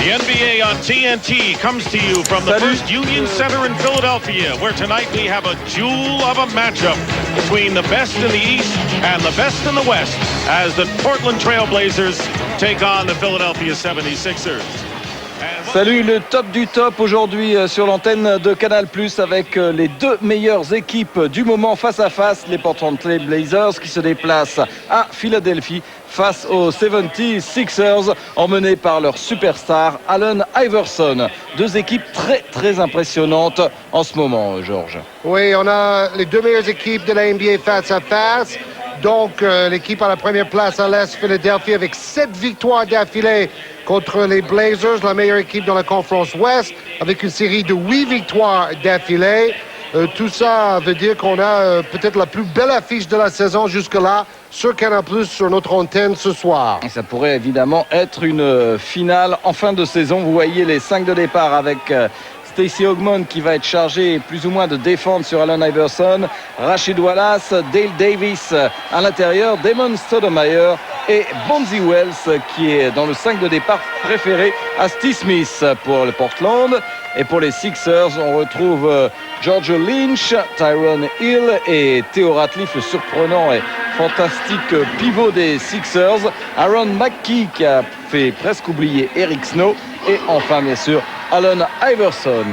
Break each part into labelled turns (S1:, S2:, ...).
S1: The NBA on TNT comes to you from the First Union Center in Philadelphia, where tonight we have a jewel of a matchup between the best in the East and the best in the West as the Portland Trail Blazers take on the Philadelphia 76ers.
S2: Salut, le top du top aujourd'hui sur l'antenne de Canal+, avec les deux meilleures équipes du moment face à face, les Portland Trail Blazers qui se déplacent à Philadelphie face aux 76ers, emmenés par leur superstar Allen Iverson. Deux équipes très impressionnantes en ce moment, Georges.
S3: Oui, on a les deux meilleures équipes de la NBA face à face. Donc, l'équipe à la première place à l'Est, Philadelphie, avec 7 victoires d'affilée contre les Blazers, la meilleure équipe dans la conférence Ouest, avec une série de 8 victoires d'affilée. Tout ça veut dire qu'on a peut-être la plus belle affiche de la saison jusque-là sur Canal+, sur notre antenne ce soir.
S2: Et ça pourrait évidemment être une finale en fin de saison. Vous voyez les 5 de départ avec Stacey Ogmon qui va être chargé plus ou moins de défendre sur Allen Iverson, Rashid Wallace, Dale Davis à l'intérieur, Damon Stoudemire et Bonzi Wells qui est dans le 5 de départ préféré à Steve Smith pour le Portland. Et pour les Sixers, on retrouve George Lynch, Tyrone Hill et Theo Ratliff, le surprenant et fantastique pivot des Sixers, Aaron McKie qui a fait presque oublier Eric Snow et enfin bien sûr Allen Iverson.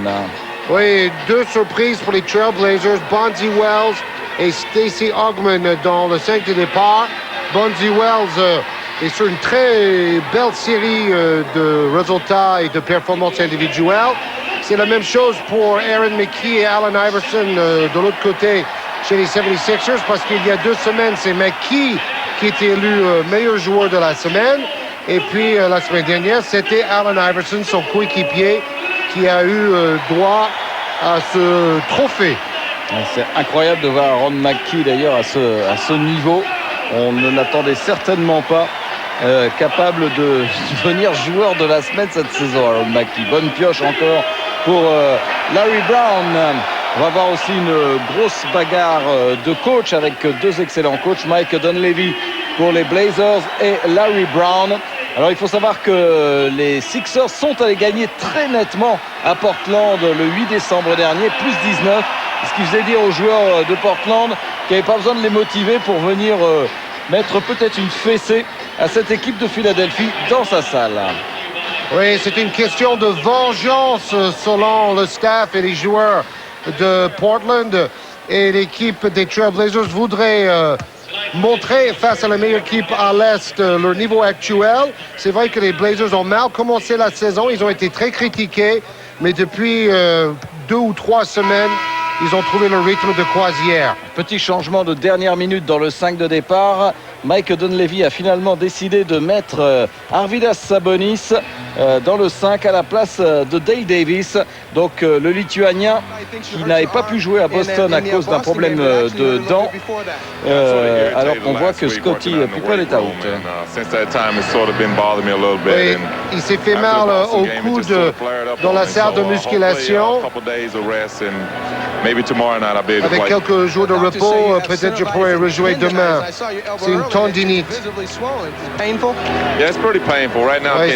S3: Oui, deux surprises pour les Trailblazers, Bonzi Wells et Stacey Ogmon dans le 5 de départ. Bonzi Wells est sur une très belle série de résultats et de performances individuelles. C'est la même chose pour Aaron McKie et Allen Iverson de l'autre côté chez les 76ers, parce qu'il y a 2 semaines, c'est McKie qui était élu meilleur joueur de la semaine. Et puis la semaine dernière, c'était Allen Iverson, son coéquipier, qui a eu droit à ce trophée.
S2: C'est incroyable de voir Aaron McKie d'ailleurs à ce niveau. On ne l'attendait certainement pas capable de devenir joueur de la semaine cette saison, Aaron McKie. Bonne pioche encore pour Larry Brown. On va voir aussi une grosse bagarre de coach avec 2 excellents coachs, Mike Dunleavy pour les Blazers et Larry Brown. Alors il faut savoir que les Sixers sont allés gagner très nettement à Portland le 8 décembre dernier, plus 19, ce qui faisait dire aux joueurs de Portland qu'il n'y avait pas besoin de les motiver pour venir mettre peut-être une fessée à cette équipe de Philadelphie dans sa salle.
S3: Oui, c'est une question de vengeance selon le staff et les joueurs de Portland. Et l'équipe des Trailblazers voudrait montrer face à la meilleure équipe à l'Est leur niveau actuel. C'est vrai que les Blazers ont mal commencé la saison. Ils ont été très critiqués. Mais depuis 2 ou 3 semaines, ils ont trouvé le rythme de croisière.
S2: Petit changement de dernière minute dans le 5 de départ. Mike Dunleavy a finalement décidé de mettre Arvydas Sabonis dans le 5 à la place de Dale Davis. Donc le Lituanien qui n'avait pas pu jouer à Boston à cause d'un problème de dents. Alors qu'on voit que Scottie Pippen est out.
S3: Oui, il s'est fait mal au coude dans la salle de musculation. Avec quelques jours de repos, peut-être je pourrais rejouer demain. C'est une tendinite. Oui,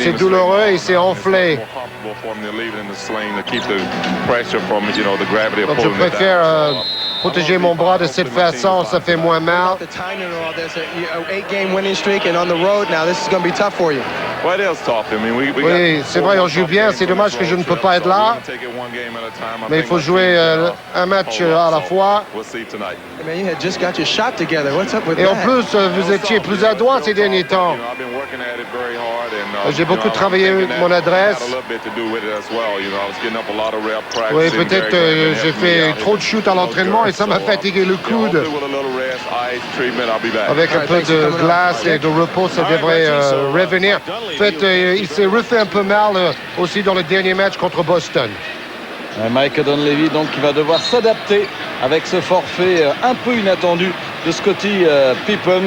S3: c'est douloureux et c'est enflé. Donc je préfère protéger mon bras de cette façon, ça fait moins mal. Oui, c'est vrai, on joue bien, c'est dommage que je ne peux pas être là. Mais il faut jouer un match à la fois. Et en plus, vous étiez plus adroit ces derniers temps. J'ai beaucoup travaillé mon adresse. Oui, peut-être j'ai fait trop de shoot à l'entraînement et ça m'a fatigué le coude. Avec un peu de glace et de repos, ça devrait revenir. En fait, il s'est refait un peu mal aussi dans le dernier match contre Boston.
S2: Mike Dunleavy donc qui va devoir s'adapter avec ce forfait un peu inattendu de Scottie Pippen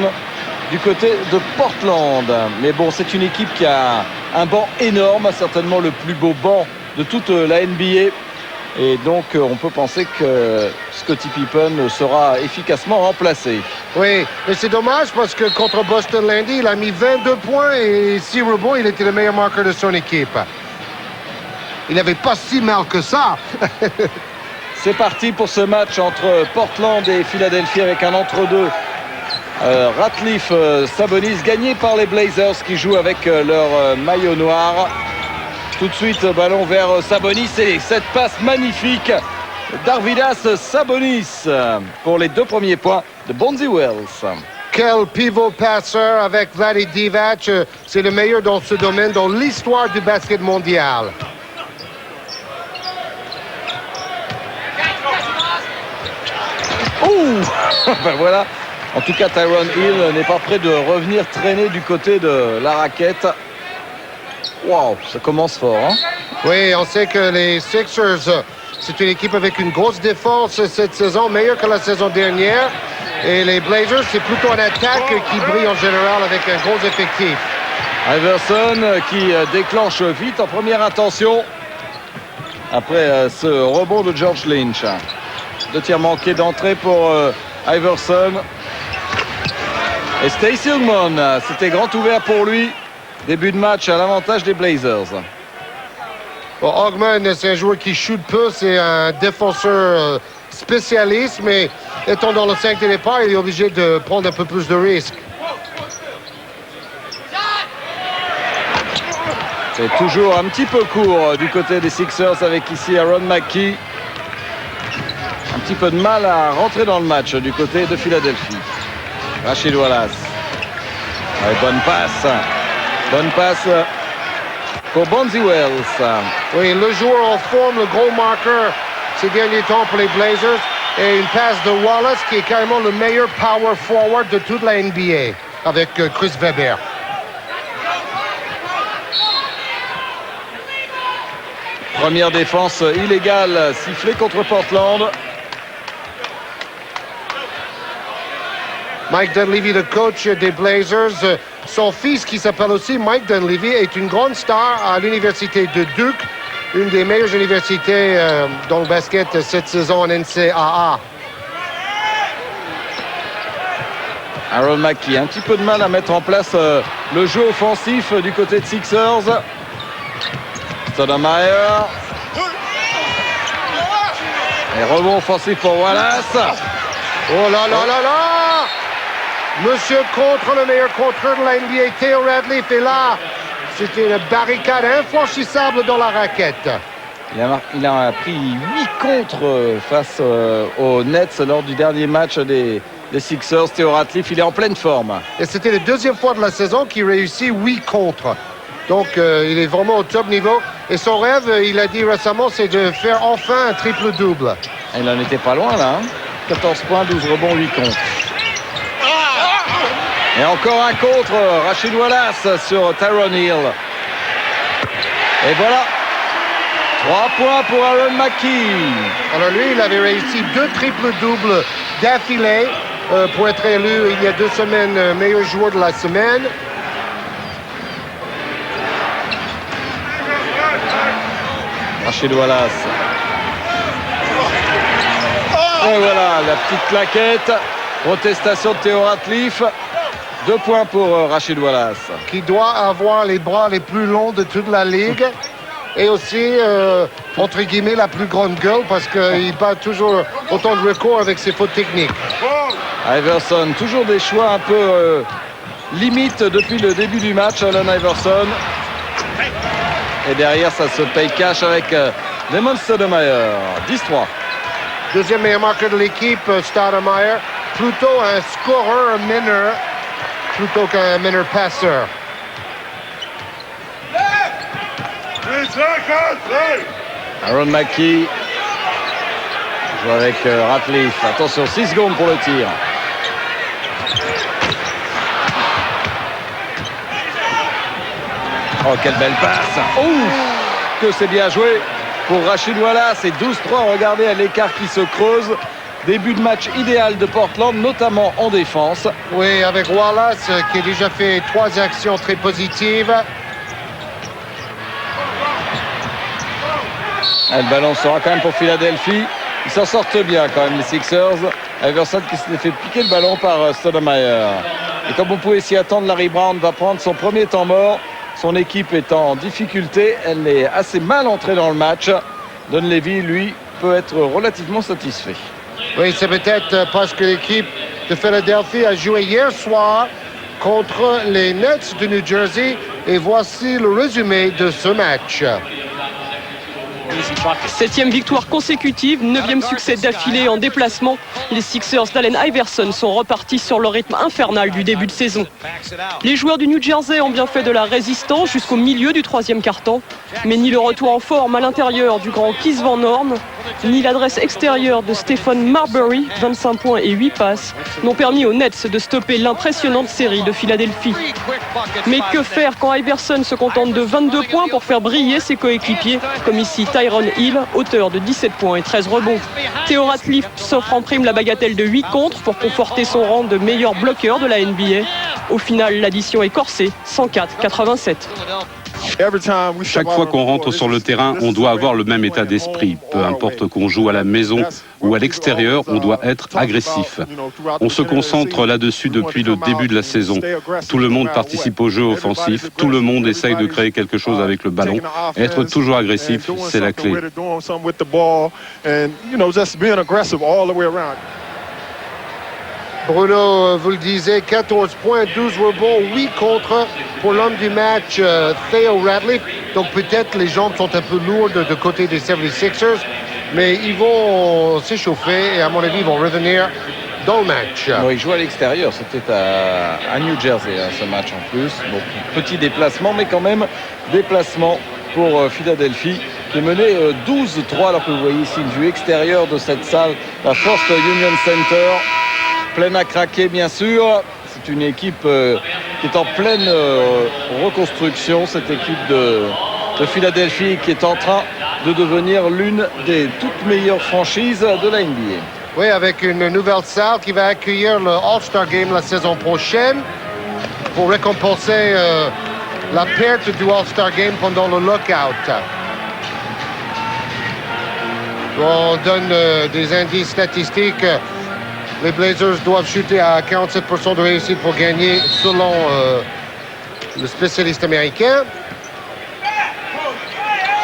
S2: du côté de Portland. Mais bon, c'est une équipe qui a un banc énorme, certainement le plus beau banc de toute la NBA. Et donc, on peut penser que Scottie Pippen sera efficacement remplacé.
S3: Oui, mais c'est dommage parce que contre Boston lundi, il a mis 22 points et 6 rebonds. Il était le meilleur marqueur de son équipe. il n'avait pas si mal que ça.
S2: C'est parti pour ce match entre Portland et Philadelphie avec un entre-deux. Ratliff, Sabonis, gagné par les Blazers qui jouent avec leur maillot noir. Tout de suite, ballon vers Sabonis et cette passe magnifique d'Arvydas Sabonis pour les 2 premiers points de Bonzi Wells.
S3: Quel pivot passeur avec Vlade Divac. C'est le meilleur dans ce domaine dans l'histoire du basket mondial.
S2: Ouh. Ben voilà. En tout cas, Tyrone Hill n'est pas prêt de revenir traîner du côté de la raquette. Waouh, ça commence fort. Hein?
S3: Oui, on sait que les Sixers, c'est une équipe avec une grosse défense cette saison, meilleure que la saison dernière. Et les Blazers, c'est plutôt une attaque qui brille en général avec un gros effectif.
S2: Iverson qui déclenche vite en première intention. Après ce rebond de George Lynch. 2 tirs manqués d'entrée pour Iverson. Et Stacey Ogmon, c'était grand ouvert pour lui. Début de match à l'avantage des Blazers.
S3: Bon, Ogman, c'est un joueur qui shoot peu, c'est un défenseur spécialiste, mais étant dans le 5 de départ, il est obligé de prendre un peu plus de risques.
S2: C'est toujours un petit peu court du côté des Sixers avec ici Aaron McKie. Un petit peu de mal à rentrer dans le match du côté de Philadelphie. Rachid Wallace. Ouais, bonne passe. Bonne passe pour Bonzi Wells.
S3: Oui, le joueur en forme, le gros marqueur ces derniers temps pour les Blazers. Et une passe de Wallace qui est carrément le meilleur power forward de toute la NBA avec Chris Webber.
S2: Première défense illégale sifflée contre Portland.
S3: Mike Dunleavy, le coach des Blazers, son fils qui s'appelle aussi Mike Dunleavy est une grande star à l'université de Duke, une des meilleures universités dans le basket cette saison en NCAA.
S2: Aaron McKie, un petit peu de mal à mettre en place le jeu offensif du côté de Sixers. Stoudemire. Et rebond offensif pour Wallace.
S3: Oh là là là là! Monsieur contre le meilleur contreur de la NBA, Theo Radcliffe est là. C'était une barricade infranchissable dans la raquette.
S2: Il a pris 8 contre face aux Nets lors du dernier match des Sixers. Theo Radcliffe, il est en pleine forme.
S3: Et c'était la 2e fois de la saison qu'il réussit 8 contre. Donc, il est vraiment au top niveau. Et son rêve, il a dit récemment, c'est de faire enfin un triple-double.
S2: Il n'en était pas loin, là. Hein. 14 points, 12 rebonds, 8 contre. Et encore un contre, Rachid Wallace sur Tyrone Hill. Et voilà, 3 points pour Aaron McKie.
S3: Alors lui, il avait réussi 2 triples-doubles d'affilée pour être élu il y a 2 semaines meilleur joueur de la semaine.
S2: Rachid Wallace. Et voilà, la petite claquette. Protestation de Theo Radcliffe. 2 points pour Rachid Wallace.
S3: Qui doit avoir les bras les plus longs de toute la ligue. Et aussi, entre guillemets, la plus grande gueule parce qu'il bat toujours autant de records avec ses fautes techniques.
S2: Iverson, toujours des choix un peu limite depuis le début du match, Allen Iverson. Et derrière, ça se paye cash avec Damon Stoudemire. 10-3.
S3: Deuxième meilleur marqueur de l'équipe, Stoudemire. Plutôt un scoreur, un meneur, plutôt qu'un meneur passeur.
S2: Aaron McKie joue avec Radcliffe. Attention, 6 secondes pour le tir. Oh, quelle belle passe. Ouf, que c'est bien joué pour Rachid Wallace. Et 12-3, regardez à l'écart qui se creuse. Début de match idéal de Portland, notamment en défense.
S3: Oui, avec Wallace qui a déjà fait 3 actions très positives.
S2: Le ballon sera quand même pour Philadelphie. Ils s'en sortent bien quand même les Sixers. Iverson qui s'est fait piquer le ballon par Stoudemire. Et comme vous pouvez s'y attendre, Larry Brown va prendre son premier temps mort. son équipe est en difficulté. Elle est assez mal entrée dans le match. Dunleavy, lui, peut être relativement satisfait.
S3: Oui, c'est peut-être parce que l'équipe de Philadelphie a joué hier soir contre les Nets de New Jersey. Et voici le résumé de ce match.
S4: 7e victoire consécutive, 9e succès d'affilée en déplacement. Les Sixers d'Allen Iverson sont repartis sur le rythme infernal du début de saison. Les joueurs du New Jersey ont bien fait de la résistance jusqu'au milieu du 3e quart-temps. Mais ni le retour en forme à l'intérieur du grand Keith Van Horn, ni l'adresse extérieure de Stephen Marbury, 25 points et 8 passes, n'ont permis aux Nets de stopper l'impressionnante série de Philadelphie. Mais que faire quand Iverson se contente de 22 points pour faire briller ses coéquipiers, comme ici Tyronn Hill, auteur de 17 points et 13 rebonds. Theo Ratliff s'offre en prime la bagatelle de 8 contre pour conforter son rang de meilleur bloqueur de la NBA. Au final, l'addition est corsée, 104-87.
S5: Chaque fois qu'on rentre sur le terrain, on doit avoir le même état d'esprit. Peu importe qu'on joue à la maison ou à l'extérieur, on doit être agressif. On se concentre là-dessus depuis le début de la saison. Tout le monde participe au jeu offensif, tout le monde essaye de créer quelque chose avec le ballon. Être toujours agressif, c'est la clé.
S3: Bruno, vous le disiez, 14 points, 12 rebonds, 8 contre pour l'homme du match, Theo Ratliff. Donc peut-être les jambes sont un peu lourdes de côté des 76ers, mais ils vont s'échauffer et à mon avis, ils vont revenir dans le match.
S2: Bon, il joue à l'extérieur, c'était à New Jersey, hein, ce match en plus. Bon, petit déplacement, mais quand même déplacement pour Philadelphie, qui est mené 12-3, alors que vous voyez ici une vue extérieure de cette salle, la First Union Center. Pleine à craquer, bien sûr. C'est une équipe qui est en pleine reconstruction, cette équipe de Philadelphie, qui est en train de devenir l'une des toutes meilleures franchises de la NBA.
S3: Oui, avec une nouvelle salle qui va accueillir le All-Star Game la saison prochaine pour récompenser la perte du All-Star Game pendant le lockout. On donne des indices statistiques. Les Blazers doivent shooter à 47% de réussite pour gagner, selon le spécialiste américain.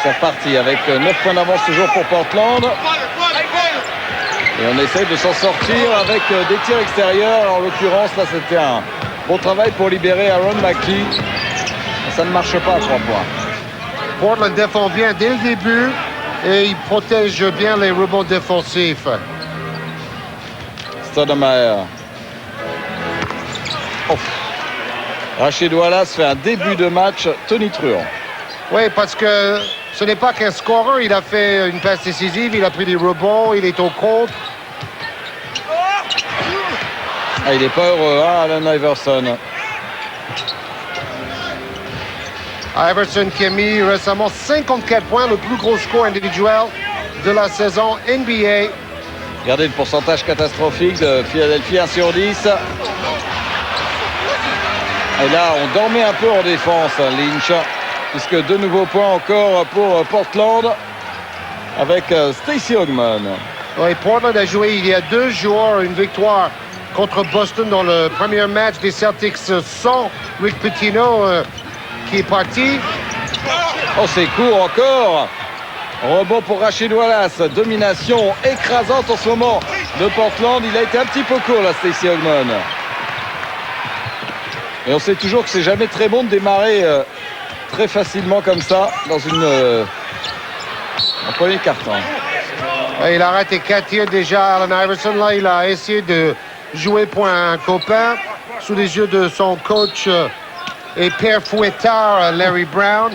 S2: C'est reparti avec 9 points d'avance toujours pour Portland. Et on essaye de s'en sortir avec des tirs extérieurs. En l'occurrence, là, c'était un bon travail pour libérer Aaron Mackey. Ça ne marche pas à 3 points.
S3: Portland défend bien dès le début et il protège bien les rebonds défensifs.
S2: Stoudemire. Oh. Rachid Wallace fait un début de match tonitruant.
S3: Oui, parce que ce n'est pas qu'un scoreur. Il a fait une passe décisive, il a pris des rebonds, il est au contre.
S2: Ah, il n'est pas heureux, hein, Allen Iverson.
S3: Iverson qui a mis récemment 54 points, le plus gros score individuel de la saison NBA.
S2: Regardez le pourcentage catastrophique de Philadelphie, 1 sur 10. Et là, on dormait un peu en défense, Lynch, puisque de nouveaux points encore pour Portland avec Stacey Ogman.
S3: Oui, Portland a joué il y a 2 jours une victoire contre Boston dans le premier match des Celtics sans Rick Pitino qui est parti.
S2: Oh, c'est court encore. Rebond pour Rachid Wallace. Domination écrasante en ce moment de Portland. Il a été un petit peu court, là, Stacey Ogman. Et on sait toujours que c'est jamais très bon de démarrer très facilement comme ça dans une en premier carton.
S3: Il a raté 4 tirs déjà, Allen Iverson. Là, il a essayé de jouer pour un copain sous les yeux de son coach et père fouettard, Larry Brown.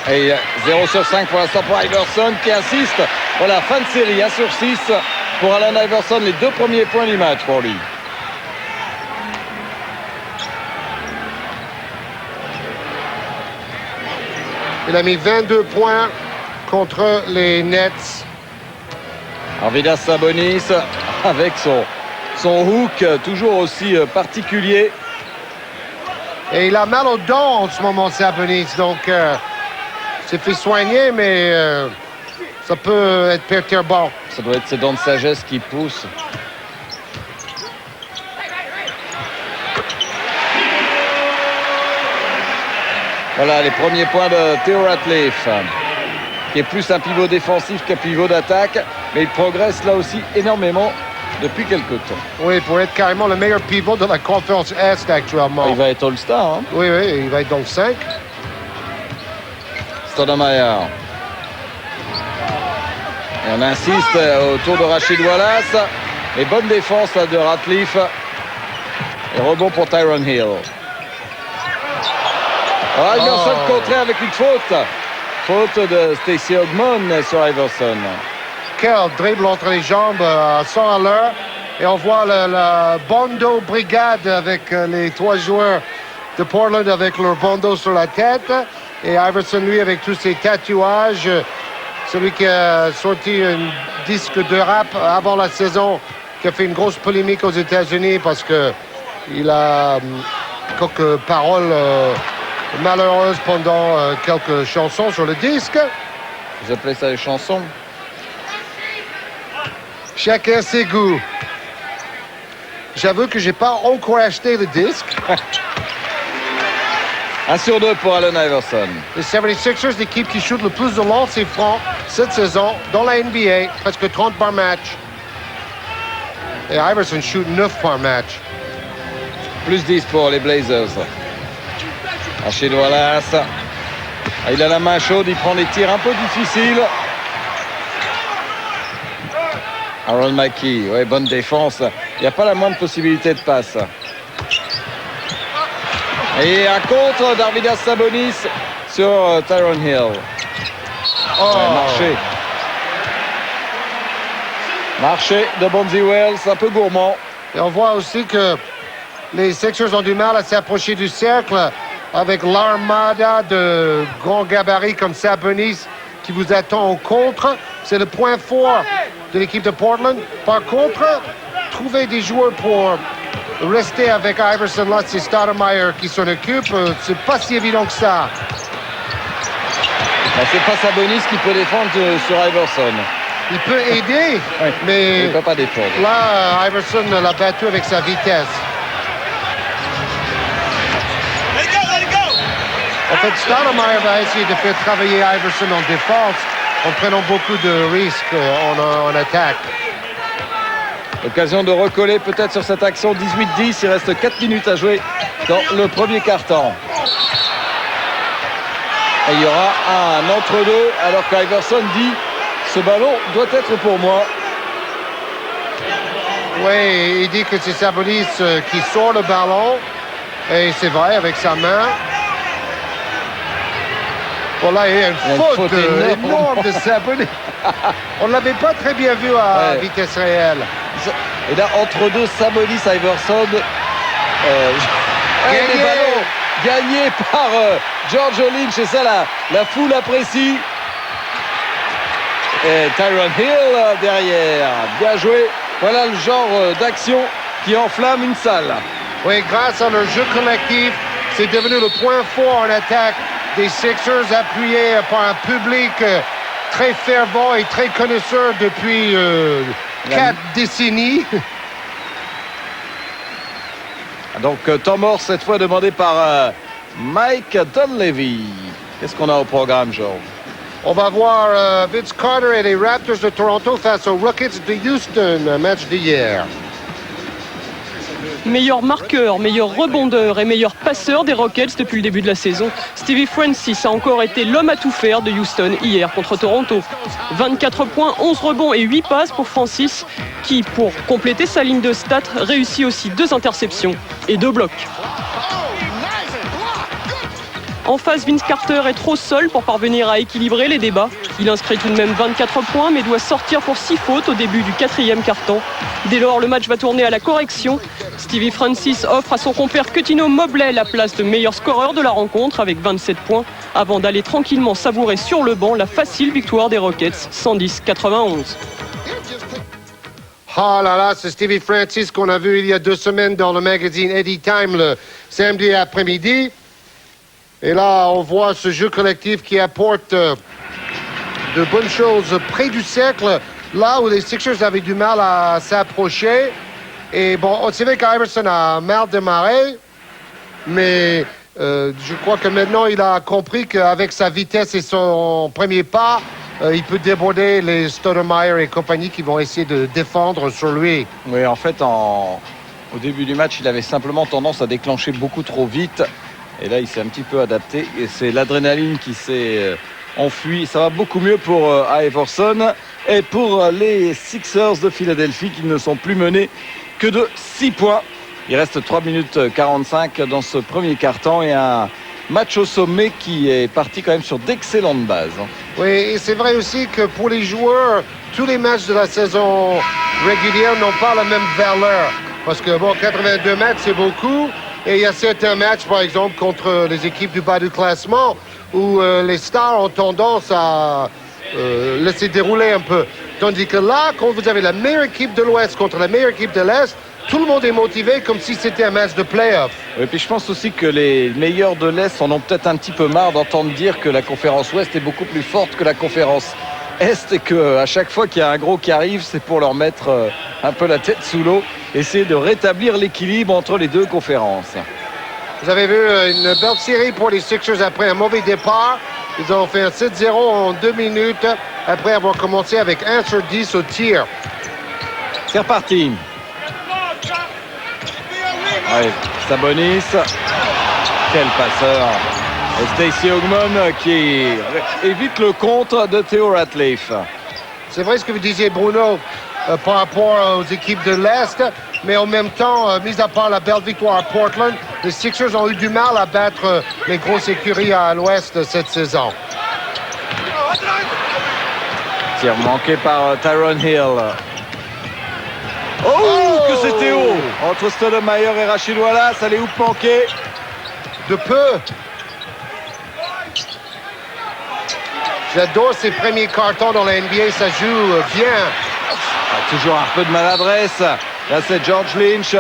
S2: Et 0 sur 5 pour l'instant pour Iverson qui insiste. Voilà, fin de série, 1 sur 6 pour Allen Iverson. Les 2 premiers points du match pour lui.
S3: Il a mis 22 points contre les Nets.
S2: Arvydas Sabonis avec son hook toujours aussi particulier.
S3: Et il a mal au dos en ce moment, Sabonis. Donc, s'est fait soigner, mais ça peut être perturbant.
S2: Ça doit être ses dents de sagesse qui poussent. Voilà les premiers points de Theo Ratliff, qui est plus un pivot défensif qu'un pivot d'attaque, mais il progresse là aussi énormément depuis quelque temps.
S3: Oui, pour être carrément le meilleur pivot de la conférence Est actuellement.
S2: Il va être All-Star. Hein?
S3: Oui, il va être dans le 5.
S2: Stoudemire. Et on insiste autour de Rachid Wallace. Et bonne défense là, de Ratliff. Et rebond pour Tyron Hill. Iverson contré avec une faute. Faute de Stacey Ogmon sur Iverson.
S3: Quel dribble entre les jambes à 100 à l'heure. Et on voit la Bondo Brigade avec les 3 joueurs de Portland avec leur bandeau sur la tête. Et Iverson, lui, avec tous ses tatouages. Celui qui a sorti un disque de rap avant la saison, qui a fait une grosse polémique aux États-Unis parce qu'il a quelques paroles malheureuses pendant quelques chansons sur le disque.
S2: Vous appelez ça des chansons?
S3: Chacun ses goûts. J'avoue que j'ai pas encore acheté le disque.
S2: 1 sur 2 pour Allen Iverson.
S3: Les 76ers, l'équipe qui shoot le plus de lancers francs cette saison dans la NBA, presque 30 par match. Et Iverson shoot 9 par match.
S2: Plus 10 pour les Blazers. Rachid Wallace. Il a la main chaude, il prend des tirs un peu difficiles. Aaron Mackey, ouais, bonne défense. Il n'y a pas la moindre possibilité de passe. Et un contre d'Arvidas Sabonis sur Tyron Hill. Ouais, marché de Bonzi Wells, un peu gourmand.
S3: Et on voit aussi que les Sixers ont du mal à s'approcher du cercle avec l'armada de grands gabarits comme Sabonis qui vous attend au contre. C'est le point fort de l'équipe de Portland. Par contre, trouver des joueurs pour rester avec Iverson, là, c'est Stoudemire qui s'en occupe. C'est pas si évident que ça.
S2: C'est pas Sabonis qui peut défendre sur Iverson.
S3: Il peut aider, mais
S2: il ne peut pas défendre.
S3: Là, Iverson l'a battu avec sa vitesse. En fait, Stoudemire va essayer de faire travailler Iverson en défense en prenant beaucoup de risques en attaque.
S2: Occasion de recoller peut-être sur cette action. 18-10, il reste 4 minutes à jouer dans le premier quart-temps. Et il y aura un entre-deux alors qu'Iverson dit « Ce ballon doit être pour moi ».
S3: Oui, il dit que c'est Sabonis qui sort le ballon. Et c'est vrai, avec sa main. Voilà, il y a une faute énorme de Sabonis. On ne l'avait pas très bien vu à vitesse réelle.
S2: Et là, entre deux, Sabonis, Iverson. Gagné par George Lynch. Et ça, la foule apprécie. Et Tyron Hill derrière. Bien joué. Voilà le genre d'action qui enflamme une salle.
S3: Oui, grâce à leur jeu collectif, c'est devenu le point fort en attaque des Sixers, appuyé par un public très fervent et très connaisseur depuis 4 décennies.
S2: Donc, temps mort, cette fois demandé par Mike Dunleavy. Qu'est-ce qu'on a au programme, Georges?
S3: On va voir Vince Carter et les Raptors de Toronto face aux Rockets de Houston, un match d'hier.
S4: Meilleur marqueur, meilleur rebondeur et meilleur passeur des Rockets depuis le début de la saison, Stevie Francis a encore été l'homme à tout faire de Houston hier contre Toronto. 24 points, 11 rebonds et 8 passes pour Francis qui, pour compléter sa ligne de stats, réussit aussi 2 interceptions et 2 blocs. En face, Vince Carter est trop seul pour parvenir à équilibrer les débats. Il inscrit tout de même 24 points, mais doit sortir pour 6 fautes au début du 4e quart-temps. Dès lors, le match va tourner à la correction. Stevie Francis offre à son compère Cuttino Mobley la place de meilleur scoreur de la rencontre avec 27 points, avant d'aller tranquillement savourer sur le banc la facile victoire des Rockets, 110-91.
S3: Oh là là, c'est Stevie Francis qu'on a vu il y a 2 semaines dans le magazine Eddie Time le samedi après-midi. Et là, on voit ce jeu collectif qui apporte de bonnes choses près du cercle, là où les Sixers avaient du mal à s'approcher. Et bon, c'est vrai qu'Iverson a mal démarré, mais Je crois que maintenant, il a compris qu'avec sa vitesse et son premier pas, il peut déborder les Stoudemire et compagnie qui vont essayer de défendre sur lui.
S2: Oui, en fait, au début du match, il avait simplement tendance à déclencher beaucoup trop vite. Et là, il s'est un petit peu adapté. Et c'est l'adrénaline qui s'est enfuie. Ça va beaucoup mieux pour Iverson. Et pour les Sixers de Philadelphie qui ne sont plus menés que de 6 points. Il reste 3 minutes 45 dans ce premier quart-temps et un match au sommet qui est parti quand même sur d'excellentes bases.
S3: Oui, et c'est vrai aussi que pour les joueurs, tous les matchs de la saison régulière n'ont pas la même valeur. Parce que, bon, 82 matchs, c'est beaucoup. Et il y a certains matchs, par exemple, contre les équipes du bas du classement, où les stars ont tendance à laisser dérouler un peu. Tandis que là, quand vous avez la meilleure équipe de l'Ouest contre la meilleure équipe de l'Est, tout le monde est motivé comme si c'était un match de play-off.
S2: Et puis je pense aussi que les meilleurs de l'Est en ont peut-être un petit peu marre d'entendre dire que la conférence Ouest est beaucoup plus forte que la conférence Est et qu'à chaque fois qu'il y a un gros qui arrive, c'est pour leur mettre un peu la tête sous l'eau, essayer de rétablir l'équilibre entre les deux conférences.
S3: Vous avez vu une belle série pour les Sixers après un mauvais départ. Ils ont fait un 7-0 en 2 minutes après avoir commencé avec 1 sur 10 au tir.
S2: C'est reparti. Ouais, Sabonis, quel passeur. Et Stacey Ogmon qui évite le contre de Theo Ratliff.
S3: C'est vrai ce que vous disiez, Bruno, par rapport aux équipes de l'Est, mais en même temps, mis à part la belle victoire à Portland, les Sixers ont eu du mal à battre les grosses écuries à l'Ouest cette saison.
S2: Tir manqué par Tyronn Hill. Oh, que c'était haut entre Stoudemire et Rachid Wallace, les hoops manquées.
S3: De peu. J'adore ces premiers cartons dans la NBA, ça joue bien.
S2: Toujours un peu de maladresse. Là, c'est George Lynch.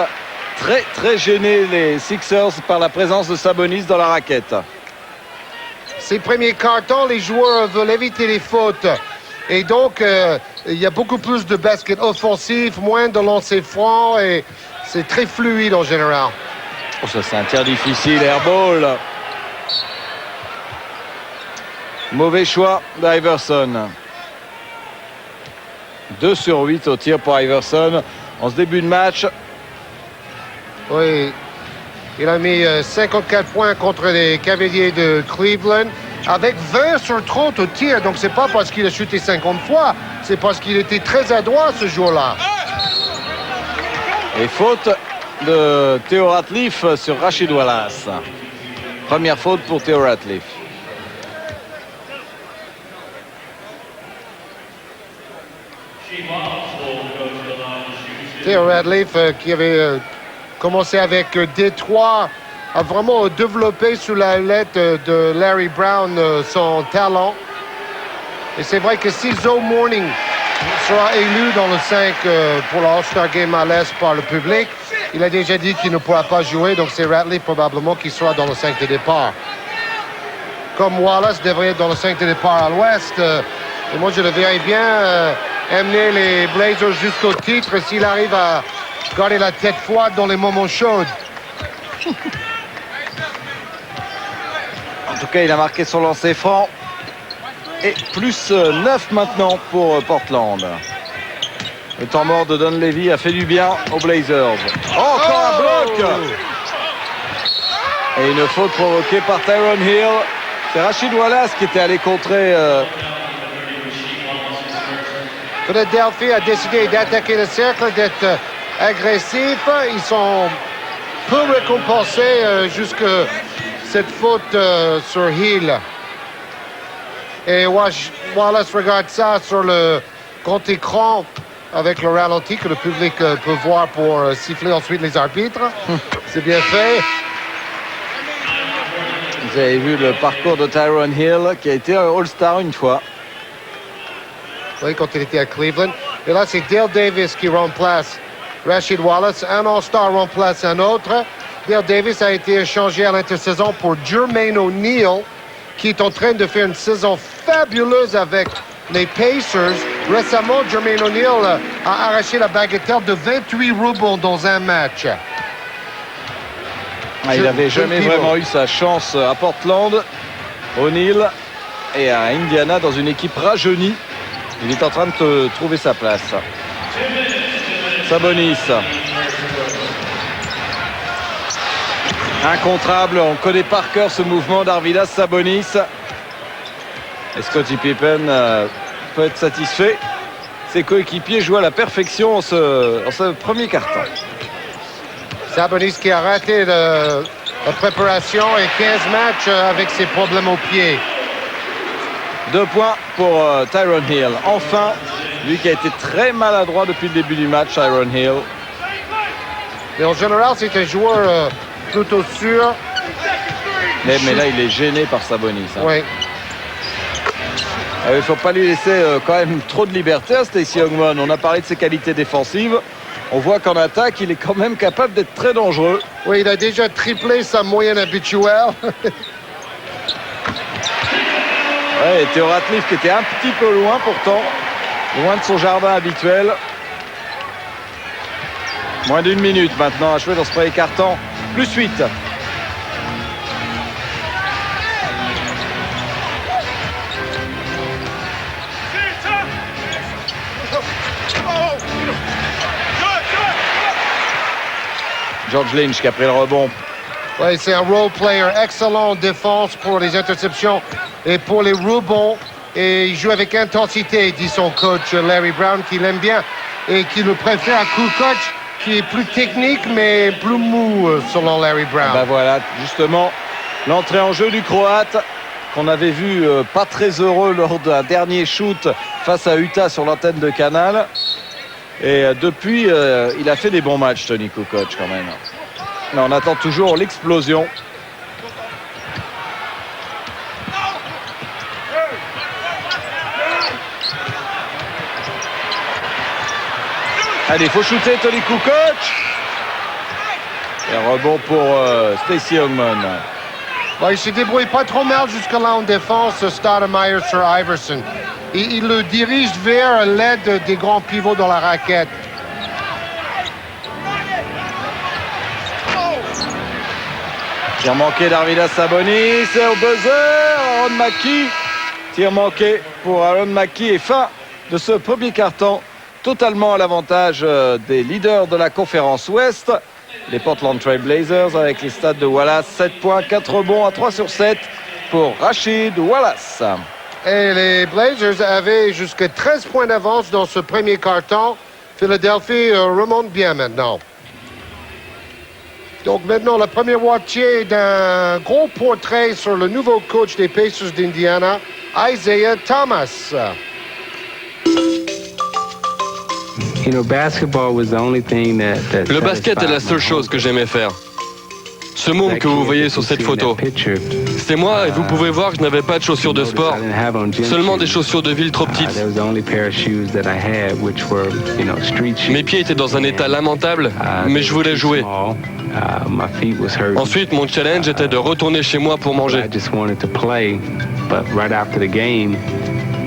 S2: Très gêné, les Sixers, par la présence de Sabonis dans la raquette.
S3: Ces premiers cartons, les joueurs veulent éviter les fautes. Et donc, il y a beaucoup plus de basket offensif, moins de lancers francs et c'est très fluide en général.
S2: Oh, ça, c'est un tir difficile, airball. Mauvais choix d'Iverson. 2 sur 8 au tir pour Iverson en ce début de match.
S3: Oui, il a mis 54 points contre les Cavaliers de Cleveland avec 20 sur 30 au tir. Donc, c'est pas parce qu'il a shooté 50 fois, c'est parce qu'il était très adroit ce jour-là.
S2: Et faute de Theo Ratliff sur Rachid Wallace. Première faute pour Theo Ratliff.
S3: Theo Ratliff qui avait commencé avec Détroit a vraiment développé sous la lettre de Larry Brown son talent. Et c'est vrai que si Zoe Morning sera élu dans le 5 pour le All-Star Game à l'Est par le public, il a déjà dit qu'il ne pourra pas jouer, donc c'est Ratliff probablement qui sera dans le 5 de départ. Comme Wallace devrait être dans le 5 de départ à l'Ouest, et moi je le verrais bien amener les Blazers jusqu'au titre s'il arrive à garder la tête froide dans les moments chauds.
S2: En tout cas, il a marqué son lancer franc. Et plus 9 maintenant pour Portland. Le temps mort de Dunleavy a fait du bien aux Blazers. Oh, encore un bloc. Et une faute provoquée par Tyronn Hill. C'est Rachid Wallace qui était allé contrer.
S3: Philadelphie a décidé d'attaquer le cercle, d'être agressif. Ils sont peu récompensés jusque cette faute sur Hill. Et Wallace regarde ça sur le grand écran avec le ralenti que le public peut voir pour siffler ensuite les arbitres. C'est bien fait.
S2: Vous avez vu le parcours de Tyronn Hill qui a été un All-Star une fois.
S3: Oui, quand il était à Cleveland. Et là, c'est Dale Davis qui remplace Rachid Wallace. Un All-Star remplace un autre. Dale Davis a été échangé à l'intersaison pour Jermaine O'Neal, qui est en train de faire une saison fabuleuse avec les Pacers. Récemment, Jermaine O'Neal a arraché la bagatelle de 28 rebonds dans un match.
S2: Il n'avait jamais vraiment eu sa chance à Portland, O'Neal, et à Indiana dans une équipe rajeunie. Il est en train de trouver sa place. Sabonis. Incontrable, on connaît par cœur ce mouvement d'Arvydas Sabonis. Et Scottie Pippen peut être satisfait. Ses coéquipiers jouent à la perfection en ce premier quart-temps.
S3: Sabonis qui a raté la préparation et 15 matchs avec ses problèmes au pied.
S2: 2 points pour Tyronn Hill. Enfin, lui qui a été très maladroit depuis le début du match, Tyronn Hill.
S3: Mais en général, c'est un joueur plutôt sûr.
S2: Mais là, il est gêné par Sabonis. Hein.
S3: Oui.
S2: Il ne faut pas lui laisser quand même trop de liberté à Stacey Ogman. On a parlé de ses qualités défensives. On voit qu'en attaque, il est quand même capable d'être très dangereux.
S3: Oui, il a déjà triplé sa moyenne habituelle.
S2: Et Theo Ratliff qui était un petit peu loin pourtant, loin de son jardin habituel. Moins d'1 minute maintenant à jouer dans ce premier quart-temps. Plus 8. George Lynch qui a pris le rebond.
S3: Oui, c'est un role player excellent en défense pour les interceptions et pour les rebonds. Et il joue avec intensité, dit son coach Larry Brown, qu'il aime bien et qui le préfère à Kukoc, qui est plus technique mais plus mou selon Larry Brown.
S2: Ben voilà, justement, l'entrée en jeu du Croate qu'on avait vu pas très heureux lors d'un dernier shoot face à Utah sur l'antenne de Canal. Et depuis, il a fait des bons matchs, Tony Kukoc, quand même. Mais on attend toujours l'explosion. Allez, il faut shooter Tony Kukoc. Et rebond pour Stacey Ogman.
S3: Bon, il ne se débrouille pas trop mal jusque-là en défense, Stoudemire sur Iverson. Il le dirige vers l'aide des grands pivots dans la raquette.
S2: Tir manqué d'Arvydas Sabonis au buzzer. Aaron Mackey. Tir manqué pour Aaron Mackey et fin de ce premier quart-temps. Totalement à l'avantage des leaders de la conférence Ouest. Les Portland Trail Blazers avec les stats de Wallace. 7 points, 4 rebonds à 3 sur 7 pour Rasheed Wallace.
S3: Et les Blazers avaient jusqu'à 13 points d'avance dans ce premier quart-temps. Philadelphie remonte bien maintenant. Donc maintenant, la première moitié d'un gros portrait sur le nouveau coach des Pacers d'Indiana, Isaiah Thomas.
S6: Le basket est la seule chose que j'aimais faire. Ce môme que vous voyez sur cette photo, c'est moi et vous pouvez voir que je n'avais pas de chaussures de sport, seulement des chaussures de ville trop petites. Mes pieds étaient dans un état lamentable, mais je voulais jouer. Ensuite, mon challenge était de retourner chez moi pour manger.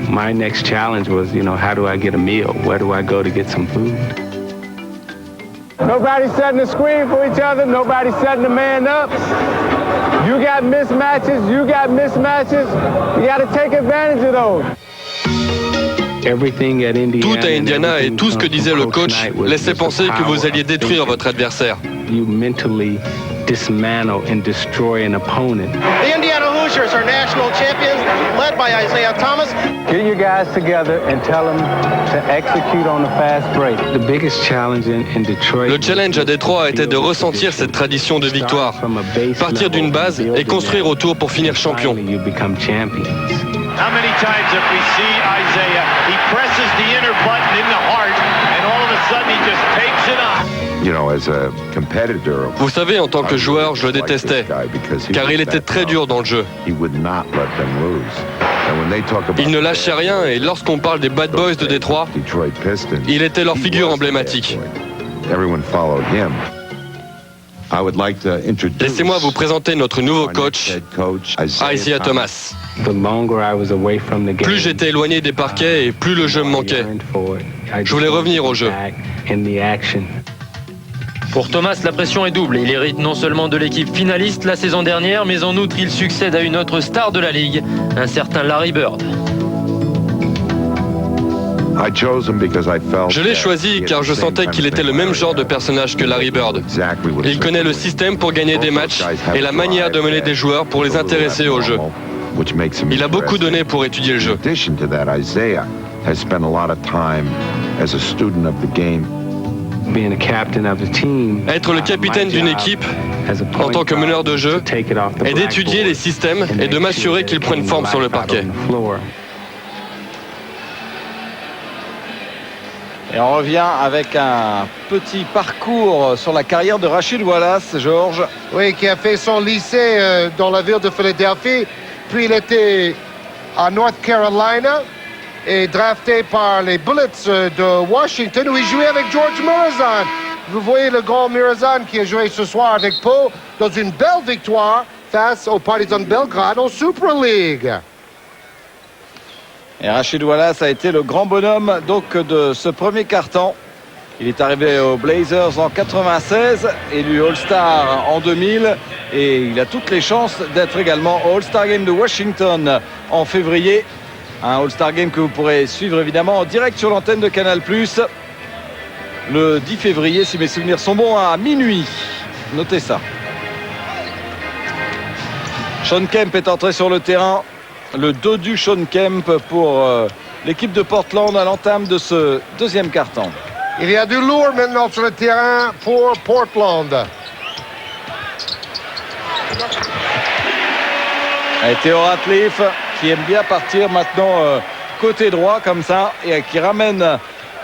S7: My next challenge was, how do I get a meal? Where do I go to get some food?
S8: Nobody's setting a screen for each other. Nobody's setting a man up. You got mismatches. You got mismatches. You got to take advantage of those.
S6: Tout à Indiana et tout ce que disait le coach laissait penser que vous alliez détruire votre adversaire.
S7: You mentally dismantle and destroy an opponent.
S9: The Indiana Hoosiers are national champions, led by Isaiah Thomas.
S8: Get your guys together and tell them to execute on the fast break.
S7: The biggest challenge in Detroit.
S6: Le challenge à Détroit était de ressentir cette tradition de victoire, partir d'une base et construire autour pour finir champion.
S7: You become champions.
S1: How many times have we seen Isaiah? He presses the inner button in the heart, and all of a sudden he just takes it on.
S6: Vous savez, en tant que joueur, je le détestais, car il était très dur dans le jeu. Il ne lâchait rien, et lorsqu'on parle des Bad Boys de Détroit, il était leur figure emblématique. Laissez-moi vous présenter notre nouveau coach, Isaiah Thomas. Plus j'étais éloigné des parquets et plus le jeu me manquait. Je voulais revenir au jeu.
S10: Pour Thomas, la pression est double. Il hérite non seulement de l'équipe finaliste la saison dernière, mais en outre, il succède à une autre star de la Ligue, un certain Larry Bird.
S6: Je l'ai choisi car je sentais qu'il était le même genre de personnage que Larry Bird. Il connaît le système pour gagner des matchs et la manière de mener des joueurs pour les intéresser au jeu. Il a beaucoup donné pour étudier le jeu. Être le capitaine d'une équipe en tant que meneur de jeu est d'étudier les systèmes et de m'assurer qu'ils prennent forme sur le parquet.
S2: Et on revient avec un petit parcours sur la carrière de Rasheed Wallace, Georges.
S3: Oui, qui a fait son lycée dans la ville de Philadelphie. Puis il était à North Carolina et drafté par les Bullets de Washington où il jouait avec George Muresan. Vous voyez le grand Muresan qui a joué ce soir avec Pau dans une belle victoire face aux Partizan Belgrade en Super League.
S2: Et Rasheed Wallace a été le grand bonhomme donc de ce premier quart-temps. Il est arrivé aux Blazers en 96, élu All-Star en 2000 et il a toutes les chances d'être également au All-Star Game de Washington en février. Un All-Star Game que vous pourrez suivre évidemment en direct sur l'antenne de Canal+, le 10 février si mes souvenirs sont bons à minuit. Notez ça. Shawn Kemp est entré sur le terrain. Le dodu Shawn Kemp pour l'équipe de Portland à l'entame de ce deuxième quart-temps.
S3: Il y a du lourd maintenant sur le terrain pour Portland.
S2: Et Theo Ratliff qui aime bien partir maintenant côté droit comme ça et qui ramène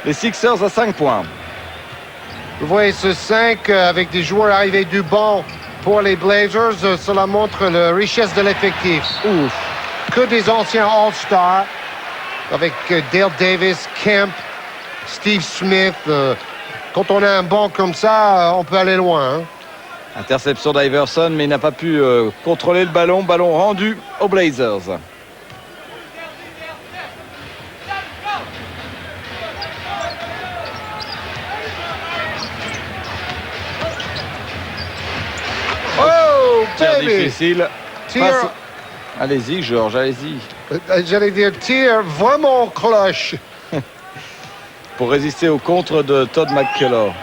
S2: les Sixers à 5 points.
S3: Vous voyez ce 5 avec des joueurs arrivés du banc pour les Blazers. Cela montre la richesse de l'effectif. Ouf. Que des anciens All-Stars avec Dale Davis, Kemp, Steve Smith. Quand on a un banc comme ça, on peut aller loin.
S2: Interception d'Iverson, mais il n'a pas pu contrôler le ballon. Ballon rendu aux Blazers.
S3: Oh,
S2: tir
S3: baby.
S2: difficile.
S3: Tir.
S2: Allez-y, Georges, allez-y.
S3: J'allais dire tir vraiment cloche.
S2: Pour résister au contre de Todd McKellar.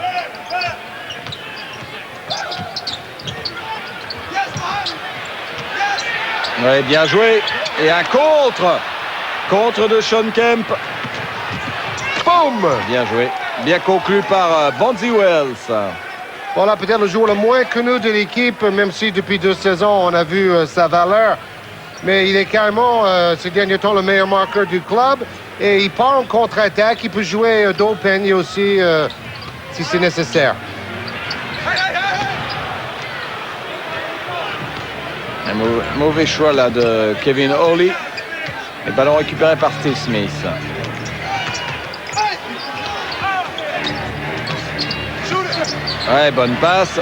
S2: Ouais, bien joué. Et un contre. Contre de Shawn Kemp.
S3: Boum.
S2: Bien joué. Bien conclu par Bonzi Wells.
S3: Voilà peut-être le joueur le moins connu de l'équipe, même si depuis 2 saisons on a vu sa valeur. Mais il est carrément, ces derniers temps, le meilleur marqueur du club. Et il part en contre-attaque. Il peut jouer dos peigne aussi, si c'est nécessaire.
S2: Un mauvais choix là de Kevin Hawley. Le ballon récupéré par Steve Smith. Ouais, bonne passe.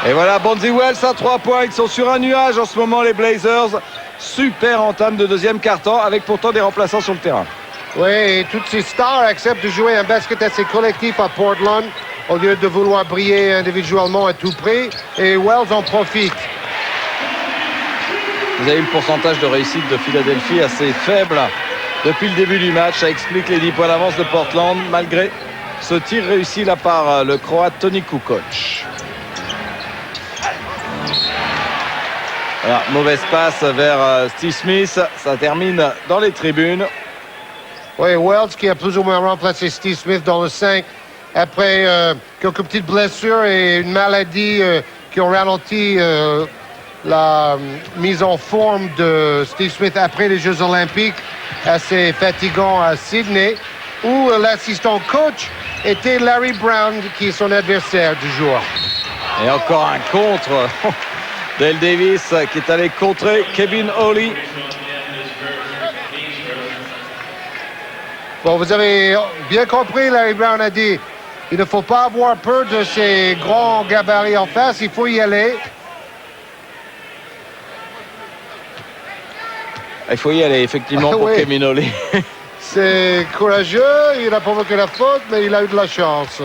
S2: Et voilà, Bonzi Wells à 3 points. Ils sont sur un nuage en ce moment, les Blazers. Super entame de deuxième quart-temps avec pourtant des remplaçants sur le terrain.
S3: Oui, et toutes ces stars acceptent de jouer un basket assez collectif à Portland au lieu de vouloir briller individuellement à tout prix. Et Wells en profite.
S2: Vous avez eu le pourcentage de réussite de Philadelphie assez faible depuis le début du match. Ça explique les 10 points d'avance de Portland malgré ce tir réussi là par le Croate Toni Kukoc. Voilà, mauvaise passe vers Steve Smith. Ça termine dans les tribunes.
S3: Oui, Wells qui a plus ou moins remplacé Steve Smith dans le 5 après quelques petites blessures et une maladie qui ont ralenti la mise en forme de Steve Smith après les Jeux Olympiques, assez fatigant à Sydney, où l'assistant coach était Larry Brown, qui est son adversaire du jour.
S2: Et encore un contre. Dale Davis qui est allé contrer Kevin Hawley.
S3: Bon, vous avez bien compris, Larry Brown a dit, il ne faut pas avoir peur de ces grands gabarits en face, il faut y aller.
S2: Il faut y aller, effectivement, pour
S3: oui.
S2: Kevin Hawley.
S3: C'est courageux, il a provoqué la faute, mais il a eu de la chance.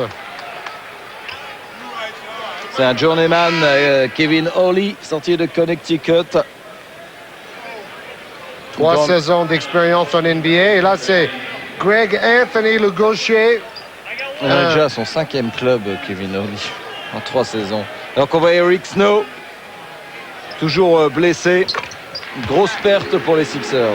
S2: C'est un journeyman, Kevin Hawley, sorti de Connecticut.
S3: 3 saisons d'expérience en NBA. Et là, c'est Greg Anthony, le gaucher.
S2: On a déjà son 5e club, Kevin Hawley, en 3 saisons. Donc on voit Eric Snow, toujours blessé. Une grosse perte pour les Sixers.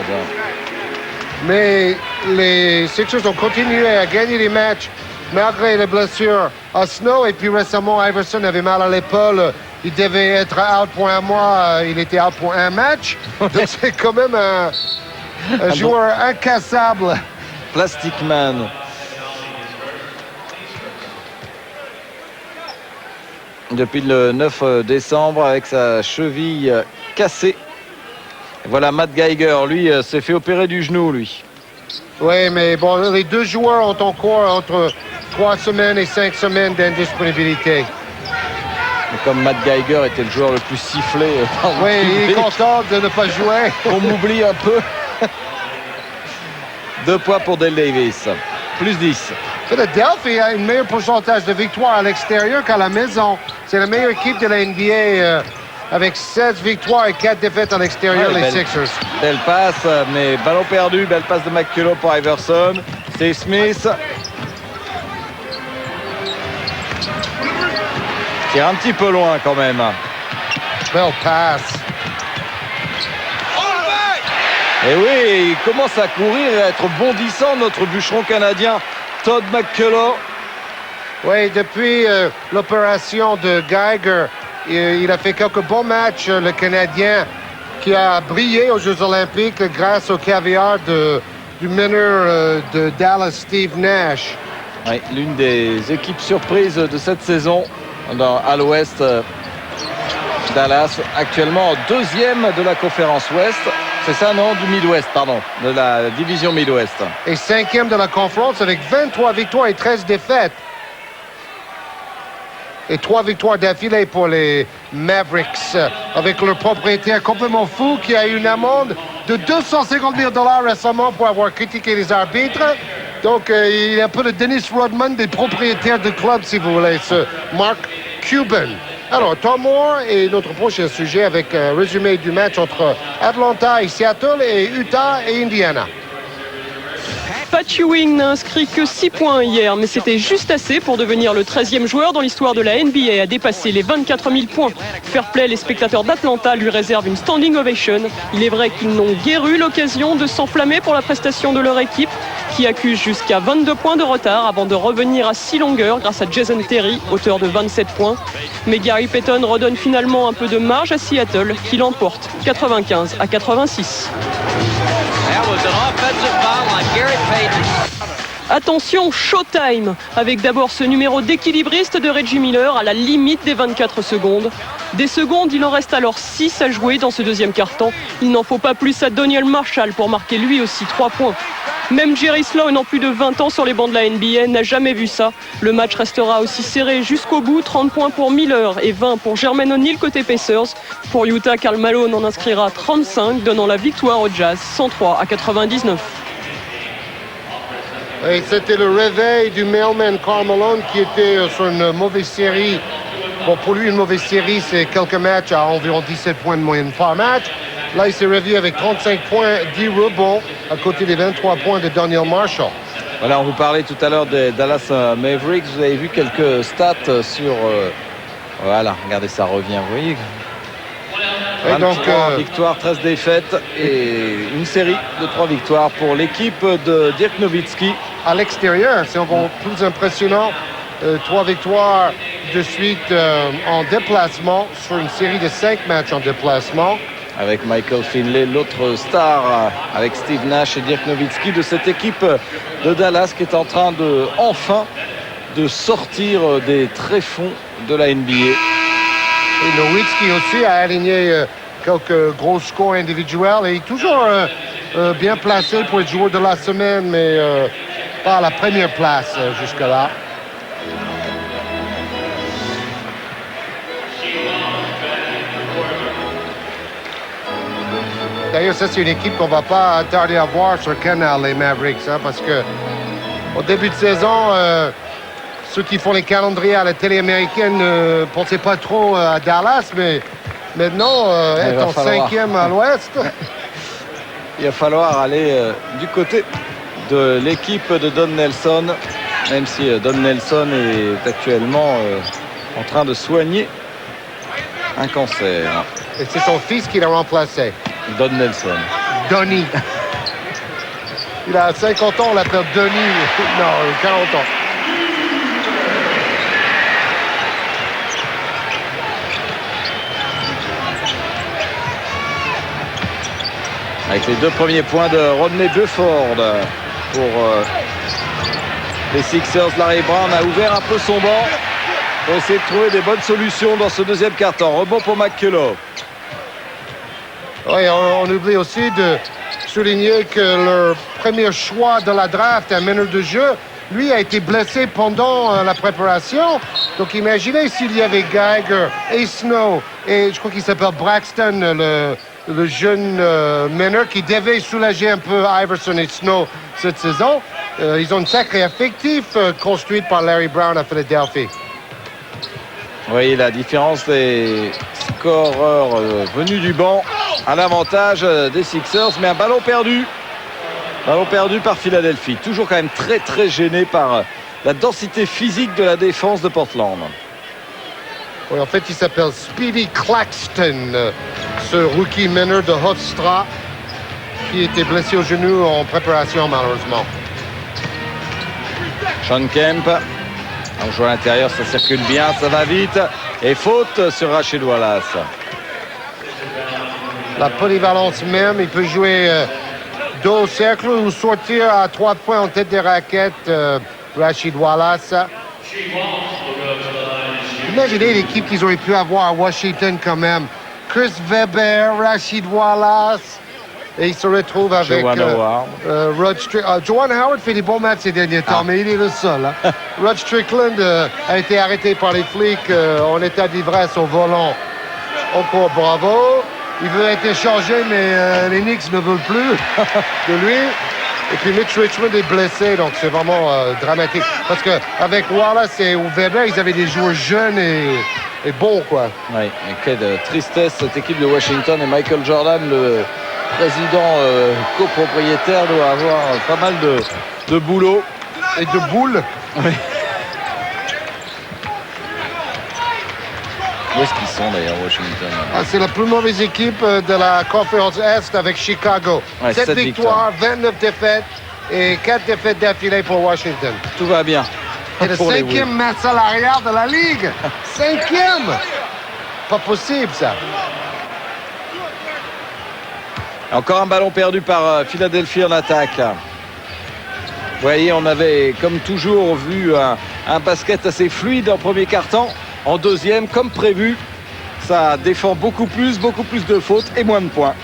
S3: Mais les Sixers ont continué à gagner les matchs malgré les blessures à Snow. Et puis récemment, Iverson avait mal à l'épaule. Il devait être out pour un mois. Il était out pour un match. Donc c'est quand même un joueur incassable.
S2: Plastic Man. Depuis le 9 décembre avec sa cheville cassée. Voilà Matt Geiger, lui, s'est fait opérer du genou, lui.
S3: Oui, mais bon, les 2 joueurs ont encore entre 3 semaines et 5 semaines d'indisponibilité.
S2: Et comme Matt Geiger était le joueur le plus sifflé par le
S3: oui,
S2: public,
S3: il est content de ne pas jouer.
S2: On m'oublie un peu. 2 points pour Dale Davis. Plus 10.
S3: Philadelphie a un meilleur pourcentage de victoires à l'extérieur qu'à la maison. C'est la meilleure équipe de la NBA avec 16 victoires et 4 défaites à l'extérieur, les Sixers.
S2: Belle passe, mais ballon perdu. Belle passe de McCullough pour Iverson. Steve Smith. Tire un petit peu loin quand même.
S3: Belle passe.
S2: Et oui, il commence à courir et à être bondissant, notre bûcheron canadien, Todd McCullough.
S3: Oui, depuis l'opération de Geiger, il a fait quelques bons matchs, le Canadien, qui a brillé aux Jeux Olympiques grâce au caviar du meneur de Dallas, Steve Nash.
S2: Oui, l'une des équipes surprises de cette saison à l'Ouest. Dallas, actuellement en 2e de la conférence Ouest. C'est ça, non? Du Midwest, pardon. De la division Midwest.
S3: Et 5e de la conférence avec 23 victoires et 13 défaites. Et 3 victoires d'affilée pour les Mavericks, avec leur propriétaire complètement fou qui a eu une amende de 250 000 $ récemment pour avoir critiqué les arbitres. Donc, il est un peu le Dennis Rodman des propriétaires de clubs, si vous voulez, ce Mark Cuban. Alors, Tom Moore est notre prochain sujet avec un résumé du match entre Atlanta et Seattle et Utah et Indiana.
S4: Pat Ewing n'a inscrit que 6 points hier, mais c'était juste assez pour devenir le 13e joueur dans l'histoire de la NBA à dépasser les 24 000 points. Fair play, les spectateurs d'Atlanta lui réservent une standing ovation. Il est vrai qu'ils n'ont guère eu l'occasion de s'enflammer pour la prestation de leur équipe, qui accuse jusqu'à 22 points de retard avant de revenir à 6 longueurs grâce à Jason Terry, auteur de 27 points. Mais Gary Payton redonne finalement un peu de marge à Seattle, qui l'emporte 95-86. Attention, showtime, avec d'abord ce numéro d'équilibriste de Reggie Miller à la limite des 24 secondes. Des secondes, il en reste alors 6 à jouer dans ce deuxième quart-temps. Il n'en faut pas plus à Doniel Marshall pour marquer lui aussi 3 points. Même Jerry Sloan, en plus de 20 ans sur les bancs de la NBA, n'a jamais vu ça. Le match restera aussi serré jusqu'au bout, 30 points pour Miller et 20 pour Jermaine O'Neal côté Pacers. Pour Utah, Karl Malone en inscrira 35, donnant la victoire au Jazz, 103-99.
S3: Et c'était le réveil du mailman Karl Malone qui était sur une mauvaise série. Bon, pour lui, une mauvaise série, c'est quelques matchs à environ 17 points de moyenne par match. Là, il s'est réveillé avec 35 points, 10 rebonds, à côté des 23 points de Doniel Marshall.
S2: Voilà, on vous parlait tout à l'heure des Dallas Mavericks. Vous avez vu quelques stats sur... voilà, regardez, ça revient, vous voyez. 23 victoires, 13 défaites et une série de 3 victoires pour l'équipe de Dirk Nowitzki.
S3: À l'extérieur, c'est encore plus impressionnant. 3 victoires de suite en déplacement sur une série de 5 matchs en déplacement.
S2: Avec Michael Finley, l'autre star, avec Steve Nash et Dirk Nowitzki de cette équipe de Dallas qui est en train de, enfin, de sortir des tréfonds de la NBA.
S3: Et Nowitzki aussi a aligné quelques gros scores individuels et est toujours bien placé pour être joueur de la semaine, mais pas à la première place jusque-là. D'ailleurs, ça, c'est une équipe qu'on ne va pas tarder à voir sur le canal, les Mavericks, hein, parce que au début de saison, ceux qui font les calendriers à la télé américaine ne pensaient pas trop à Dallas, mais maintenant, être en 5e à l'Ouest...
S2: Il va falloir aller du côté de l'équipe de Don Nelson, même si Don Nelson est actuellement en train de soigner un cancer.
S3: Et c'est son fils qui l'a remplacé.
S2: Don Nelson.
S3: Donnie. Il a 50 ans, on l'appelle Donnie. Non, 40 ans.
S2: Avec les 2 premiers points de Rodney Bufford pour les Sixers. Larry Brown a ouvert un peu son banc pour essayer de trouver des bonnes solutions dans ce deuxième quart-temps. Rebond pour McCullough.
S3: Oui, on oublie aussi de souligner que leur premier choix de la draft, un meneur de jeu, lui a été blessé pendant la préparation. Donc imaginez s'il y avait Geiger et Snow et je crois qu'il s'appelle Braxton, le jeune meneur qui devait soulager un peu Iverson et Snow cette saison. Ils ont une sacrée effectif construite par Larry Brown à Philadelphie.
S2: Oui, la différence des scoreurs venus du banc à l'avantage des Sixers, mais un ballon perdu. Ballon perdu par Philadelphie. Toujours quand même très très gêné par la densité physique de la défense de Portland.
S3: Oui, en fait, il s'appelle Speedy Claxton, ce rookie meneur de Hofstra qui était blessé au genou en préparation malheureusement.
S2: Sean Kemp, on joue à l'intérieur, ça circule bien, ça va vite. Et faute sur Rasheed Wallace.
S3: La polyvalence même, il peut jouer dos au cercle ou sortir à 3 points en tête des raquettes. Rasheed Wallace. Imaginez l'équipe qu'ils auraient pu avoir à Washington quand même. Chris Webber, Rasheed Wallace. Et il se retrouve avec Rod Strickland. Juwan Howard fait des bons matchs ces derniers temps, mais il est le seul. Hein. Rod Strickland a été arrêté par les flics en état d'ivresse au volant. Encore bravo. Il veut être échangé, mais les Knicks ne veulent plus de lui. Et puis Mitch Richmond est blessé, donc c'est vraiment dramatique. Parce qu'avec Wallace et Weber, ils avaient des joueurs jeunes et bons, quoi.
S2: Oui, et quelle tristesse cette équipe de Washington. Et Michael Jordan, le président copropriétaire, doit avoir pas mal de boulot.
S3: Et de boules.
S2: Oui. Où est-ce qu'ils sont d'ailleurs, Washington?
S3: C'est la plus mauvaise équipe de la conférence Est avec Chicago.
S2: Ouais,
S3: 7 victoires, 29 défaites et 4 défaites d'affilée pour Washington.
S2: Tout va bien.
S3: Et le 5e masse salariale de la Ligue. 5e! Pas possible, ça.
S2: Encore un ballon perdu par Philadelphie en attaque. Vous voyez, on avait comme toujours vu un basket assez fluide en premier quart-temps. En deuxième, comme prévu, ça défend beaucoup plus de fautes et moins de points.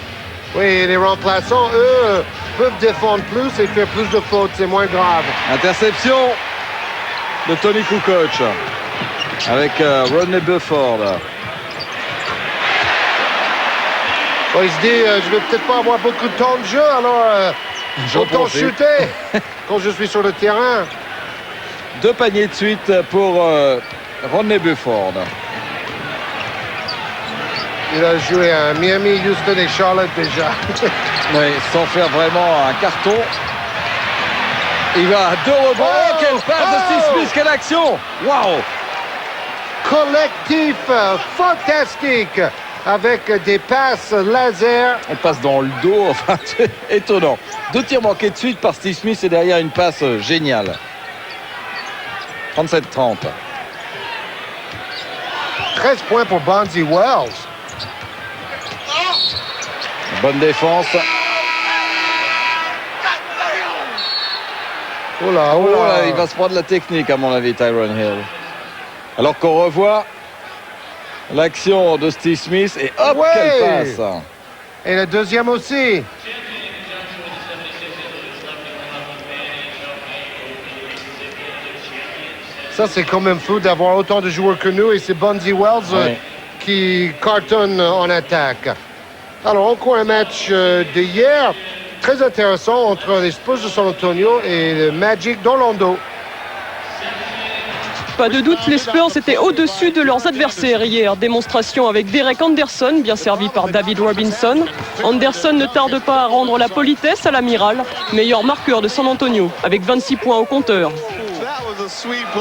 S3: Oui, les remplaçants, eux, peuvent défendre plus et faire plus de fautes. C'est moins grave.
S2: Interception de Tony Kukoc avec Rodney Bufford.
S3: Bon, il se dit, je vais peut-être pas avoir beaucoup de temps de jeu, alors autant chuter quand je suis sur le terrain.
S2: 2 paniers de suite pour Rodney Bufford.
S3: Il a joué à Miami, Houston et Charlotte déjà.
S2: Oui, sans faire vraiment un carton. Il va à 2 rebonds. Oh, quelle passe de Steve Smith, quelle action! Waouh!
S3: Collectif fantastique avec des passes laser.
S2: On passe dans le dos, enfin, c'est étonnant. 2 tirs manqués de suite par Steve Smith et derrière une passe géniale. 37-30.
S3: 13 points pour Bonzi Wells.
S2: Bonne défense.
S3: Oh là,
S2: il va se prendre la technique à mon avis, Tyron Hill. Alors qu'on revoit l'action de Steve Smith et hop, quelle passe.
S3: Et le deuxième aussi. Ça, c'est quand même fou d'avoir autant de joueurs que nous et c'est Bonzi Wells qui cartonne en attaque. Alors, encore un match d'hier très intéressant entre les Spurs de San Antonio et le Magic d'Orlando.
S4: Pas de doute, les Spurs étaient au-dessus de leurs adversaires hier. Démonstration avec Derek Anderson, bien servi par David Robinson. Anderson ne tarde pas à rendre la politesse à l'amiral, meilleur marqueur de San Antonio, avec 26 points au compteur.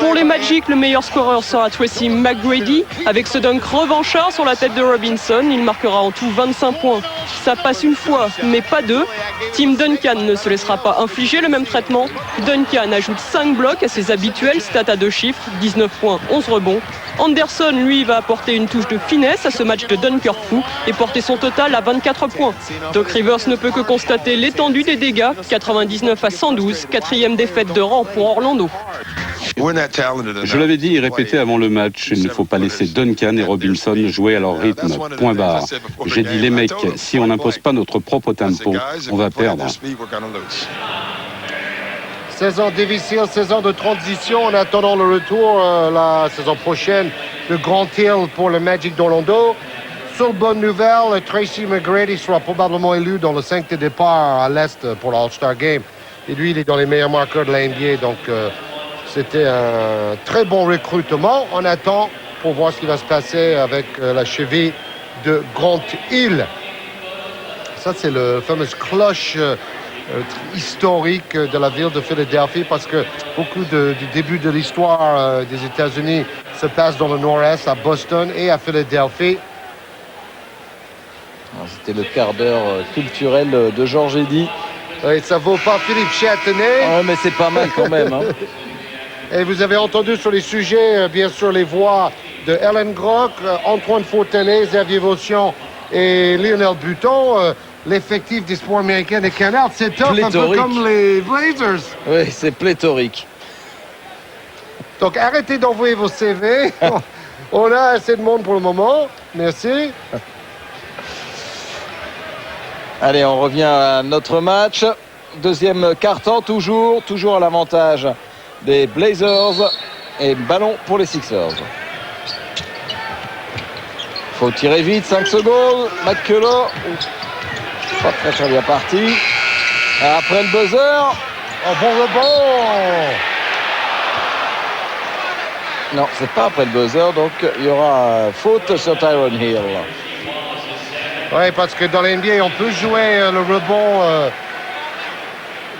S4: Pour les Magic, le meilleur scoreur sera Tracy McGrady. Avec ce dunk revanchard sur la tête de Robinson, il marquera en tout 25 points. Ça passe une fois, mais pas deux. Tim Duncan ne se laissera pas infliger le même traitement. Duncan ajoute 5 blocs à ses habituels stats à 2 chiffres, 19 points, 11 rebonds. Anderson, lui, va apporter une touche de finesse à ce match de dunker fou et porter son total à 24 points. Doc Rivers ne peut que constater l'étendue des dégâts, 99 à 112, quatrième défaite de rang pour Orlando.
S5: Je l'avais dit et répété avant le match, il ne faut pas laisser Duncan et Robinson jouer à leur rythme, point barre. J'ai dit les mecs, si on n'impose pas notre propre tempo, on va perdre.
S3: Saison difficile, saison de transition en attendant le retour la saison prochaine de Grand Hill pour le Magic d'Orlando. Seule bonne nouvelle, Tracy McGrady sera probablement élu dans le 5 de départ à l'Est pour l'All-Star Game. Et lui, il est dans les meilleurs marqueurs de la NBA, donc c'était un très bon recrutement. On attend pour voir ce qui va se passer avec la cheville de Grand Hill. Ça, c'est le fameux cloche historique de la ville de Philadelphie parce que beaucoup du début de l'histoire des États-Unis se passe dans le nord-est, à Boston et à Philadelphie.
S2: C'était le quart d'heure culturel de Georges Eddy.
S3: Oui, ça vaut pas Philippe Châtenay.
S2: Oh, mais c'est pas mal quand même. Hein.
S3: Et vous avez entendu sur les sujets, bien sûr, les voix de Ellen Grock, Antoine Fortenet, Xavier Vaution et Lionel Buton. L'effectif des sports américains des Canards, c'est top, un peu comme les Blazers.
S2: Oui, c'est pléthorique.
S3: Donc, arrêtez d'envoyer vos CV. On a assez de monde pour le moment. Merci.
S2: Allez, on revient à notre match. Deuxième quart-temps, toujours à l'avantage des Blazers. Et ballon pour les Sixers. Faut tirer vite, 5 secondes. McCullough. Pas très bien parti. Après le buzzer.
S3: Oh, bon rebond.
S2: Non, c'est pas après le buzzer, donc il y aura faute sur Tyron Hill.
S3: Oui, parce que dans l'NBA, on peut jouer le rebond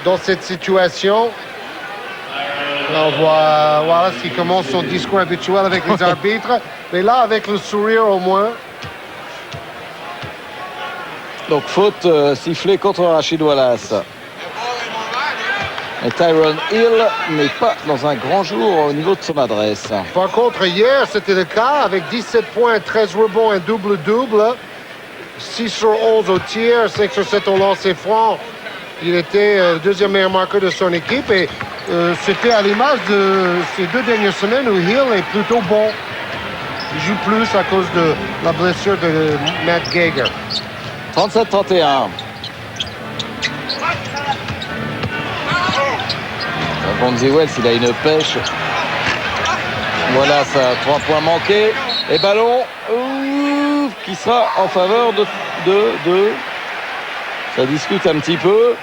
S3: dans cette situation. Là, on voit Wallace qui commence son discours habituel avec les arbitres. Mais là, avec le sourire au moins.
S2: Donc faute sifflée contre Rachid Wallace. Et Tyron Hill n'est pas dans un grand jour au niveau de son adresse.
S3: Par contre, hier, c'était le cas avec 17 points, 13 rebonds, un double-double. 6 sur 11 au tir, 5 sur 7 au lancer franc. Il était le deuxième meilleur marqueur de son équipe et c'était à l'image de ces 2 dernières semaines où Hill est plutôt bon. Il joue plus à cause de la blessure de Matt Geiger.
S2: 37-31. Bonzi Wells, il a une pêche. Voilà, ça, 3 points manqués. Et ballon qui sera en faveur de... Ça discute un petit peu.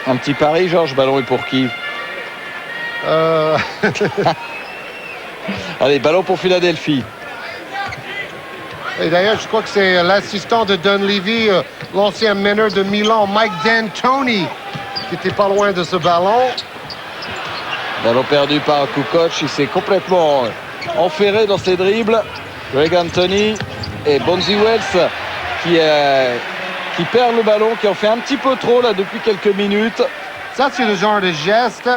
S2: Un petit pari, Georges, ballon est pour qui? Allez, ballon pour Philadelphie.
S3: Et d'ailleurs, je crois que c'est l'assistant de Dunleavy, l'ancien meneur de Milan, Mike D'Antoni, qui était pas loin de ce ballon.
S2: Ballon perdu par Kukoc, il s'est complètement enferré dans ses dribbles. Greg Anthony et Bonzi Wells qui perd le ballon, qui en fait un petit peu trop là depuis quelques minutes.
S3: Ça, c'est le genre de geste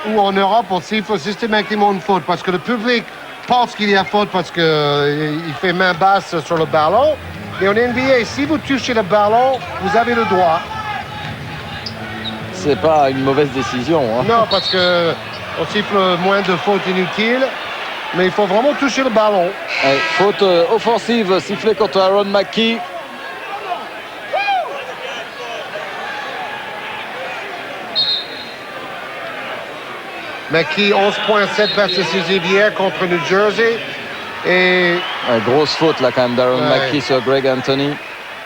S3: où en Europe aussi, il faut systématiquement une faute parce que le public pense qu'il y a faute parce qu'il fait main basse sur le ballon. Et en NBA, si vous touchez le ballon, vous avez le droit.
S2: C'est pas une mauvaise décision. Hein.
S3: Non, parce qu'on siffle moins de fautes inutiles. Mais il faut vraiment toucher le ballon.
S2: Allez, faute offensive sifflée contre Aaron McKie.
S3: McKie, 11 points, 7 passes décisives hier contre New Jersey. Et
S2: grosse faute là quand même d'Aaron McKie sur Greg Anthony.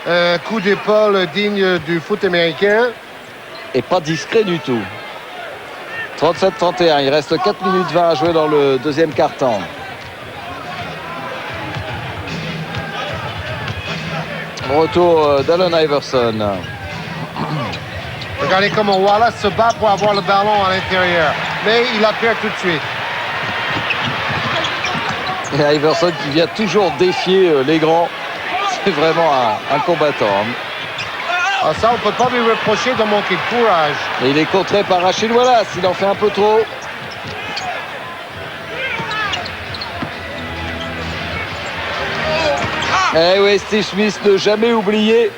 S3: Un coup d'épaule digne du foot américain.
S2: Et pas discret du tout. 37-31. Il reste 4 minutes 20 à jouer dans le deuxième quart-temps. Retour d'Allen Iverson.
S3: Regardez comment Wallace se bat pour avoir le ballon à l'intérieur. Mais il la perd tout de suite.
S2: Et Iverson qui vient toujours défier les grands. C'est vraiment un combattant.
S3: Ah, ça, on ne peut pas lui reprocher de manquer de courage.
S2: Et il est contré par Rachid Wallace. Il en fait un peu trop. Eh oui, Steve Smith, ne jamais oublier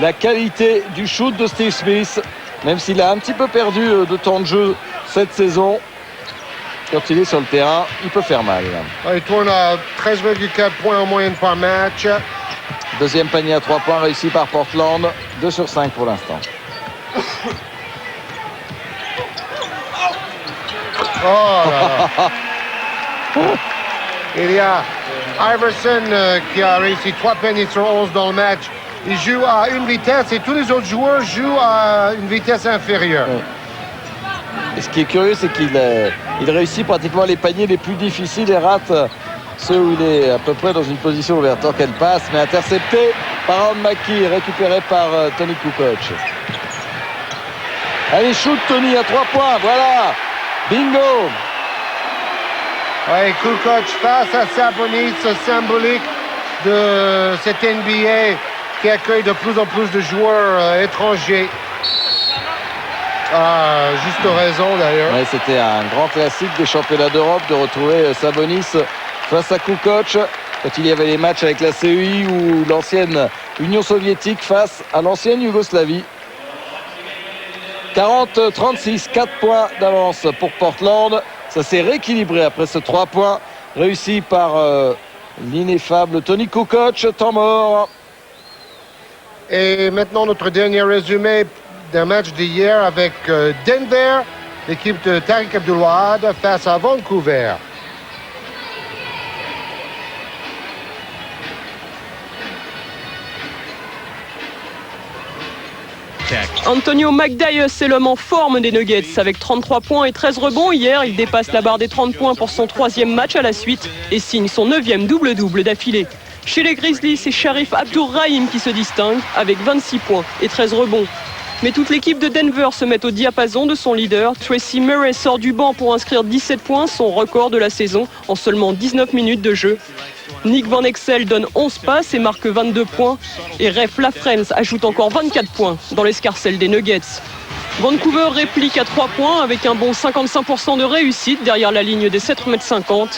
S2: la qualité du shoot de Steve Smith. Même s'il a un petit peu perdu de temps de jeu cette saison. Quand il est sur le terrain, il peut faire mal.
S3: Il tourne à 13,4 points en moyenne par match.
S2: Deuxième panier à 3 points réussi par Portland. 2 sur 5 pour l'instant.
S3: Oh là là. Il y a Iverson qui a réussi 3 paniers sur 11 dans le match. Il joue à une vitesse et tous les autres joueurs jouent à une vitesse inférieure.
S2: Et ce qui est curieux, c'est qu'il réussit pratiquement les paniers les plus difficiles et rate ceux où il est à peu près dans une position ouverte. Tant qu'elle passe, mais intercepté par Aaron Mackey, récupéré par Tony Kukoc. Allez, shoot Tony à 3 points, voilà. Bingo.
S3: Ouais, Kukoc face à Sabonis, symbolique de cette NBA qui accueille de plus en plus de joueurs étrangers. Juste raison d'ailleurs.
S2: Ouais, c'était un grand classique des championnats d'Europe de retrouver Sabonis face à Kukoc quand il y avait les matchs avec la CEI ou l'ancienne Union soviétique face à l'ancienne Yougoslavie. 40-36, 4 points d'avance pour Portland. Ça s'est rééquilibré après ce 3 points réussi par l'ineffable Tony Kukoc. Temps mort.
S3: Et maintenant notre dernier résumé d'un match d'hier avec Denver, l'équipe de Tariq Abdul-Wahad face à Vancouver.
S4: Antonio McDyess est l'homme en forme des Nuggets. Avec 33 points et 13 rebonds hier, il dépasse la barre des 30 points pour son 3e match à la suite et signe son 9e double-double d'affilée. Chez les Grizzlies, c'est Sharif Abdur-Rahim qui se distingue avec 26 points et 13 rebonds. Mais toute l'équipe de Denver se met au diapason de son leader. Tracy Murray sort du banc pour inscrire 17 points, son record de la saison, en seulement 19 minutes de jeu. Nick Van Exel donne 11 passes et marque 22 points. Et Ref Lafrance ajoute encore 24 points dans l'escarcelle des Nuggets. Vancouver réplique à 3 points avec un bon 55% de réussite derrière la ligne des 7,50 m.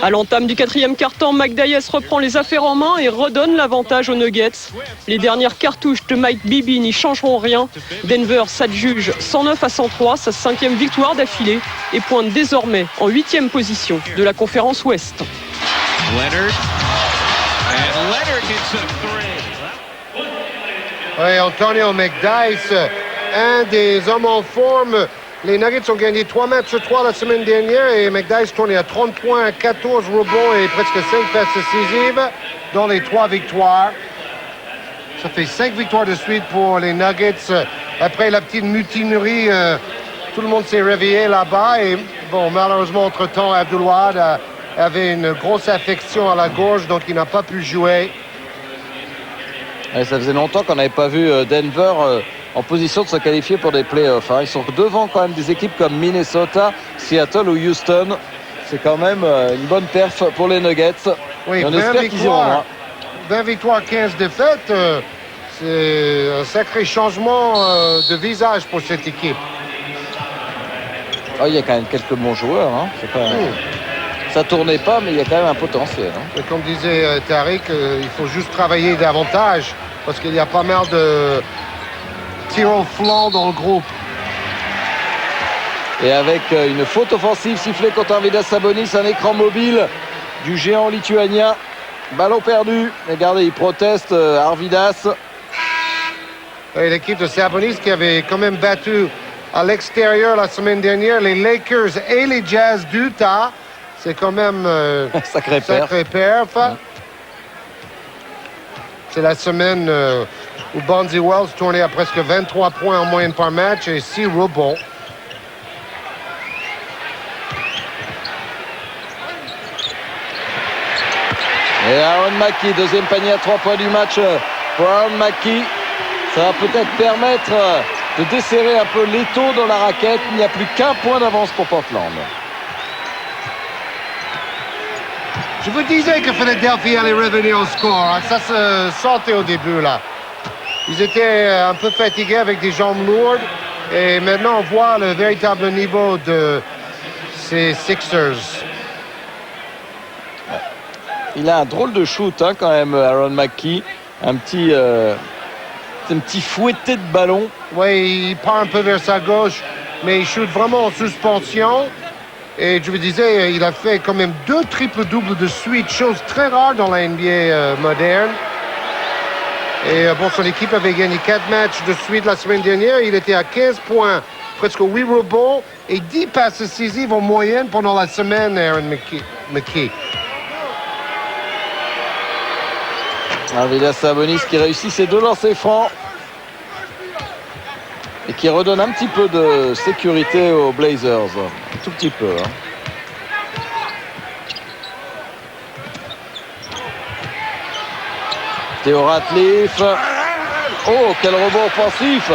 S4: À l'entame du 4e quart-temps, McDyess reprend les affaires en main et redonne l'avantage aux Nuggets. Les dernières cartouches de Mike Bibby n'y changeront rien. Denver s'adjuge 109-103, sa 5e victoire d'affilée et pointe désormais en 8e position de la conférence Ouest.
S3: Oui, Antonio McDyess, un des hommes en forme. Les Nuggets ont gagné 3 matchs sur 3 la semaine dernière et McDyess tournait à 30 points, 14 rebonds et presque 5 passes décisives dans les 3 victoires. Ça fait 5 victoires de suite pour les Nuggets. Après la petite mutinerie, tout le monde s'est réveillé là-bas et bon, malheureusement, entre-temps, Abdul-Wahad avait une grosse affection à la gorge, donc il n'a pas pu jouer.
S2: Et ça faisait longtemps qu'on n'avait pas vu Denver en position de se qualifier pour des playoffs. Ils sont devant quand même des équipes comme Minnesota, Seattle ou Houston. C'est quand même une bonne perf pour les Nuggets.
S3: Oui,
S2: et on espère qu'ils iront loin.
S3: 20 victoires, 15 défaites. C'est un sacré changement de visage pour cette équipe.
S2: Il y a quand même quelques bons joueurs. Ça tournait pas, mais il y a quand même un potentiel.
S3: Et comme disait Tariq, il faut juste travailler davantage parce qu'il y a pas mal de tirs au flanc dans le groupe.
S2: Et avec une faute offensive sifflée contre Arvydas Sabonis, un écran mobile du géant lituanien. Ballon perdu. Regardez, il proteste Arvydas.
S3: Et l'équipe de Sabonis qui avait quand même battu à l'extérieur la semaine dernière les Lakers et les Jazz d'Utah. C'est quand même
S2: sacré
S3: perf. C'est la semaine où Bonzi Wells tournait à presque 23 points en moyenne par match et 6 rebonds.
S2: Et Aaron Mackey, deuxième panier à 3 points du match pour Aaron Mackey. Ça va peut-être permettre de desserrer un peu l'étau dans la raquette. Il n'y a plus qu'un point d'avance pour Portland.
S3: Je vous disais que Philadelphie allait revenir au score. Ça se sentait au début, là. Ils étaient un peu fatigués avec des jambes lourdes. Et maintenant, on voit le véritable niveau de ces Sixers.
S2: Il a un drôle de shoot, hein, quand même, Aaron Mackey. Un petit fouetté de ballon.
S3: Oui, il part un peu vers sa gauche, mais il shoot vraiment en suspension. Et je vous disais, il a fait quand même 2 triples-doubles de suite, chose très rare dans la NBA moderne. Et bon, son équipe avait gagné 4 matchs de suite la semaine dernière. Il était à 15 points, presque 8 rebonds et 10 passes décisives en moyenne pendant la semaine, Aaron Mackey.
S2: Arvydas Sabonis qui réussit ses 2 lancers francs et qui redonne un petit peu de sécurité aux Blazers. Un tout petit peu. Hein. Theo Ratliff. Oh, quel rebond offensif.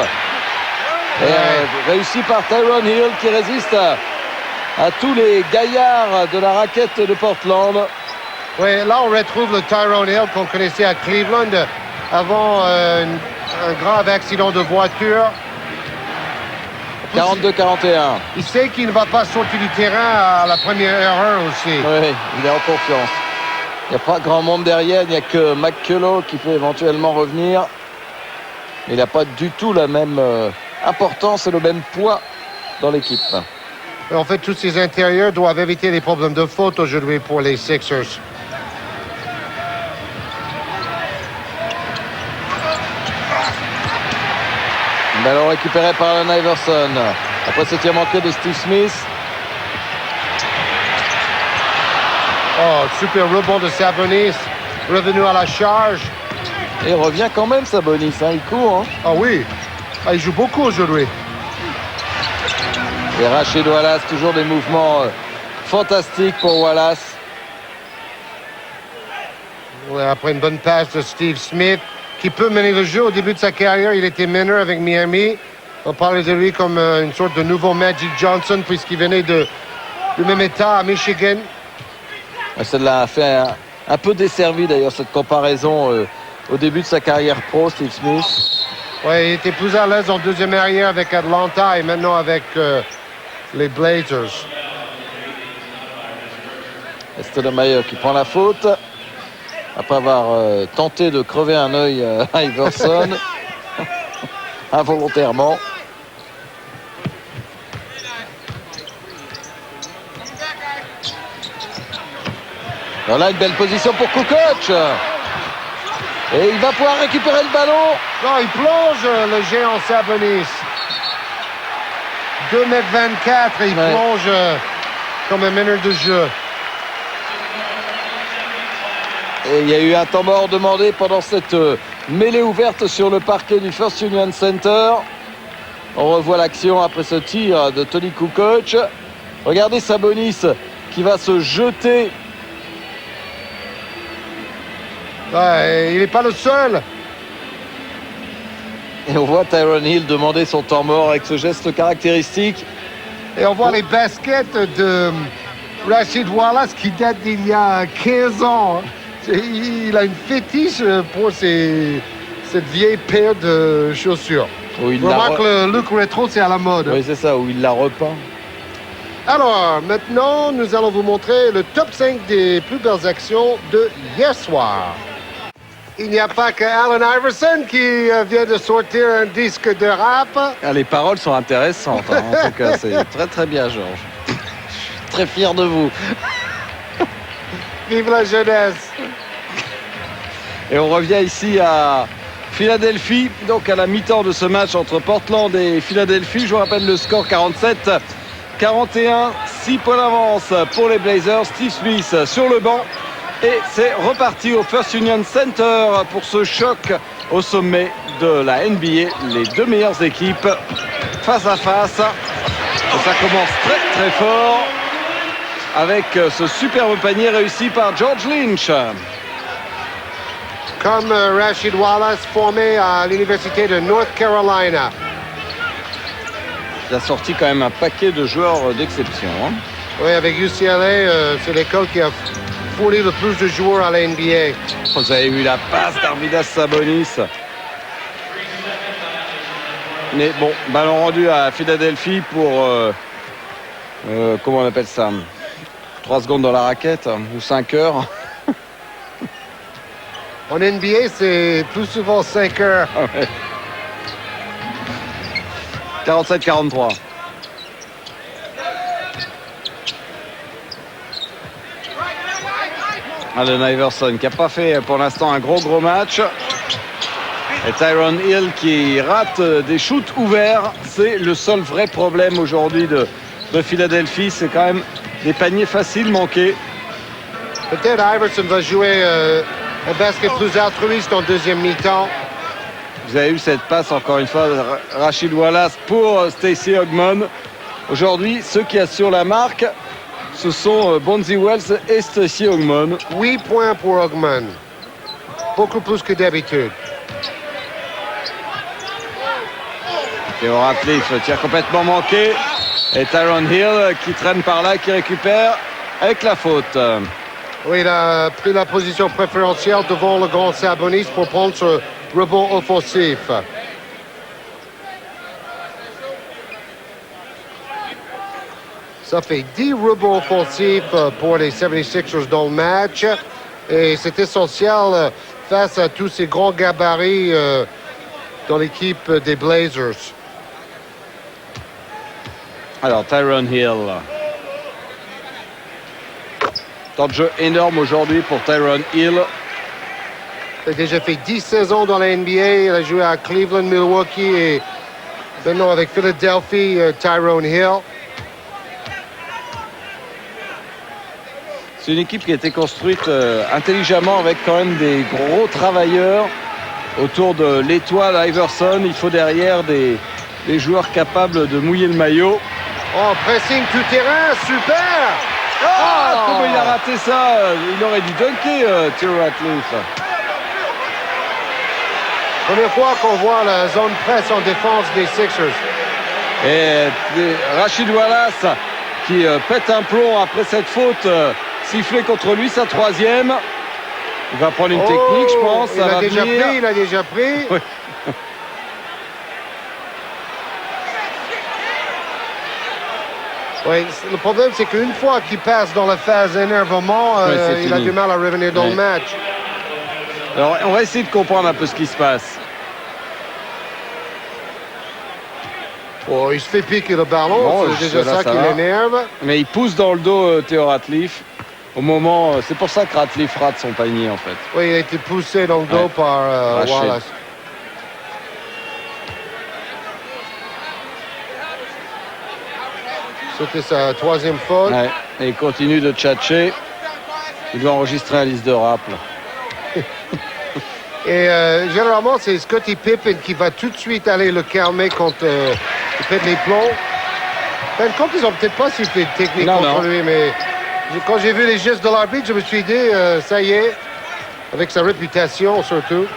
S2: Et réussi par Tyronn Hill qui résiste à tous les gaillards de la raquette de Portland.
S3: Oui, là on retrouve le Tyronn Hill qu'on connaissait à Cleveland avant un grave accident de voiture.
S2: 42-41.
S3: Il sait qu'il ne va pas sortir du terrain à la première erreur aussi.
S2: Oui, il est en confiance. Il n'y a pas grand monde derrière, il n'y a que McCullough qui peut éventuellement revenir. Mais il n'a pas du tout la même importance et le même poids dans l'équipe.
S3: En fait, tous ces intérieurs doivent éviter les problèmes de faute aujourd'hui pour les Sixers.
S2: Ballon récupéré par Allen Iverson. Après ce tir manqué de Steve Smith.
S3: Oh, super rebond de Sabonis. Revenu à la charge.
S2: Et il revient quand même, Sabonis. Hein, il court. Hein.
S3: Ah oui. Ah, il joue beaucoup aujourd'hui.
S2: Et Rachid Wallace, toujours des mouvements fantastiques pour Wallace.
S3: Ouais, après une bonne passe de Steve Smith, qui peut mener le jeu. Au début de sa carrière, il était meneur avec Miami. On parlait de lui comme une sorte de nouveau Magic Johnson, puisqu'il venait du même état à Michigan.
S2: Celle-là a fait un peu desservi, d'ailleurs, cette comparaison au début de sa carrière pro, Steve Smith.
S3: Oui, il était plus à l'aise en deuxième arrière avec Atlanta et maintenant avec les Blazers.
S2: Stoudemire qui prend la faute après avoir tenté de crever un œil à Iverson involontairement. Voilà une belle position pour Kukoc. Et il va pouvoir récupérer le ballon.
S3: Non, il plonge le géant Sabonis. 2,24 m et il plonge comme un meneur de jeu.
S2: Et il y a eu un temps mort demandé pendant cette mêlée ouverte sur le parquet du First Union Center. On revoit l'action après ce tir de Toni Kukoc. Regardez Sabonis qui va se jeter.
S3: Ouais, il n'est pas le seul.
S2: Et on voit Tyronn Hill demander son temps mort avec ce geste caractéristique.
S3: Et on voit les baskets de Rachid Wallace qui datent d'il y a 15 ans. Il a une fétiche pour cette vieille paire de chaussures. On remarque que le look rétro, c'est à la mode.
S2: Oui, c'est ça, où il l'a repeint.
S3: Alors, maintenant, nous allons vous montrer le top 5 des plus belles actions de hier soir. Il n'y a pas que Allen Iverson qui vient de sortir un disque de rap.
S2: Ah, les paroles sont intéressantes. Hein. En tout cas, c'est très très bien, Georges. Je suis très fier de vous.
S3: Vive la jeunesse.
S2: Et on revient ici à Philadelphie, donc à la mi-temps de ce match entre Portland et Philadelphie. Je vous rappelle le score 47-41, 6 points d'avance pour les Blazers. Steve Smith sur le banc. Et c'est reparti au First Union Center pour ce choc au sommet de la NBA. Les deux meilleures équipes face à face. Et ça commence très très fort avec ce superbe panier réussi par George Lynch.
S3: comme Rashid Wallace, formé à l'université de North Carolina.
S2: Il a sorti quand même un paquet de joueurs d'exception. Hein.
S3: Oui, avec UCLA, c'est l'école qui a fourni le plus de joueurs à la NBA.
S2: Vous avez vu la passe d'Arvidas Sabonis. Mais bon, ballon rendu à Philadelphie pour... comment on appelle ça, 3 secondes dans la raquette, ou 5 heures.
S3: En NBA, c'est plus souvent 5 heures.
S2: Ouais. 47-43. Allen Iverson qui n'a pas fait pour l'instant un gros match. Et Tyron Hill qui rate des shoots ouverts. C'est le seul vrai problème aujourd'hui de Philadelphie. C'est quand même des paniers faciles manqués.
S3: Peut-être Iverson va jouer un basket plus altruiste en deuxième mi-temps.
S2: Vous avez eu cette passe encore une fois de Rashid Wallace pour Stacey Ogman. Aujourd'hui, ceux qui assurent la marque, ce sont Bonzi Wells et Stacey Ogman.
S3: 8 points pour Ogman. Beaucoup plus que d'habitude.
S2: Et au Ratcliffe, tir complètement manqué. Et Tyron Hill qui traîne par là, qui récupère avec la faute.
S3: Oui, il a pris la position préférentielle devant le grand Sabonis pour prendre ce rebond offensif. Ça fait 10 rebonds offensifs pour les 76ers dans le match. Et c'est essentiel face à tous ces grands gabarits dans l'équipe des Blazers.
S2: Alors, Tyron Hill. Temps de jeu énorme aujourd'hui pour Tyron Hill.
S3: Il a déjà fait 10 saisons dans la NBA. Il a joué à Cleveland, Milwaukee et maintenant avec Philadelphie, Tyron Hill.
S2: C'est une équipe qui a été construite intelligemment avec quand même des gros travailleurs autour de l'étoile Iverson. Il faut derrière des joueurs capables de mouiller le maillot.
S3: Oh, pressing tout terrain, super!
S2: Comment il a raté ça? Il aurait dû dunker, Thierry Ratcliffe.
S3: Première fois qu'on voit la zone presse en défense des Sixers.
S2: Et Rashid Wallace qui pète un plomb après cette faute sifflée contre lui, sa troisième. Il va prendre une technique, je pense.
S3: Il a déjà pris.
S2: Oui.
S3: Oui, le problème, c'est qu'une fois qu'il passe dans la phase d'énervement, il a du mal à revenir dans le match.
S2: Alors, on va essayer de comprendre un peu ce qui se passe.
S3: Oh, il se fait piquer le ballon,
S2: bon,
S3: c'est déjà ça qui l'énerve.
S2: Mais il pousse dans le dos Theo Ratcliffe. Au moment, c'est pour ça que Ratcliffe rate son panier, en fait.
S3: Oui, il a été poussé dans le dos par Wallace. C'était sa troisième faute.
S2: Ouais. Et il continue de tchatcher. Il doit enregistrer la liste de rap.
S3: Et généralement, c'est Scottie Pippen qui va tout de suite aller le calmer quand il fait les plombs. Ben, quand ils ont peut-être pas sifflé de technique contre lui, mais quand j'ai vu les gestes de l'arbitre, je me suis dit, ça y est, avec sa réputation surtout.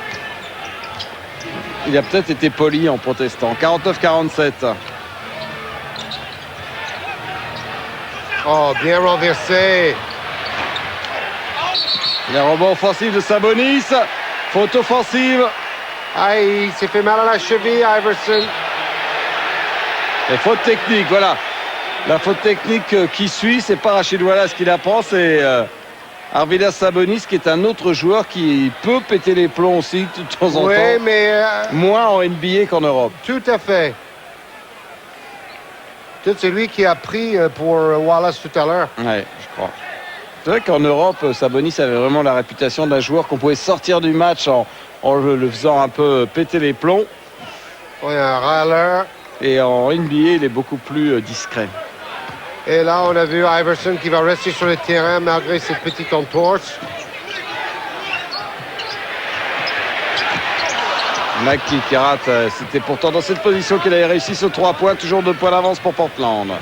S2: Il a peut-être été poli en protestant. 49-47.
S3: Oh, bien renversé.
S2: Les rebonds offensifs de Sabonis. Faute offensive.
S3: Ah, il s'est fait mal à la cheville, Iverson.
S2: Et faute technique, voilà. La faute technique qui suit, c'est pas Rashid Wallace qui la prend, c'est Arvidas Sabonis qui est un autre joueur qui peut péter les plombs aussi de temps en temps.
S3: Oui, mais...
S2: moins en NBA qu'en Europe.
S3: Tout à fait. C'est lui qui a pris pour Wallace tout à l'heure.
S2: Oui, je crois. C'est vrai qu'en Europe, Sabonis avait vraiment la réputation d'un joueur qu'on pouvait sortir du match en le faisant un peu péter les plombs.
S3: Oui, un râleur.
S2: Et en NBA, il est beaucoup plus discret.
S3: Et là, on a vu Iverson qui va rester sur le terrain malgré ses petites entorses.
S2: McKee qui rate. C'était pourtant dans cette position qu'il avait réussi ce 3 points. Toujours 2 points d'avance pour Portland.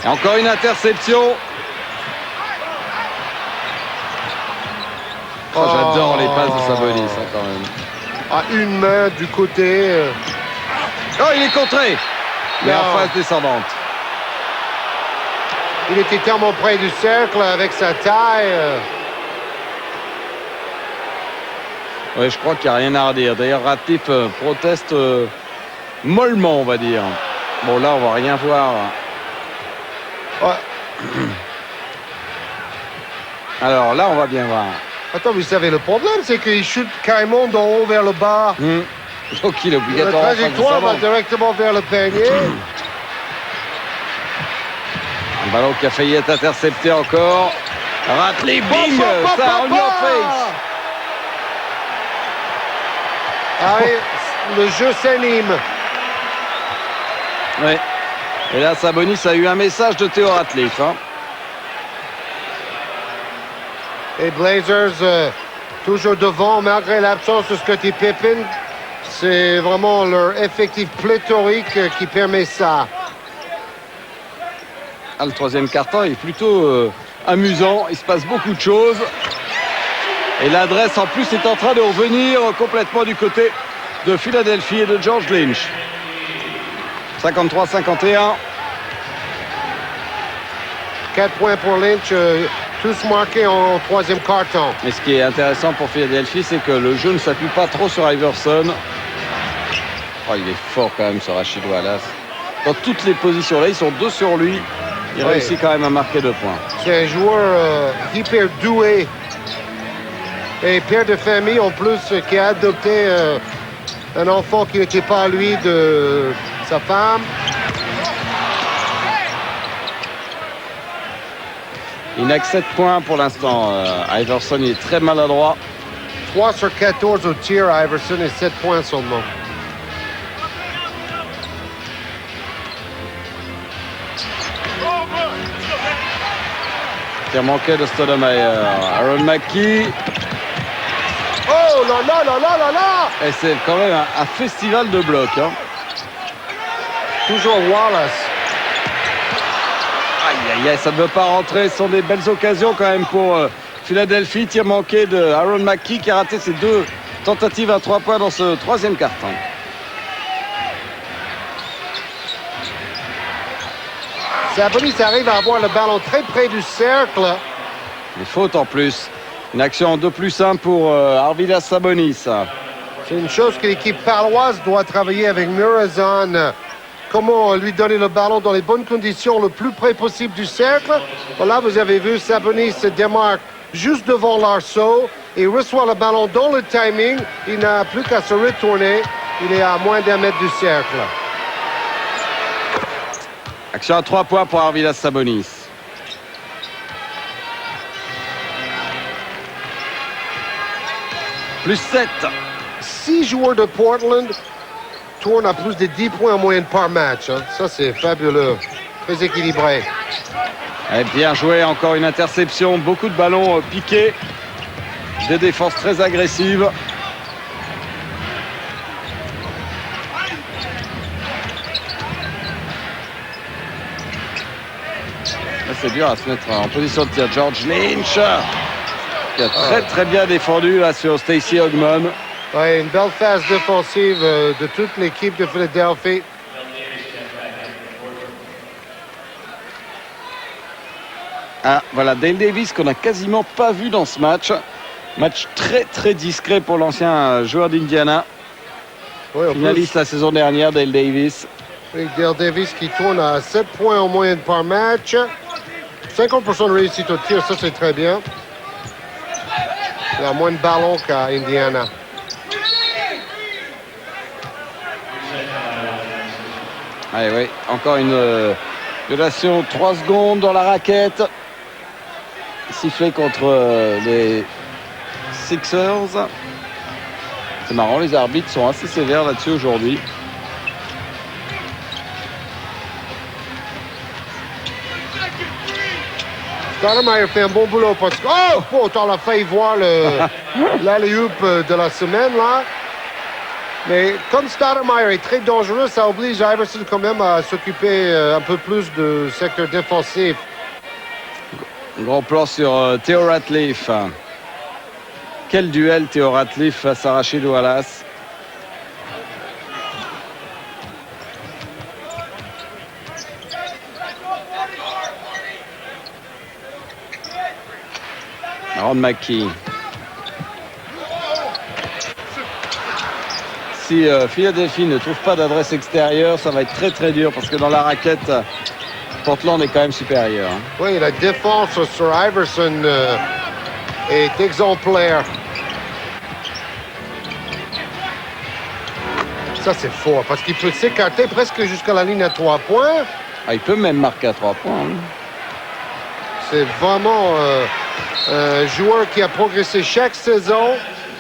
S2: Et encore une interception. Oh, j'adore les passes de Sabonis, hein, quand même.
S3: À une main du côté.
S2: Oh, il est contré. Mais en phase descendante.
S3: Il était tellement près du cercle avec sa taille.
S2: Oui, je crois qu'il n'y a rien à redire. D'ailleurs, Ratcliffe proteste mollement, on va dire. Bon, là, on va rien voir.
S3: Ouais.
S2: Alors là, on va bien voir.
S3: Attends, vous savez, le problème, c'est qu'il chute carrément d'en haut vers le bas.
S2: Donc, il est
S3: La
S2: obligatoire.
S3: trajectoire va directement vers le panier.
S2: Un ballon qui a failli être intercepté encore. Ratcliffe, bing, ça, on your face.
S3: Ah oui, le jeu s'anime.
S2: Oui. Et là, Sabonis a eu un message de Theo Ratcliffe. Hein.
S3: Et Blazers, toujours devant, malgré l'absence de Scottie Pippen. C'est vraiment leur effectif pléthorique qui permet ça.
S2: Ah, le troisième quart-temps est plutôt amusant. Il se passe beaucoup de choses. Et l'adresse, en plus, est en train de revenir complètement du côté de Philadelphie et de George Lynch. 53-51.
S3: 4 points pour Lynch, tous marqués en troisième quart-temps.
S2: Mais ce qui est intéressant pour Philadelphie, c'est que le jeu ne s'appuie pas trop sur Iverson. Oh, il est fort quand même, ce Rachid Wallace. Dans toutes les positions, là, ils sont deux sur lui. Il réussit quand même à marquer 2 points.
S3: C'est un joueur hyper doué. Et père de famille, en plus, qui a adopté un enfant qui n'était pas lui de sa femme.
S2: Il n'a que 7 points pour l'instant. Iverson il est très maladroit.
S3: 3 sur 14 au tir à Iverson et 7 points seulement.
S2: Tir manqué de Stoudemire. Aaron McKie.
S3: Oh là là là là là là!
S2: Et c'est quand même un festival de blocs. Hein.
S3: Toujours Wallace.
S2: Aïe aïe aïe, ça ne veut pas rentrer. Ce sont des belles occasions quand même pour Philadelphie. Tir manqué de Aaron McKie qui a raté ses 2 tentatives à 3 points dans ce troisième quart-temps.
S3: Sabonis arrive à avoir le ballon très près du cercle.
S2: Des fautes en plus. Une action en 2+1 pour Arvydas Sabonis.
S3: C'est une chose que l'équipe paloise doit travailler avec Murazan. Comment lui donner le ballon dans les bonnes conditions, le plus près possible du cercle. Voilà, vous avez vu, Sabonis se démarque juste devant l'arceau et reçoit le ballon dans le timing. Il n'a plus qu'à se retourner. Il est à moins d'1 mètre du cercle.
S2: Action à 3 points pour Arvydas Sabonis. Plus 7.
S3: 6 joueurs de Portland tournent à plus de 10 points en moyenne par match. Hein. Ça, c'est fabuleux. Très équilibré.
S2: Et bien joué, encore une interception. Beaucoup de ballons piqués. Des défenses très agressives. C'est dur à se mettre en position de tir. George Lynch qui a très bien défendu là sur Stacey Ogman.
S3: Ouais, une belle phase défensive de toute l'équipe de Philadelphie.
S2: Ah, voilà, Dale Davis qu'on n'a quasiment pas vu dans ce match. Match très discret pour l'ancien joueur d'Indiana.
S3: Ouais,
S2: finaliste la saison dernière, Dale Davis.
S3: Oui, Dale Davis qui tourne à 7 points en moyenne par match. 50% de réussite au tir, ça c'est très bien. Il a moins de ballons qu'à Indiana.
S2: Allez, oui, encore une violation 3 secondes dans la raquette. Sifflé contre les Sixers. C'est marrant, les arbitres sont assez sévères là-dessus aujourd'hui.
S3: Stoudemire fait un bon boulot parce que... Oh, on a failli voir l'alley-oop de la semaine, là. Mais comme Stoudemire est très dangereux, ça oblige Iverson quand même à s'occuper un peu plus du secteur défensif.
S2: Un gros plan sur Theo Ratcliffe Quel duel Theo Ratliff face à Rasheed Wallace. Ron McKee. Si Philadelphie ne trouve pas d'adresse extérieure, ça va être très très dur parce que dans la raquette, Portland est quand même supérieur.
S3: Oui, la défense sur Iverson est exemplaire. Ça, c'est fort parce qu'il peut s'écarter presque jusqu'à la ligne à 3 points.
S2: Ah, il peut même marquer à 3 points. Hein.
S3: C'est vraiment un joueur qui a progressé chaque saison.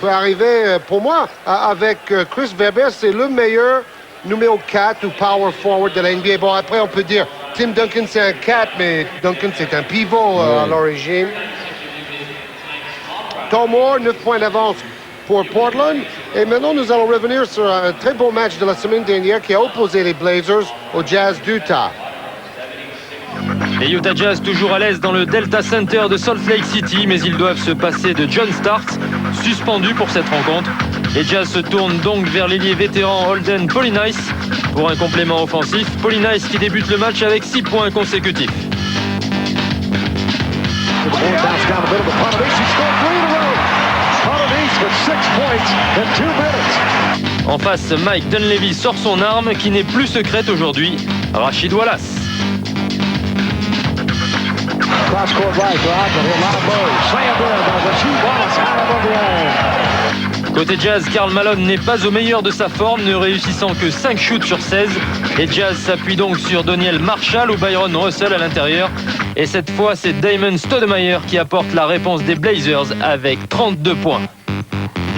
S3: Peut arriver, pour moi, avec Chris Webber, c'est le meilleur numéro 4 ou power forward de la NBA. Bon, après, on peut dire Tim Duncan, c'est un 4, mais Duncan, c'est un pivot à l'origine. Tom Moore, 9 points d'avance pour Portland. Et maintenant, nous allons revenir sur un très beau match de la semaine dernière qui a opposé les Blazers au Jazz d'Utah.
S10: Les Utah Jazz toujours à l'aise dans le Delta Center de Salt Lake City, mais ils doivent se passer de John Starks, suspendu pour cette rencontre. Les Jazz se tournent donc vers l'ailier vétéran Holden Polynice pour un complément offensif. Polynice qui débute le match avec 6 points consécutifs. En face, Mike Dunleavy sort son arme qui n'est plus secrète aujourd'hui, Rasheed Wallace. Côté Jazz, Karl Malone n'est pas au meilleur de sa forme, ne réussissant que 5 shoots sur 16. Les Jazz s'appuient donc sur Doniel Marshall ou Byron Russell à l'intérieur. Et cette fois, c'est Damon Stoudemire qui apporte la réponse des Blazers avec 32 points.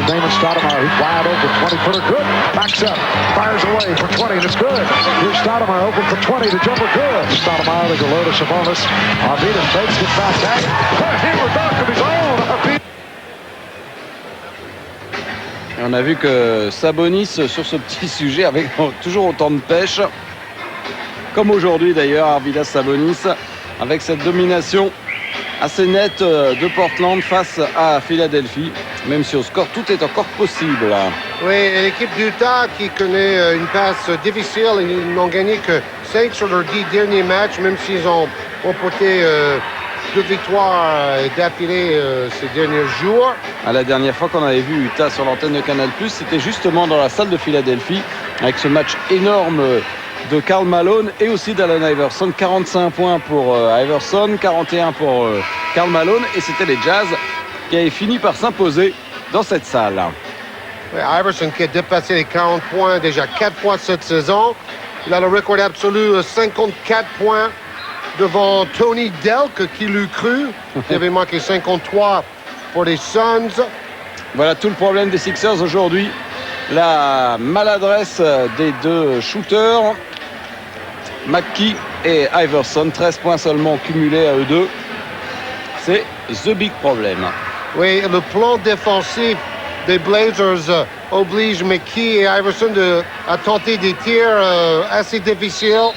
S11: Damon Stoudemire, wide open, 20-footer, good. Backs up, fires away for 20, and it's good. Here's Stoudemire open for 20, the jumper good. Stoudemire to Lotus Sabonis. Arvidas fakes, gets back out. Put a hammer dunk of his own. Arvidas.
S2: Et on a vu que Sabonis, sur ce petit sujet, avec toujours autant de pêche, comme aujourd'hui d'ailleurs, Arvidas Sabonis, avec cette domination assez nette de Portland face à Philadelphie. Même si au score, tout est encore possible.
S3: Oui, l'équipe d'Utah qui connaît une passe difficile, ils n'ont gagné que 5 sur leurs 10 derniers matchs, même s'ils ont remporté 2 victoires d'affilée ces derniers jours.
S2: La dernière fois qu'on avait vu Utah sur l'antenne de Canal+, c'était justement dans la salle de Philadelphie, avec ce match énorme de Karl Malone et aussi d'Allen Iverson. 45 points pour Iverson, 41 pour Karl Malone, et c'était les Jazz qui avaient fini par s'imposer dans cette salle.
S3: Oui, Iverson qui a dépassé les 40 points déjà 4 fois cette saison. Il a le record absolu 54 points devant Tony Delk, qui l'eût cru. Il avait marqué 53 pour les Suns.
S2: Voilà tout le problème des Sixers aujourd'hui. La maladresse des deux shooters, McKee et Iverson. 13 points seulement cumulés à eux deux. C'est the big problem.
S3: Oui, le plan défensif des Blazers oblige McKee et Iverson à tenter des tirs assez difficiles.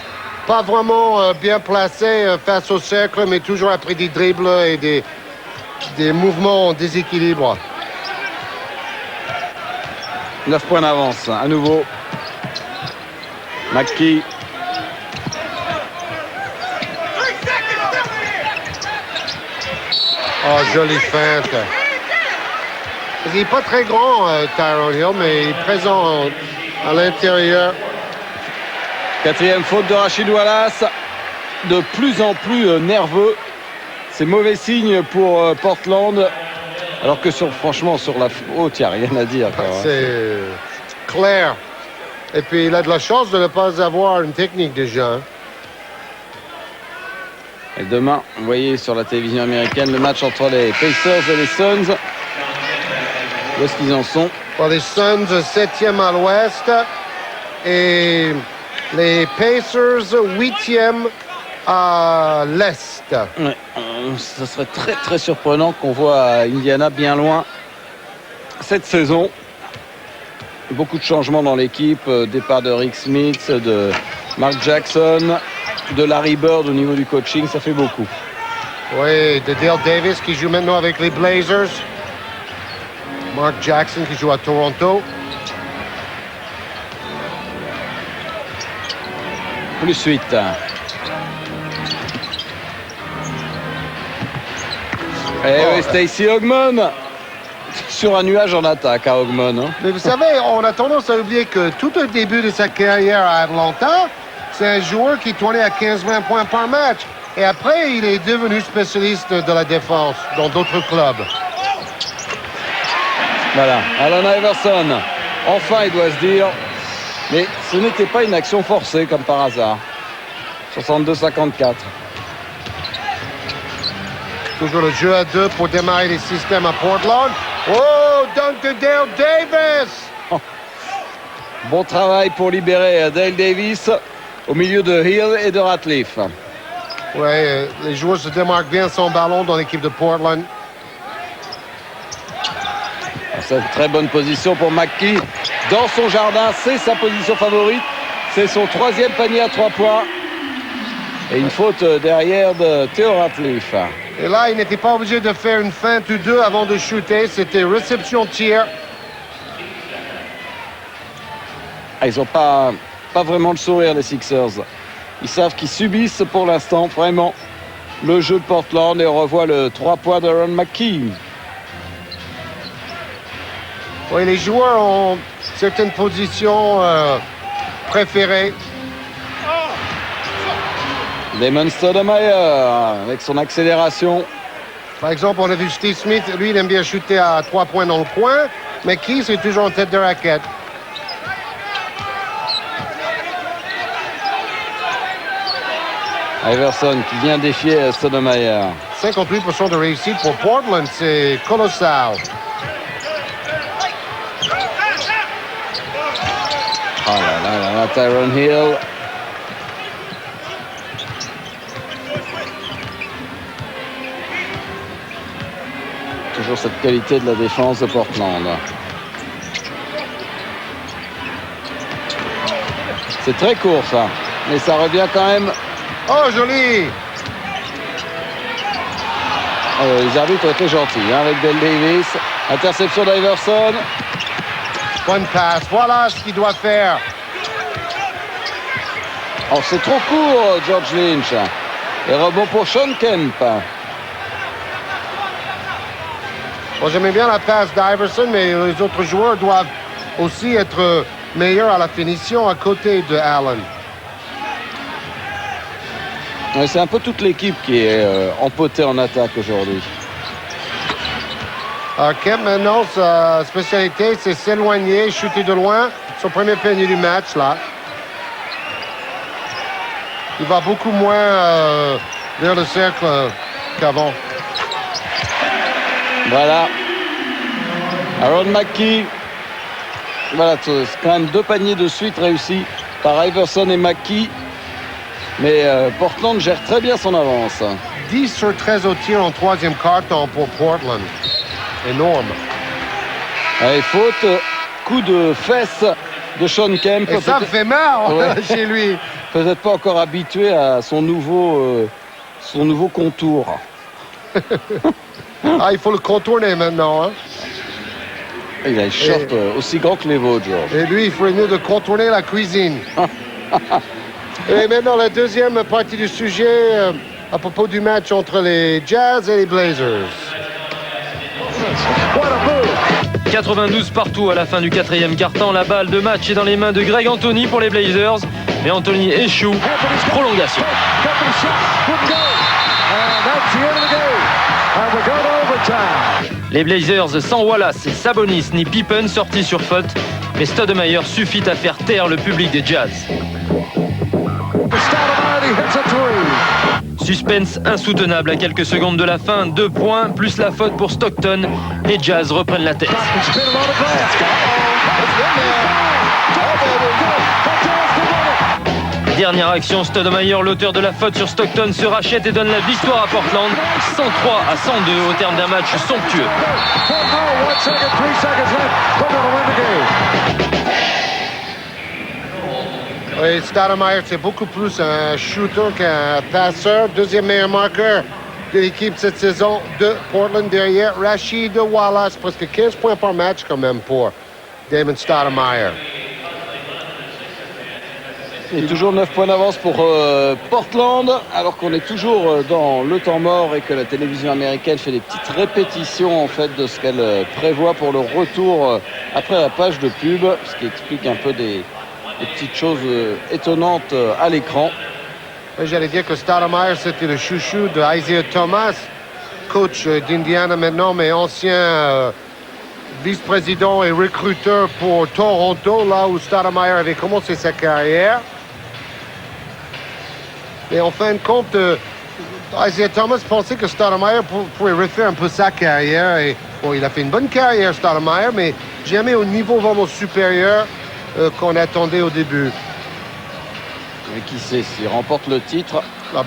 S3: Pas vraiment bien placés face au cercle, mais toujours après des dribbles et des mouvements en déséquilibre.
S2: 9 points d'avance, à nouveau. McKee.
S3: Oh, jolie feinte. Il n'est pas très grand, Tyrone Hill, mais il est présent à l'intérieur.
S2: 4e faute de Rasheed Wallace. De plus en plus nerveux. C'est mauvais signe pour Portland. Alors que franchement, sur la faute, il n'y a rien à dire.
S3: C'est clair. Et puis, il a de la chance de ne pas avoir une technique déjà. Hein.
S2: Et demain, vous voyez sur la télévision américaine le match entre les Pacers et les Suns. Où est-ce qu'ils en sont?
S3: Bon, les Suns 7e à l'ouest et les Pacers 8e à l'est.
S2: Ouais, ça serait très très surprenant qu'on voit Indiana bien loin cette saison. Beaucoup de changements dans l'équipe, départ de Rick Smith, de Mark Jackson, de Larry Bird au niveau du coaching, ça fait beaucoup.
S3: Oui, de Dale Davis qui joue maintenant avec les Blazers. Mark Jackson qui joue à Toronto.
S2: Plus 8. Et oui, Stacey Ogman sur un nuage en attaque à Ogman. Hein.
S3: Mais vous savez, on a tendance à oublier que tout au début de sa carrière à Atlanta, c'est un joueur qui tournait à 15-20 points par match. Et après, il est devenu spécialiste de la défense dans d'autres clubs.
S2: Voilà, Allen Iverson. Enfin, il doit se dire. Mais ce n'était pas une action forcée comme par hasard. 62-54.
S3: Toujours le jeu à 2 pour démarrer les systèmes à Portland. Oh, dunk de Dale Davis!
S2: Oh. Bon travail pour libérer Dale Davis au milieu de Hill et de Ratliff.
S3: Oui, les joueurs se démarquent bien son ballon dans l'équipe de Portland.
S2: C'est une très bonne position pour McKee. Dans son jardin, c'est sa position favorite. C'est son 3e panier à 3 points. Et une faute derrière de Theo Ratliff.
S3: Et là, il n'était pas obligé de faire une feinte ou deux avant de shooter. C'était réception-tir.
S2: Ils n'ont pas vraiment le sourire, les Sixers. Ils savent qu'ils subissent pour l'instant vraiment le jeu de Portland. Et on revoit le 3 points d'Aaron McKee.
S3: Oui, les joueurs ont certaines positions préférées.
S2: Damon Stoudemire avec son accélération.
S3: Par exemple, on a vu Steve Smith, lui, il aime bien shooter à 3 points dans le coin. Mais qui, c'est toujours en tête de raquette.
S2: Iverson qui vient défier Stoudemire.
S3: 58% de réussite pour Portland, c'est colossal.
S2: Oh là, Tyron Hill. Toujours cette qualité de la défense de Portland. C'est très court ça, mais ça revient quand même.
S3: Oh, joli!
S2: Les arbitres ont été gentils hein, avec Dale Davis. Interception d'Iverson.
S3: Bonne passe, voilà ce qu'il doit faire.
S2: Oh, c'est trop court, George Lynch. Et rebond pour Sean Kemp.
S3: Bon, j'aimais bien la passe d'Iverson, mais les autres joueurs doivent aussi être meilleurs à la finition à côté de Allen.
S2: Ouais, c'est un peu toute l'équipe qui est empotée en attaque aujourd'hui.
S3: Kemp, maintenant, sa spécialité, c'est s'éloigner, shooter de loin. Son premier panier du match, là. Il va beaucoup moins vers le cercle qu'avant.
S2: Voilà. Aaron McKee. Voilà, c'est quand même 2 paniers de suite réussis par Iverson et McKee. Mais Portland gère très bien son avance.
S3: 10 sur 13 au tir en 3e quart-temps pour Portland. Énorme.
S2: Allez, faute, coup de fesse de Sean Kemp.
S3: Et ça fait mal ouais. Chez lui.
S2: Peut-être pas encore habitué à son nouveau contour.
S3: Il faut le contourner maintenant. Hein.
S2: Il a une short aussi grand que les vôtres, George.
S3: Et lui, il ferait mieux de contourner la cuisine. Et maintenant, la deuxième partie du sujet à propos du match entre les Jazz et les Blazers.
S10: 92 partout à la fin du 4e quart-temps. La balle de match est dans les mains de Greg Anthony pour les Blazers. Mais Anthony échoue. Prolongation. Les Blazers sans Wallace, Sabonis ni Pippen sortis sur faute. Mais Stoudemire suffit à faire taire le public des Jazz. Suspense insoutenable à quelques secondes de la fin. 2 points plus la faute pour Stockton. Les Jazz reprennent la tête. Dernière action, Stoudemire, l'auteur de la faute sur Stockton, se rachète et donne la victoire à Portland. 103 à 102 au terme d'un match somptueux.
S3: Oui, Stoudemire, c'est beaucoup plus un shooter qu'un passeur. Deuxième meilleur marqueur de l'équipe cette saison de Portland. Derrière, Rashid Wallace, presque 15 points par match quand même pour Damon Stoudemire.
S2: Et toujours 9 points d'avance pour Portland, alors qu'on est toujours dans le temps mort et que la télévision américaine fait des petites répétitions en fait de ce qu'elle prévoit pour le retour après la page de pub, ce qui explique un peu des petites choses étonnantes à l'écran.
S3: J'allais dire que Stoudemire, c'était le chouchou de Isaiah Thomas, coach d'Indiana maintenant, mais ancien vice-président et recruteur pour Toronto, là où Stoudemire avait commencé sa carrière. Et en fin de compte, Isaiah Thomas pensait que Stoudemire pourrait refaire un peu sa carrière. Et bon, il a fait une bonne carrière, Stoudemire, mais jamais au niveau vraiment supérieur qu'on attendait au début.
S2: Mais qui sait, s'il remporte le titre,
S3: là,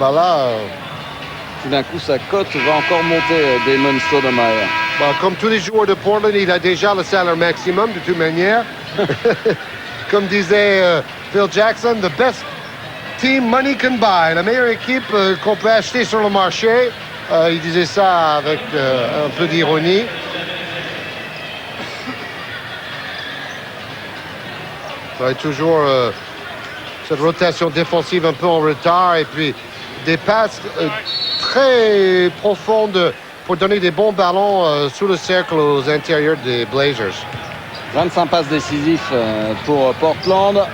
S2: tout d'un coup, sa cote va encore monter, Damon Stoudemire.
S3: Comme tous les joueurs de Portland, il a déjà le salaire maximum, de toute manière. Comme disait Phil Jackson, the best team money can buy. La meilleure équipe qu'on peut acheter sur le marché. Il disait ça avec un peu d'ironie. Toujours cette rotation défensive un peu en retard et puis des passes très profondes pour donner des bons ballons sous le cercle aux intérieurs des Blazers.
S2: 25 passes décisifs pour Portland.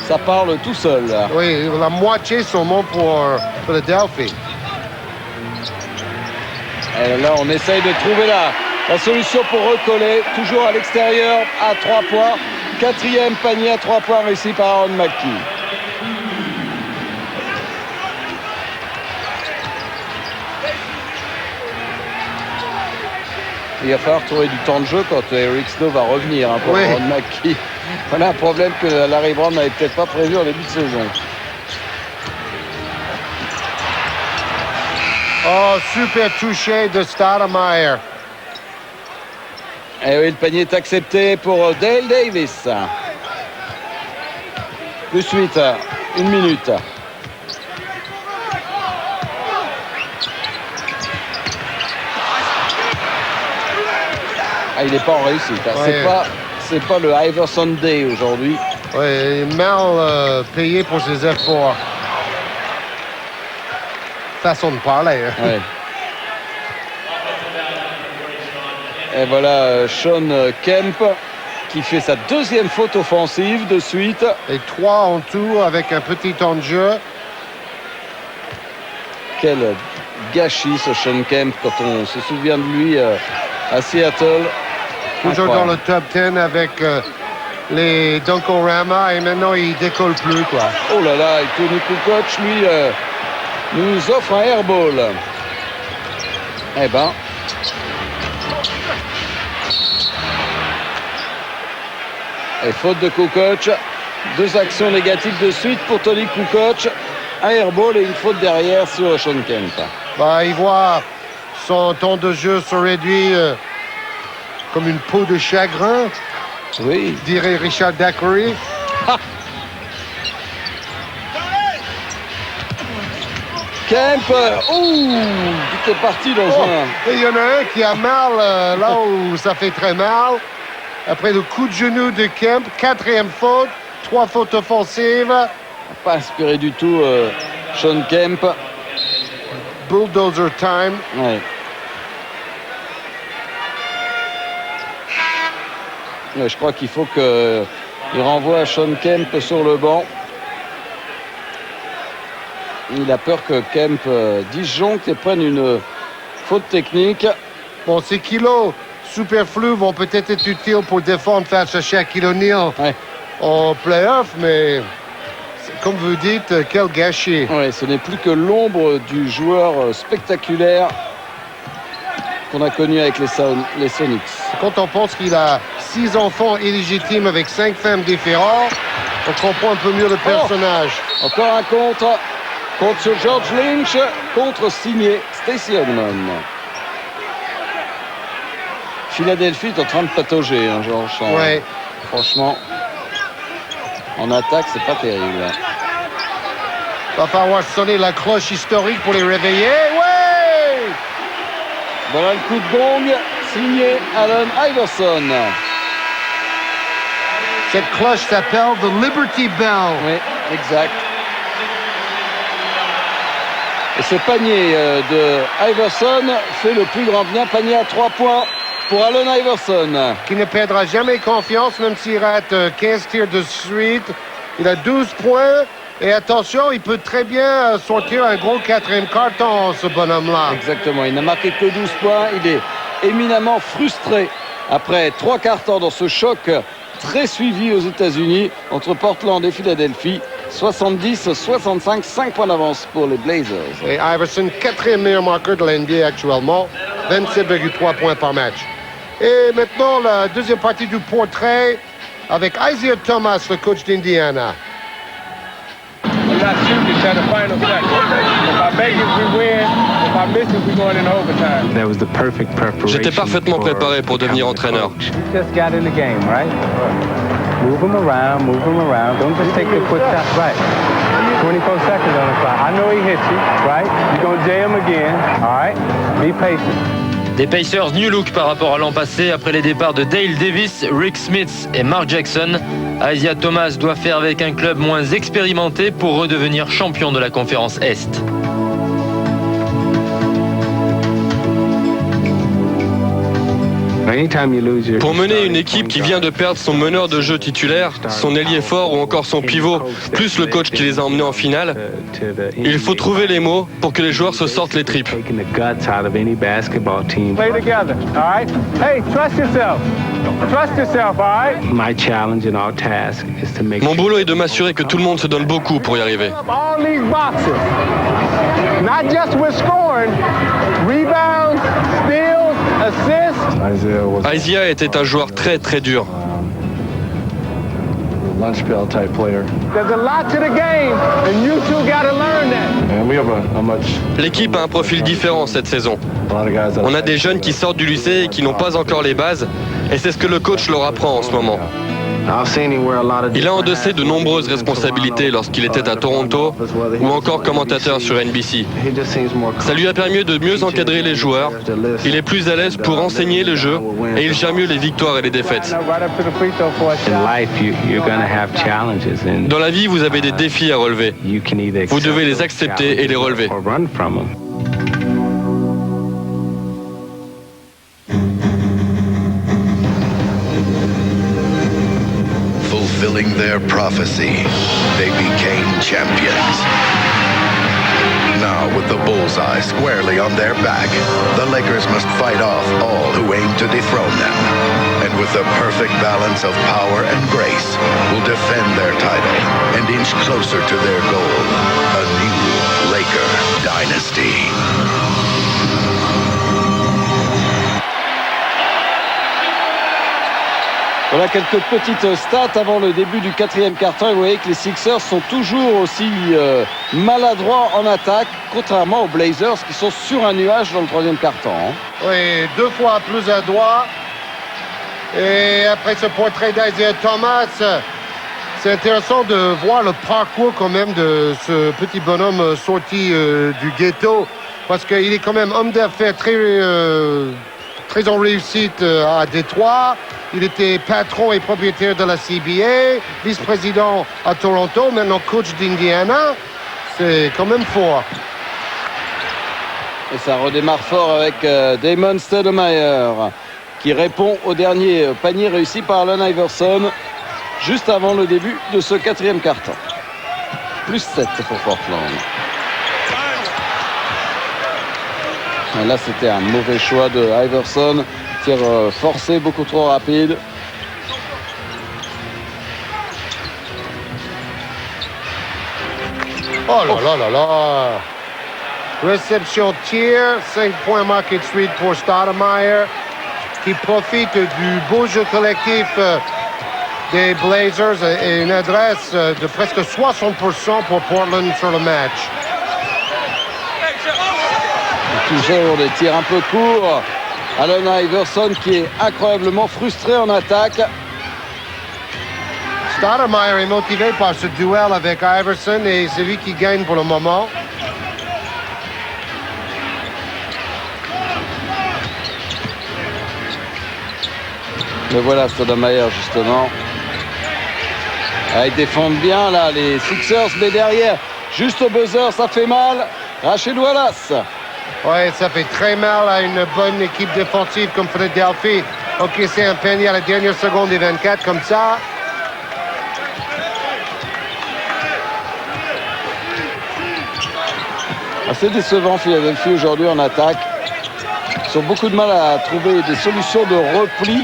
S2: Ça parle tout seul.
S3: Oui, la moitié seulement pour Philadelphie.
S2: Et là, on essaye de trouver la solution pour recoller. Toujours à l'extérieur, à 3 points. 4e panier à 3 points réussi par Aaron McKie. Il va falloir trouver du temps de jeu quand Eric Snow va revenir pour Aaron McKie. On a un problème que Larry Brown n'avait peut-être pas prévu en début de saison.
S3: Oh, super touché de Stoudemire.
S2: Et oui, le panier est accepté pour Dale Davis. Plus 8, 1 minute. Il n'est pas en réussite. C'est pas le Iverson Day aujourd'hui.
S3: Oui, mal payé pour ses efforts. Façon de parler. Hein.
S2: Ouais. Et voilà Sean Kemp qui fait sa 2e faute offensive de suite.
S3: Et 3 en tout avec un petit temps de jeu.
S2: Quel gâchis ce Sean Kemp quand on se souvient de lui à Seattle.
S3: Toujours dans le top 10 avec les Dunkorama et maintenant il décolle plus quoi.
S2: Oh là là, et Tony Kukoc lui nous offre un airball. Eh ben. Et faute de Kukoc. 2 actions négatives de suite pour Tony Kukoc. Un airball et une faute derrière sur Sean Kemp.
S3: Il voit son temps de jeu se réduire comme une peau de chagrin.
S2: Oui.
S3: Dirait Richard Daiquiri.
S2: Kemp, il est parti dans un...
S3: Et il y en a un qui a mal là où ça fait très mal. Après le coup de genou de Kemp, 4e faute, 3 fautes offensives.
S2: Pas inspiré du tout, Sean Kemp.
S3: Bulldozer time.
S2: Ouais. Je crois qu'il faut qu'il renvoie Sean Kemp sur le banc. Il a peur que Kemp disjoncte et prenne une faute technique.
S3: Bon, ces kilos superflus vont peut-être être utiles pour défendre face à Shaquille O'Neal en play-off, mais comme vous dites, quel gâchis.
S2: Oui, ce n'est plus que l'ombre du joueur spectaculaire qu'on a connu avec les Sonics.
S3: Quand on pense qu'il a 6 enfants illégitimes avec 5 femmes différentes, on comprend un peu mieux le personnage.
S2: Encore un contre sur George Lynch, contre signé Stacey Ogman. Philadelphie est en train de patauger, hein, George.
S3: Ouais.
S2: Franchement, en attaque, c'est pas terrible.
S3: Va falloir sonner la cloche historique pour les réveiller. Ouais!
S2: Voilà le coup de gong signé Allen Iverson.
S3: Cette cloche s'appelle the Liberty Bell.
S2: Oui, exact. Et ce panier de Iverson fait le plus grand bien. Panier à 3 points pour Allen Iverson.
S3: Qui ne perdra jamais confiance, même s'il rate 15 tirs de suite. Il a 12 points. Et attention, il peut très bien sortir un gros 4e carton, ce bonhomme-là.
S2: Exactement, il n'a marqué que 12 points. Il est éminemment frustré après 3 cartons dans ce choc très suivi aux États-Unis entre Portland et Philadelphie. 70-65, 5 points d'avance pour les Blazers.
S3: Et Iverson, 4e meilleur marqueur de la NBA actuellement, 27,3 points par match. Et maintenant, la deuxième partie du portrait avec Isaiah Thomas, le coach d'Indiana.
S6: J'étais parfaitement préparé pour devenir entraîneur.
S8: Move him around. Don't just take the quick shot. Right. 24 seconds on the clock. I know he hit you, right? You're going to jay him again. All right? Be patient.
S10: Des Pacers new look par rapport à l'an passé après les départs de Dale Davis, Rick Smith et Mark Jackson. Isaiah Thomas doit faire avec un club moins expérimenté pour redevenir champion de la conférence Est.
S6: Pour mener une équipe qui vient de perdre son meneur de jeu titulaire, son ailier fort ou encore son pivot, plus le coach qui les a emmenés en finale, il faut trouver les mots pour que les joueurs se sortent les tripes.
S8: Play together, all right? Hey, trust yourself. Trust yourself, all right?
S6: Mon boulot est de m'assurer que tout le monde se donne beaucoup pour y arriver.
S8: All these boxes. Not just with scoring, rebounds, steals, assists.
S6: Isaiah était un joueur très très dur.
S8: There's a lot to the game, and you two got to learn that.
S6: L'équipe a un profil différent cette saison. On a des jeunes qui sortent du lycée et qui n'ont pas encore les bases, et c'est ce que le coach leur apprend en ce moment. Il a endossé de nombreuses responsabilités lorsqu'il était à Toronto ou encore commentateur sur NBC. Ça lui a permis de mieux encadrer les joueurs. Il est plus à l'aise pour enseigner le jeu et il gère mieux les victoires et les défaites. Dans la vie, vous avez des défis à relever. Vous devez les accepter et les relever.
S12: Fulfilling their prophecy, they became champions. Now, with the bullseye squarely on their back, the Lakers must fight off all who aim to dethrone them. And with the perfect balance of power and grace, will defend their title and inch closer to their goal, a new Laker dynasty.
S2: Voilà quelques petites stats avant le début du 4e quart-temps. Vous voyez que les Sixers sont toujours aussi maladroits en attaque, contrairement aux Blazers qui sont sur un nuage dans le 3e quart-temps.
S3: Oui, 2 fois plus adroit. Et après ce portrait d'Isaiah Thomas, c'est intéressant de voir le parcours quand même de ce petit bonhomme sorti du ghetto, parce qu'il est quand même homme d'affaires très en réussite à Détroit. Il était patron et propriétaire de la CBA, vice-président à Toronto, maintenant coach d'Indiana. C'est quand même fort.
S2: Et ça redémarre fort avec Damon Stoudemire qui répond au dernier panier réussi par Allen Iverson juste avant le début de ce 4e quart-temps. Plus 7 pour Portland. Et là, c'était un mauvais choix de Iverson. Tir forcé, beaucoup trop rapide.
S3: Oh là là là là! Réception tir, 5 points marqués de suite pour Stoudemire, qui profite du beau jeu collectif des Blazers et une adresse de presque 60% pour Portland sur le match.
S2: Toujours des tirs un peu courts. Allen Iverson qui est incroyablement frustré en attaque.
S3: Stoudemire est motivé par ce duel avec Iverson et c'est lui qui gagne pour le moment.
S2: Mais voilà Stoudemire justement. Ah, ils défendent bien là les Sixers, mais derrière, juste au buzzer, ça fait mal. Rasheed Wallace.
S3: Oui, ça fait très mal à une bonne équipe défensive comme Philadelphie. Ok, c'est un panier à la dernière seconde des 24 comme ça.
S2: Assez décevant Philadelphie aujourd'hui en attaque. Ils ont beaucoup de mal à trouver des solutions de repli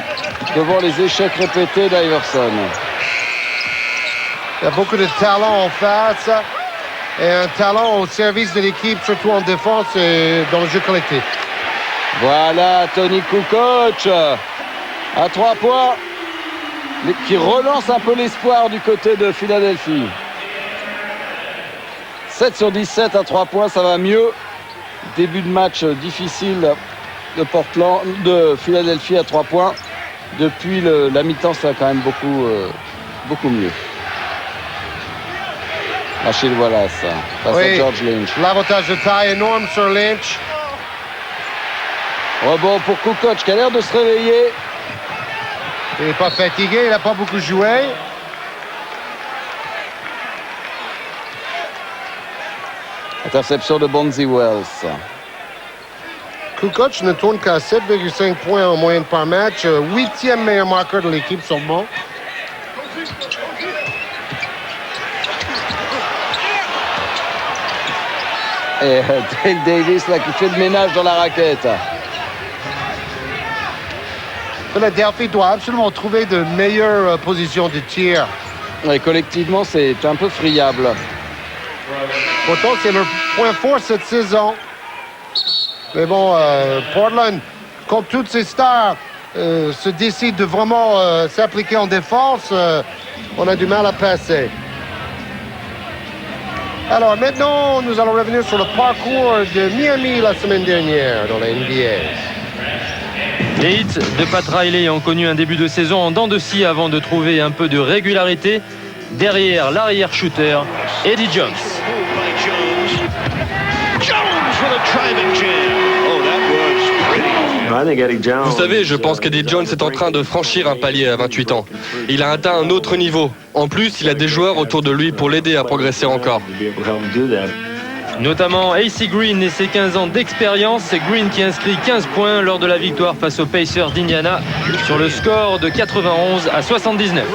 S2: devant les échecs répétés d'Iverson.
S3: Il y a beaucoup de talent en face et un talent au service de l'équipe, surtout en défense et dans le jeu collectif.
S2: Voilà Tony Kukoc à 3 points qui relance un peu l'espoir du côté de Philadelphie. 7 sur 17 à 3 points, ça va mieux. Début de match difficile de Philadelphie à 3 points. Depuis la mi-temps, ça va quand même beaucoup mieux. Rasheed Wallace face à George Lynch.
S3: L'avantage de taille énorme sur Lynch.
S2: Rebond pour Kukoc qui a l'air de se réveiller.
S3: Il n'est pas fatigué, il n'a pas beaucoup joué.
S2: Interception de Bonzi Wells.
S3: Kukoc ne tourne qu'à 7,5 points en moyenne par match. 8e meilleur marqueur de l'équipe sur le banc.
S2: Et Dale Davis là, qui fait le ménage dans la raquette.
S3: Philadelphie doit absolument trouver de meilleures positions de tir.
S2: Et collectivement, c'est un peu friable.
S3: Pourtant, c'est leur point fort cette saison. Mais bon, Portland, comme toutes ces stars, se décide de vraiment s'appliquer en défense. On a du mal à passer. Alors maintenant, nous allons revenir sur le parcours de Miami la semaine dernière dans la NBA.
S10: Les hits de Pat Riley ont connu un début de saison en dents de scie avant de trouver un peu de régularité. Derrière l'arrière-shooter, Eddie Jones.
S6: Vous savez, je pense qu'Eddie Jones est en train de franchir un palier à 28 ans. Il a atteint un autre niveau. En plus, il a des joueurs autour de lui pour l'aider à progresser encore.
S10: Notamment AC Green et ses 15 ans d'expérience. C'est Green qui inscrit 15 points lors de la victoire face aux Pacers d'Indiana sur le score de 91 à 79.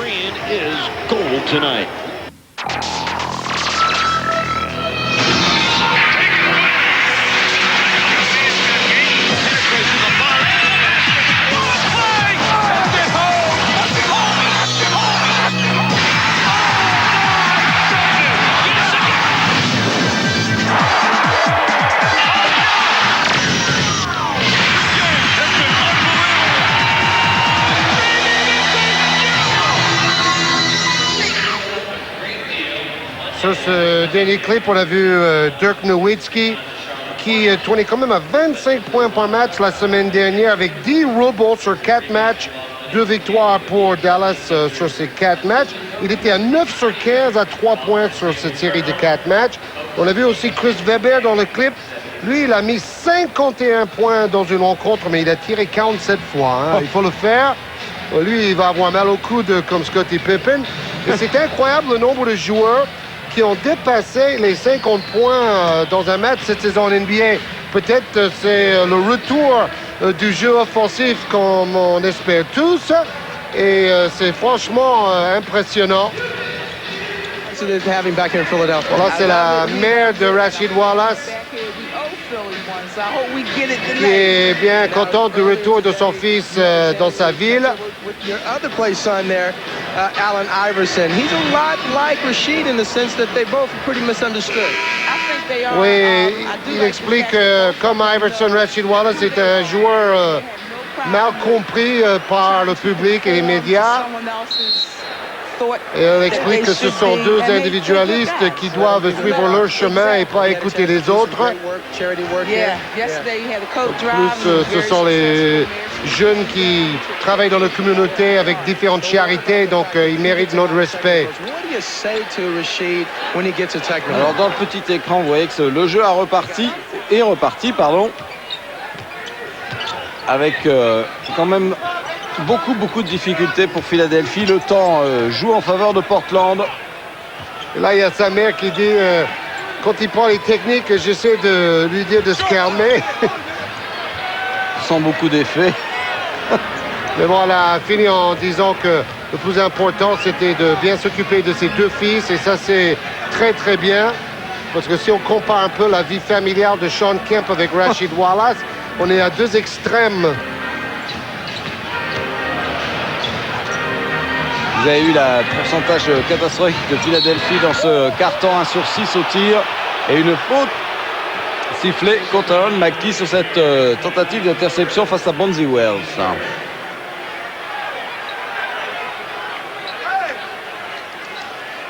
S3: Sur ce dernier clip, on a vu Dirk Nowitzki qui tournait quand même à 25 points par match la semaine dernière avec 10 rebonds sur 4 matchs. 2 victoires pour Dallas sur ces 4 matchs. Il était à 9 sur 15 à 3 points sur cette série de 4 matchs. On a vu aussi Chris Webber dans le clip. Lui, il a mis 51 points dans une rencontre, mais il a tiré 47 fois. Hein. Il faut le faire. Lui, il va avoir mal au coude comme Scottie Pippen. Et c'est incroyable le nombre de joueurs qui ont dépassé les 50 points dans un match cette saison en NBA. Peut-être c'est le retour du jeu offensif comme on espère tous. Et c'est franchement impressionnant. Voilà, c'est la mère de Rasheed Wallace qui est bien contente du retour de son fils dans sa ville.
S13: Your other play son there, Allen Iverson. He's a lot like Rasheed in the sense that they both are pretty misunderstood.
S3: Oui, il explique que comme Iverson, Rasheed Wallace est un joueur mal compris par le public et les médias. Et elle explique que ce sont deux individualistes qui doivent suivre leur chemin et pas écouter les autres. Plus, ce sont les jeunes qui travaillent dans la communauté avec différentes charités, donc ils méritent notre respect.
S2: Alors dans le petit écran, vous voyez que le jeu est reparti, avec quand même beaucoup de difficultés pour Philadelphie. Le temps joue en faveur de Portland.
S3: Et là, il y a sa mère qui dit, quand il prend les techniques, j'essaie de lui dire de se calmer.
S2: Sans beaucoup d'effet.
S3: Mais bon, elle a fini en disant que le plus important, c'était de bien s'occuper de ses deux fils. Et ça, c'est très bien. Parce que si on compare un peu la vie familiale de Sean Kemp avec Rasheed Wallace, on est à deux extrêmes.
S2: Vous avez eu le pourcentage catastrophique de Philadelphie dans ce quart-temps, 1 sur 6 au tir. Et une faute sifflée contre Aaron McKie sur cette tentative d'interception face à Bonzi Wells.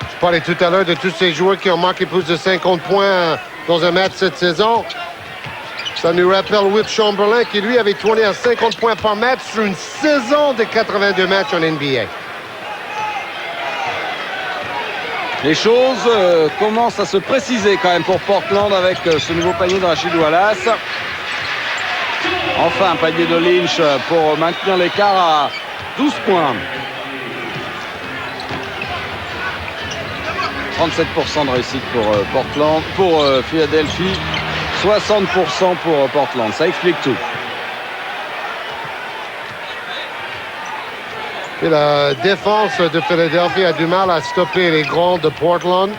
S3: Je parlais tout à l'heure de tous ces joueurs qui ont marqué plus de 50 points dans un match cette saison. Ça nous rappelle Wilt Chamberlain qui, lui, avait tourné à 50 points par match sur une saison de 82 matchs en NBA.
S2: Les choses commencent à se préciser quand même pour Portland avec ce nouveau panier de Rasheed Wallace. Enfin, un panier de Lynch pour maintenir l'écart à 12 points. 37% de réussite pour Portland, pour Philadelphie, 60% pour Portland. Ça explique tout.
S3: Et la défense de Philadelphie a du mal à stopper les grands de Portland.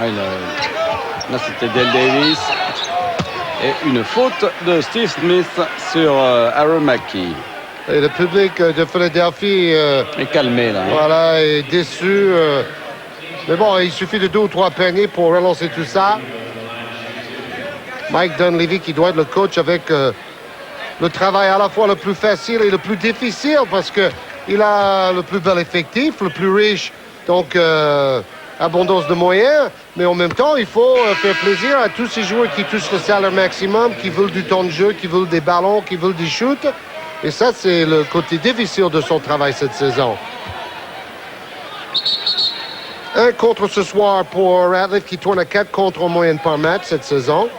S2: Là, c'était Dale Davis. Et une faute de Steve Smith sur Aaron McKie.
S3: Et le public de Philadelphie
S2: est calmé là.
S3: Voilà, est déçu. Mais bon, il suffit de 2 ou 3 paniers pour relancer tout ça. Mike Dunleavy qui doit être le coach avec le travail à la fois le plus facile et le plus difficile parce qu'il a le plus bel effectif, le plus riche, donc abondance de moyens. Mais en même temps, il faut faire plaisir à tous ces joueurs qui touchent le salaire maximum, qui veulent du temps de jeu, qui veulent des ballons, qui veulent des shoots. Et ça, c'est le côté difficile de son travail cette saison. 1 contre ce soir pour Ratliff qui tourne à 4 contre en moyenne par match cette saison.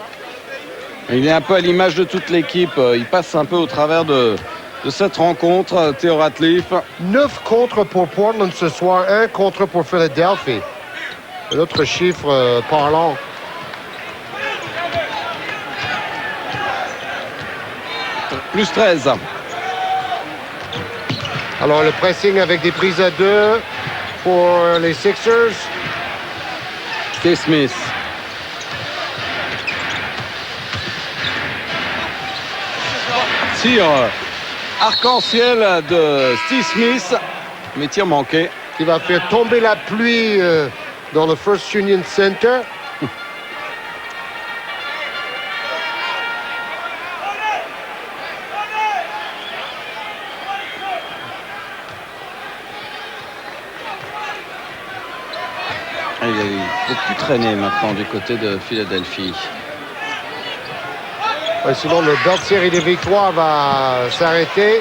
S2: Il est un peu à l'image de toute l'équipe. Il passe un peu au travers de cette rencontre, Theo Ratliff.
S3: 9 contre pour Portland ce soir, 1 contre pour Philadelphie. Un autre chiffre parlant.
S2: Plus 13.
S3: Alors le pressing avec des prises à 2 pour les Sixers.
S2: Steve Smith. Tir arc-en-ciel de Steve Smith, mais tir manqué.
S3: Qui va faire tomber la pluie dans le First Union Center.
S2: Il ne faut plus traîner maintenant du côté de Philadelphie.
S3: Ouais, sinon, le belt série des victoires va s'arrêter.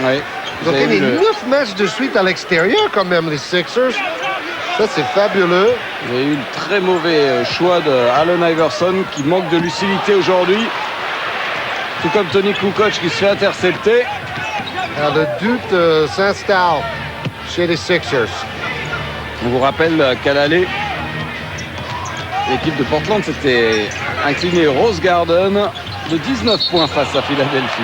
S2: Oui.
S3: Ils ont gagné 9 matchs de suite à l'extérieur quand même, les Sixers. Ça, c'est fabuleux.
S2: Il y a eu le très mauvais choix de Allen Iverson qui manque de lucidité aujourd'hui. Tout comme Tony Kukoc qui se fait intercepter.
S3: Alors, le doute s'installe chez les Sixers.
S2: On vous rappelle qu'à l'aller, l'équipe de Portland s'était inclinée au Rose Garden de 19 points face à Philadelphie.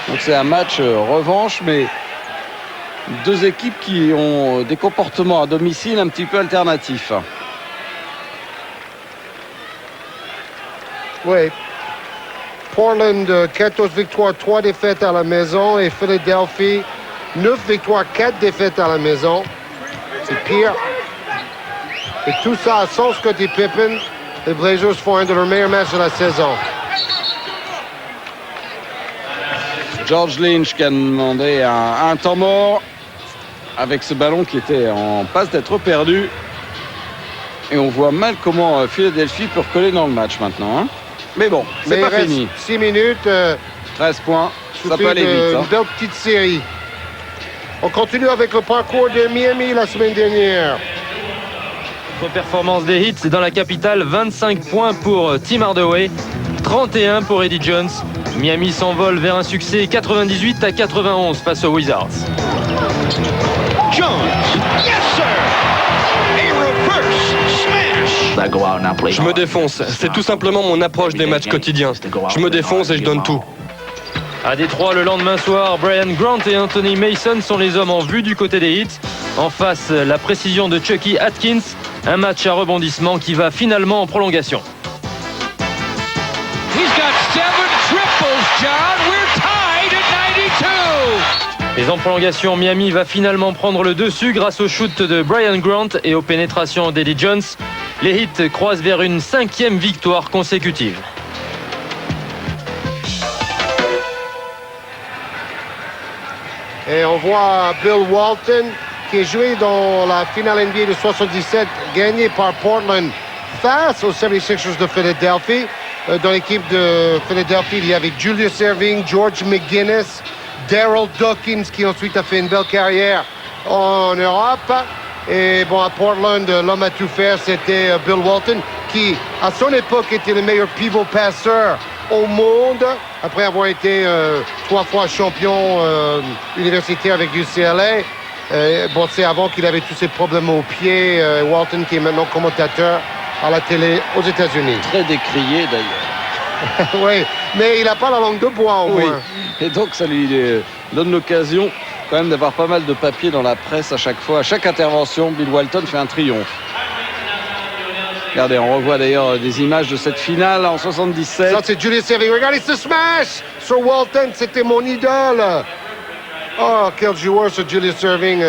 S2: Donc c'est un match revanche, mais deux équipes qui ont des comportements à domicile un petit peu alternatifs.
S3: Oui. Portland, 14 victoires, 3 défaites à la maison. Et Philadelphie, 9 victoires, 4 défaites à la maison. C'est pire. Et tout ça sans Scottie Pippen. Les Blazers font un de leurs meilleurs matchs de la saison.
S2: George Lynch qui a demandé un temps mort avec ce ballon qui était en passe d'être perdu. Et on voit mal comment Philadelphie peut recoller dans le match maintenant. Hein. Mais bon, c'est pas fini.
S3: 6 minutes.
S2: 13 points. Ça peut aller vite.
S3: Une belle petite série. On continue avec le parcours de Miami la semaine dernière.
S10: Performance des Heat dans la capitale, 25 points pour Tim Hardaway, 31 pour Eddie Jones. Miami s'envole vers un succès 98-91 face aux Wizards.
S9: Jones, yes sir! A reverse smash!
S6: Je me défonce. C'est tout simplement mon approche des matchs quotidiens. Je me défonce et je donne tout.
S10: À Détroit, le lendemain soir, Brian Grant et Anthony Mason sont les hommes en vue du côté des Heat. En face, la précision de Chucky Atkins. Un match à rebondissement qui va finalement en prolongation. Et en prolongation, Miami va finalement prendre le dessus grâce au shoot de Brian Grant et aux pénétrations d'Eddie Jones. Les Heat croisent vers une 5e victoire consécutive.
S3: Et on voit Bill Walton qui est joué dans la finale NBA de 77, gagné par Portland face aux 76ers de Philadelphie. Dans l'équipe de Philadelphie, il y avait Julius Erving, George McGinnis, Daryl Dawkins qui ensuite a fait une belle carrière en Europe. Et bon, à Portland, l'homme à tout faire, c'était Bill Walton qui, à son époque, était le meilleur pivot passeur au monde, après avoir été 3 fois champion universitaire avec UCLA. Bon, c'est avant qu'il avait tous ces problèmes aux pieds. Walton qui est maintenant commentateur à la télé aux États-Unis.
S2: Très décrié d'ailleurs.
S3: Oui, mais il n'a pas la langue de bois au moins.
S2: Et donc ça lui donne l'occasion quand même d'avoir pas mal de papiers dans la presse à chaque fois. À chaque intervention, Bill Walton fait un triomphe. Regardez, on revoit d'ailleurs des images de cette finale en 77.
S3: Ça, c'est Julius Erving. Regardez ce smash sur Walton, c'était mon idole. Oh, quel joueur ce Julius Erving,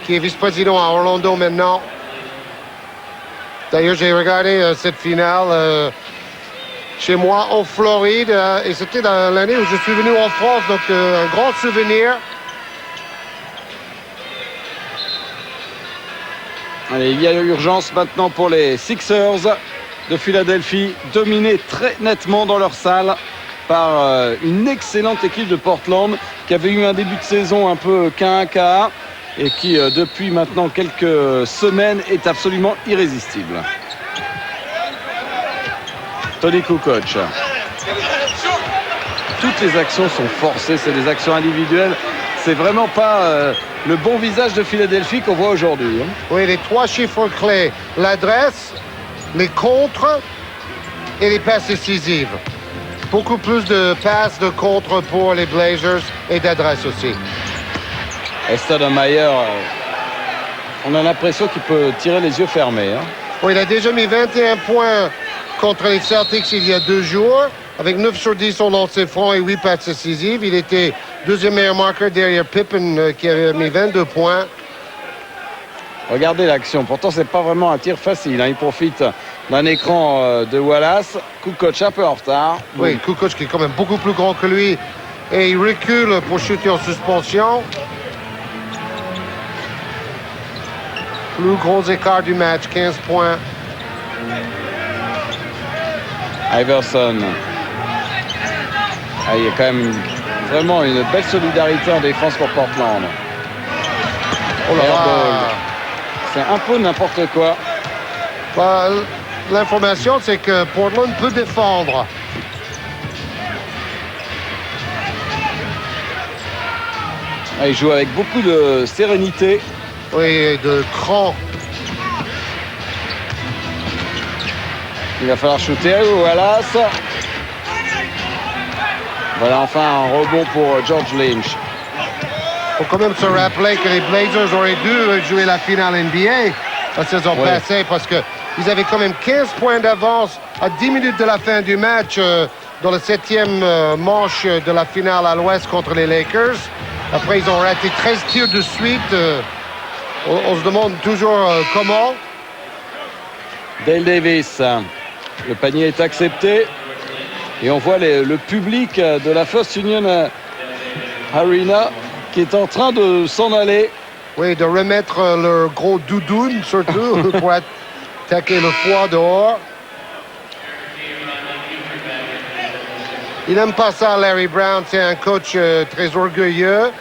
S3: qui est vice-président à Orlando maintenant. D'ailleurs, j'ai regardé cette finale chez moi en Floride et c'était dans l'année où je suis venu en France, donc un grand souvenir.
S2: Allez, il y a urgence maintenant pour les Sixers de Philadelphie, dominés très nettement dans leur salle par une excellente équipe de Portland qui avait eu un début de saison un peu K1-K1 et qui depuis maintenant quelques semaines est absolument irrésistible. Tony Kukoc. Toutes les actions sont forcées, c'est des actions individuelles. C'est vraiment pas le bon visage de Philadelphie qu'on voit aujourd'hui.
S3: Oui, les 3 chiffres clés, l'adresse, les contres et les passes décisives. Beaucoup plus de passes de contre pour les Blazers et d'adresse aussi.
S2: Et Stoudemire, on a l'impression qu'il peut tirer les yeux fermés.
S3: Oui, il a déjà mis 21 points contre les Celtics il y a 2 jours, avec 9 sur 10 au lancer franc et 8 passes décisives. Il était deuxième meilleur marqueur derrière Pippen qui avait mis 22 points.
S2: Regardez l'action. Pourtant, c'est pas vraiment un tir facile. Il profite d'un écran de Wallace. Kukoc un peu en retard.
S3: Oui, Kukoc qui est quand même beaucoup plus grand que lui. Et il recule pour shooter en suspension. Plus gros écart du match, 15 points.
S2: Iverson. Il y a quand même vraiment une belle solidarité en défense pour Portland.
S3: Oh là là.
S2: C'est un peu n'importe quoi.
S3: Bah, l'information, c'est que Portland peut défendre.
S2: Il joue avec beaucoup de sérénité.
S3: Oui, et de cran.
S2: Il va falloir shooter Wallace. Voilà enfin un rebond pour George Lynch.
S3: Il faut quand même se rappeler que les Blazers auraient dû jouer la finale NBA la saison passée parce qu'ils avaient quand même 15 points d'avance à 10 minutes de la fin du match dans la 7e manche de la finale à l'Ouest contre les Lakers. Après, ils ont raté 13 tirs de suite. On se demande toujours comment.
S2: Dale Davis. Le panier est accepté. Et on voit le public de la First Union Arena qui est en train de s'en aller.
S3: Oui, de remettre leur gros doudoune, surtout, pour attaquer le froid dehors. Il n'aime pas ça, Larry Brown. C'est un coach très orgueilleux.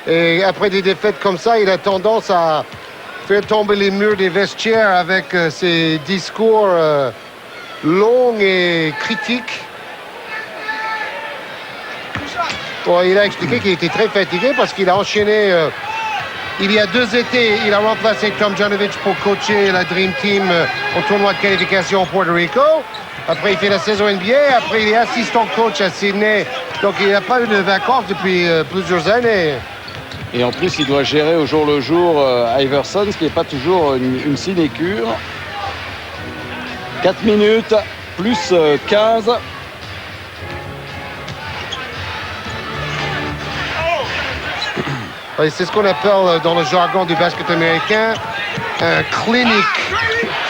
S3: Et après des défaites comme ça, il a tendance à faire tomber les murs des vestiaires avec ses discours longs et critiques. Bon, il a expliqué qu'il était très fatigué parce qu'il a enchaîné. Il y a 2 étés, il a remplacé Tom Janovich pour coacher la Dream Team au tournoi de qualification au Puerto Rico. Après, il fait la saison NBA. Après, il est assistant coach à Sydney. Donc, il n'a pas eu de vacances depuis plusieurs années.
S2: Et en plus, il doit gérer au jour le jour Iverson, ce qui n'est pas toujours une sinécure. 4 minutes, plus 15.
S3: Et c'est ce qu'on appelle dans le jargon du basket américain un clinique.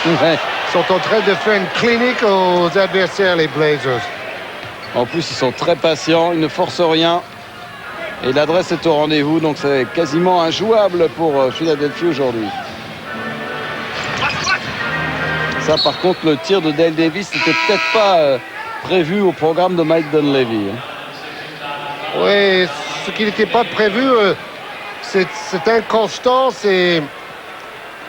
S2: Ouais.
S3: Ils sont en train de faire une clinique aux adversaires, les Blazers.
S2: En plus, ils sont très patients, ils ne forcent rien. Et l'adresse est au rendez-vous, donc c'est quasiment injouable pour Philadelphie aujourd'hui. Ça, par contre, le tir de Dale Davis n'était peut-être pas prévu au programme de Mike Dunleavy.
S3: Oui, ce qui n'était pas prévu, cette inconstance et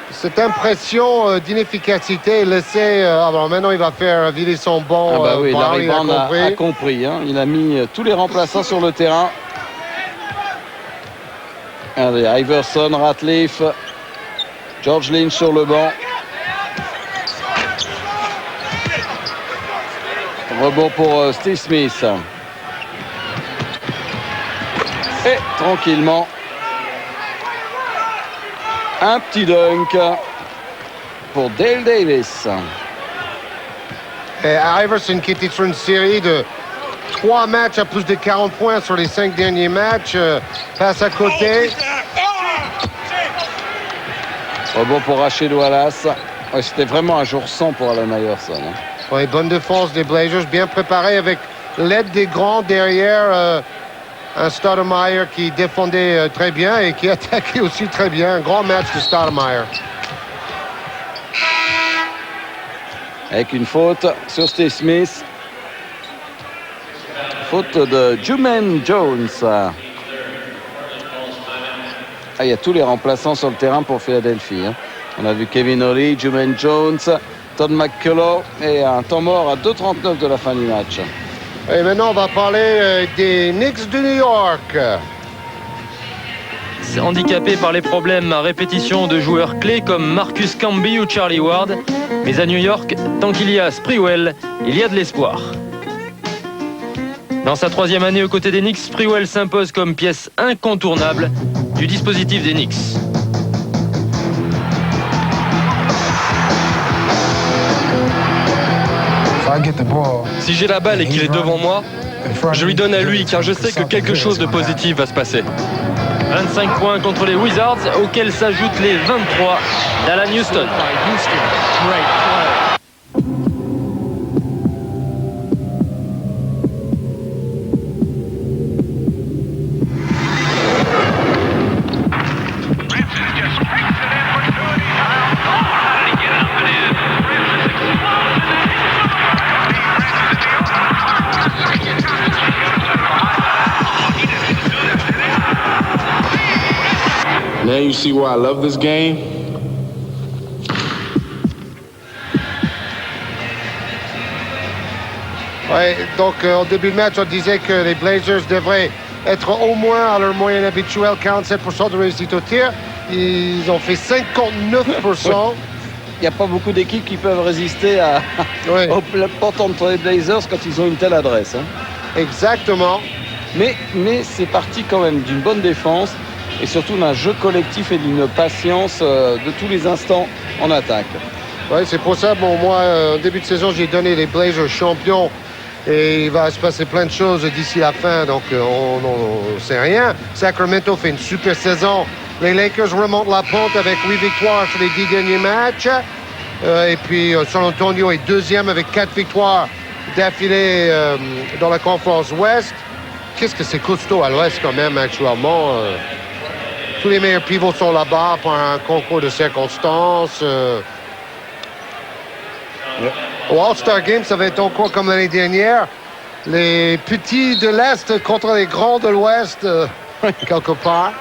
S3: cette impression d'inefficacité laissée. Alors maintenant, il va faire vider son banc.
S2: Ah bah oui,
S3: Larry
S2: Larry Brown a compris. Hein. Il a mis tous les remplaçants sur le terrain. Allez, Iverson, Ratliff, George Lynch sur le banc. Rebond pour Steve Smith. Et tranquillement, un petit dunk pour Dale Davis.
S3: Et Iverson qui était sur une série de 3 matchs à plus de 40 points sur les 5 derniers matchs, passe à côté.
S2: Rebond pour Rachid Wallace. Ouais, c'était vraiment un jour sans pour Allen Iverson. Hein.
S3: Ouais, bonne défense des Blazers, bien préparée avec l'aide des grands derrière. Un Stoudemire qui défendait très bien et qui attaquait aussi très bien. Un grand match de Stoudemire.
S2: Avec une faute sur Steve Smith. Faute de Juman Jones. Ah, il y a tous les remplaçants sur le terrain pour Philadelphie. Hein. On a vu Kevin Ollie, Juman Jones, Todd McCullough et un temps mort à 2:39 de la fin du match.
S3: Et maintenant, on va parler des Knicks de New York.
S10: C'est handicapé par les problèmes à répétition de joueurs clés comme Marcus Camby ou Charlie Ward. Mais à New York, tant qu'il y a Sprewell, il y a de l'espoir. Dans sa 3e année aux côtés des Knicks, Sprewell s'impose comme pièce incontournable du dispositif des Knicks. Si j'ai la balle et qu'il est devant moi, je lui donne à lui car je sais que quelque chose de positif va se passer. 25 points contre les Wizards auxquels s'ajoutent les 23 d'Alan Houston.
S7: Now you see why I love this game.
S3: Ouais, donc au début de match, on disait que les Blazers devraient être au moins à leur moyenne habituelle, 47% de réussite au tir. Ils ont fait 59%.
S2: Il n'y a pas beaucoup d'équipes qui peuvent résister au portant entre les Blazers quand ils ont une telle adresse. Hein.
S3: Exactement.
S2: Mais c'est parti quand même d'une bonne défense et surtout d'un jeu collectif et d'une patience de tous les instants en attaque.
S3: Oui, c'est pour ça, bon, moi, au début de saison, j'ai donné les Blazers champions et il va se passer plein de choses d'ici la fin, donc on ne sait rien. Sacramento fait une super saison. Les Lakers remontent la pente avec 8 victoires sur les 10 derniers matchs. Et puis San Antonio est 2e avec 4 victoires d'affilée dans la conférence Ouest. Qu'est-ce que c'est costaud à l'Ouest quand même actuellement. Tous les meilleurs pivots sont là-bas pour un concours de circonstances. Au All-Star Game, ça va être encore comme l'année dernière. Les petits de l'Est contre les grands de l'Ouest, quelque part.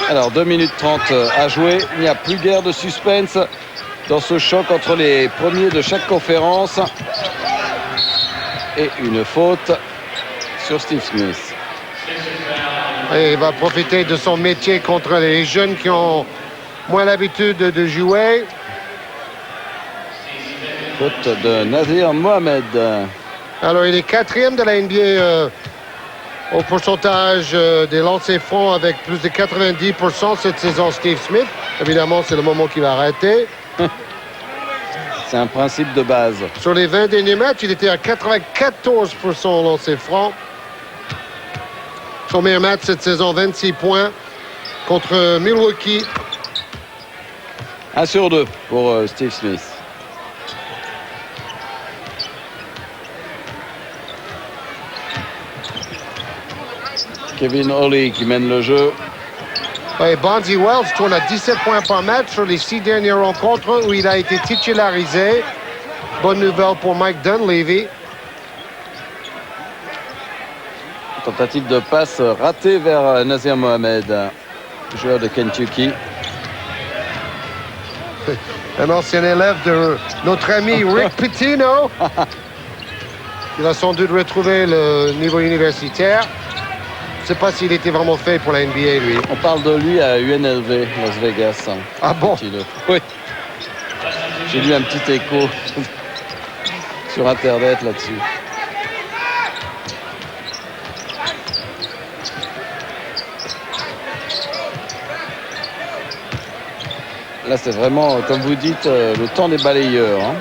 S2: Alors 2 minutes 30 à jouer. Il n'y a plus guère de suspense dans ce choc entre les premiers de chaque conférence. Et une faute sur Steve Smith.
S3: Et il va profiter de son métier contre les jeunes qui ont moins l'habitude de jouer.
S2: Faute de Nazir Mohamed.
S3: Alors, il est 4e de la NBA au pourcentage des lancers francs avec plus de 90% cette saison, Steve Smith. Évidemment, c'est le moment qu'il va arrêter.
S2: C'est un principe de base.
S3: Sur les 20 derniers matchs, il était à 94% au lancer franc. Son meilleur match cette saison, 26 points contre Milwaukee.
S2: 1 sur 2 pour Steve Smith. Kevin Ollie qui mène le jeu.
S3: Et Bonzi Wells tourne à 17 points par match sur les 6 dernières rencontres où il a été titularisé. Bonne nouvelle pour Mike Dunleavy.
S2: Tentative de passe ratée vers Nazir Mohamed, joueur de Kentucky.
S3: Un ancien élève de notre ami Rick Pitino. Il va sans doute retrouver le niveau universitaire. Je ne sais pas s'il était vraiment fait pour la NBA, lui.
S2: On parle de lui à UNLV, Las Vegas.
S3: Ah bon?
S2: Oui. J'ai lu un petit écho sur Internet là-dessus. Là, c'est vraiment, comme vous dites, le temps des balayeurs. Hein.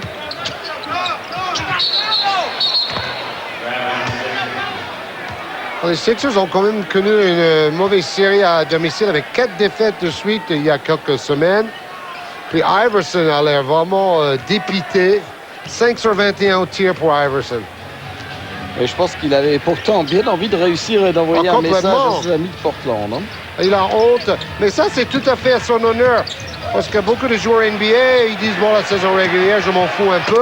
S3: Les Sixers ont quand même connu une mauvaise série à domicile avec 4 défaites de suite il y a quelques semaines. Puis Iverson a l'air vraiment dépité. 5 sur 21 au tir pour Iverson.
S2: Et je pense qu'il avait pourtant bien envie de réussir et d'envoyer un message à ses amis de Portland. Hein.
S3: Il a honte. Mais ça, c'est tout à fait à son honneur. Parce que beaucoup de joueurs NBA, ils disent, bon, la saison régulière, je m'en fous un peu.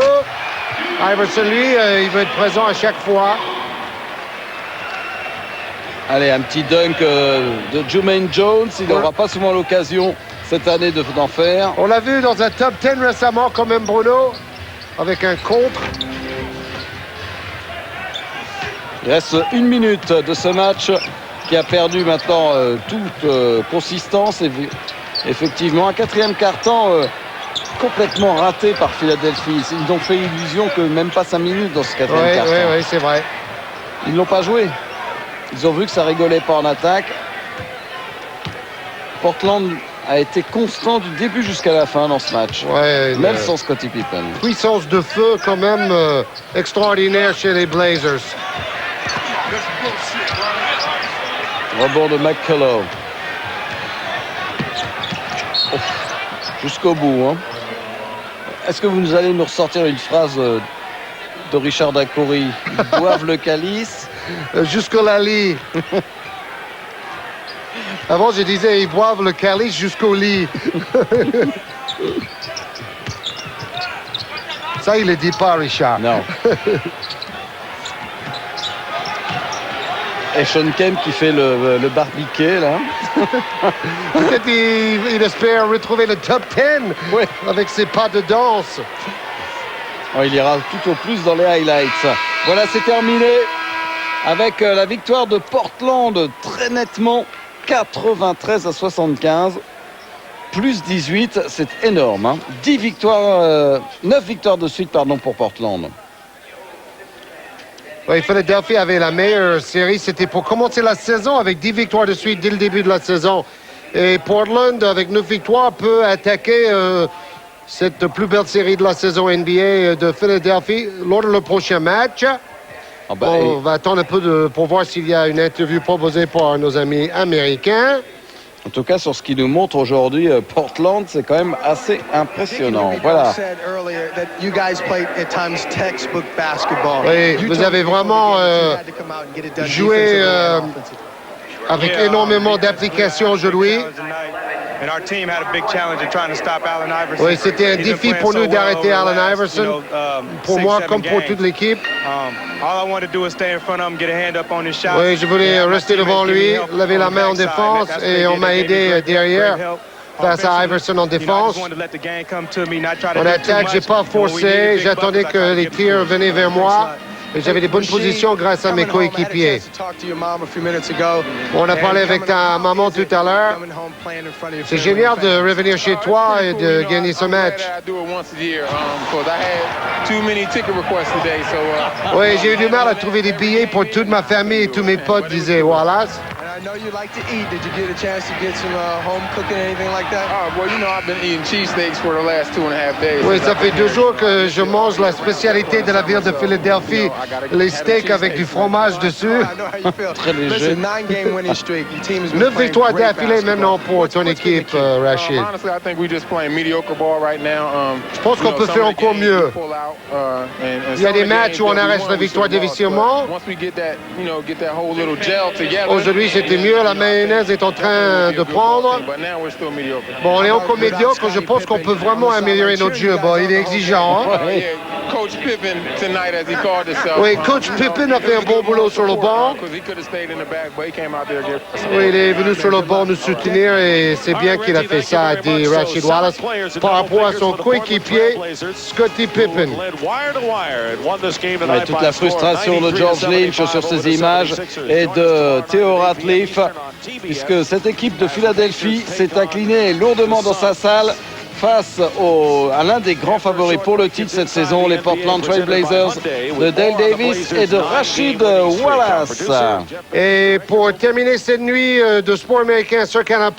S3: Iverson, lui, il veut être présent à chaque fois.
S2: Allez, un petit dunk de Jermaine Jones. Il n'aura pas souvent l'occasion cette année d'en faire.
S3: On l'a vu dans un top 10 récemment, quand même, Bruno, avec un contre.
S2: Il reste 1 minute de ce match qui a perdu maintenant toute consistance. Et effectivement, un 4e quart-temps complètement raté par Philadelphie. Ils ont fait illusion que même pas 5 minutes dans ce 4e quart-temps.
S3: Oui, c'est vrai.
S2: Ils ne l'ont pas joué. Ils ont vu que ça rigolait pas en attaque. Portland a été constant du début jusqu'à la fin dans ce match.
S3: Ouais,
S2: même sans Scottie Pippen.
S3: Puissance de feu quand même extraordinaire chez les Blazers.
S2: Rebond de McCullough. Oh, jusqu'au bout. Hein. Est-ce que vous allez nous ressortir une phrase de Richard Dacoury? Ils boivent le calice
S3: jusqu'au lit. Avant, je disais, ils boivent le calice jusqu'au lit. Ça, il ne le dit pas, Richard.
S2: Non. Et Sean Kemp qui fait le barbiquet, là.
S3: Peut-être il espère retrouver le top 10 avec ses pas de danse.
S2: Oh, il ira tout au plus dans les highlights. Voilà, c'est terminé avec la victoire de Portland très nettement, 93-75. Plus 18, c'est énorme. Hein. 9 victoires de suite pour Portland.
S3: Oui, Philadelphie avait la meilleure série. C'était pour commencer la saison avec 10 victoires de suite dès le début de la saison. Et Portland, avec 9 victoires, peut attaquer cette plus belle série de la saison NBA de Philadelphie lors de le prochain match. On va attendre un peu pour voir s'il y a une interview proposée par nos amis américains.
S2: En tout cas, sur ce qui nous montre aujourd'hui, Portland, c'est quand même assez impressionnant. Voilà.
S3: Oui, vous avez vraiment joué avec énormément d'applications aujourd'hui. Oui, c'était un défi pour nous d'arrêter Allen Iverson. Pour moi, comme pour toute l'équipe. Oui, je voulais rester devant lui, lever la main en défense et on m'a aidé derrière face à Iverson en défense. En attaque, j'ai pas forcé, j'attendais que les tirs venaient vers moi. Et j'avais des bonnes positions grâce à mes coéquipiers. On a parlé avec ta maman tout à l'heure. C'est génial de revenir chez toi et de gagner ce match. Oui, j'ai eu du mal à trouver des billets pour toute ma famille et tous mes potes, disait Wallace.
S13: I know you like to eat. Did you get a chance to get some home cooking, anything like that?
S14: Well, you know, I've been eating cheesesteaks for the last 2.5 days.
S3: Oui, ça fait 2 jours que je mange la spécialité de la ville de Philadelphie, les steaks avec du fromage dessus.
S2: Très léger.
S3: 9 victoires d'affilée maintenant pour ton équipe, Rachid. Je pense qu'on peut faire encore mieux. Il y a des matchs où on arrête la victoire d'éviscement. Aujourd'hui, c'était mieux. La mayonnaise est en train de prendre. Bon, on est encore médiocre. Je pense qu'on peut vraiment améliorer notre jeu. Bon, il est exigeant. Hein? Oui, Coach Pippen a fait un bon boulot sur le banc. Oui, il est venu sur le banc nous soutenir et c'est bien qu'il a fait ça, dit Rachid Wallace, par rapport à son coéquipier, Scottie Pippen.
S2: Ouais, toute la frustration de George Lynch sur ces images et de Theo Ratliff, puisque cette équipe de Philadelphie s'est inclinée lourdement dans sa salle face à l'un des grands favoris pour le titre cette saison, les Portland Trail Blazers de Dale Davis et de Rachid Wallace.
S3: Et pour terminer cette nuit de sport américain sur Canal+,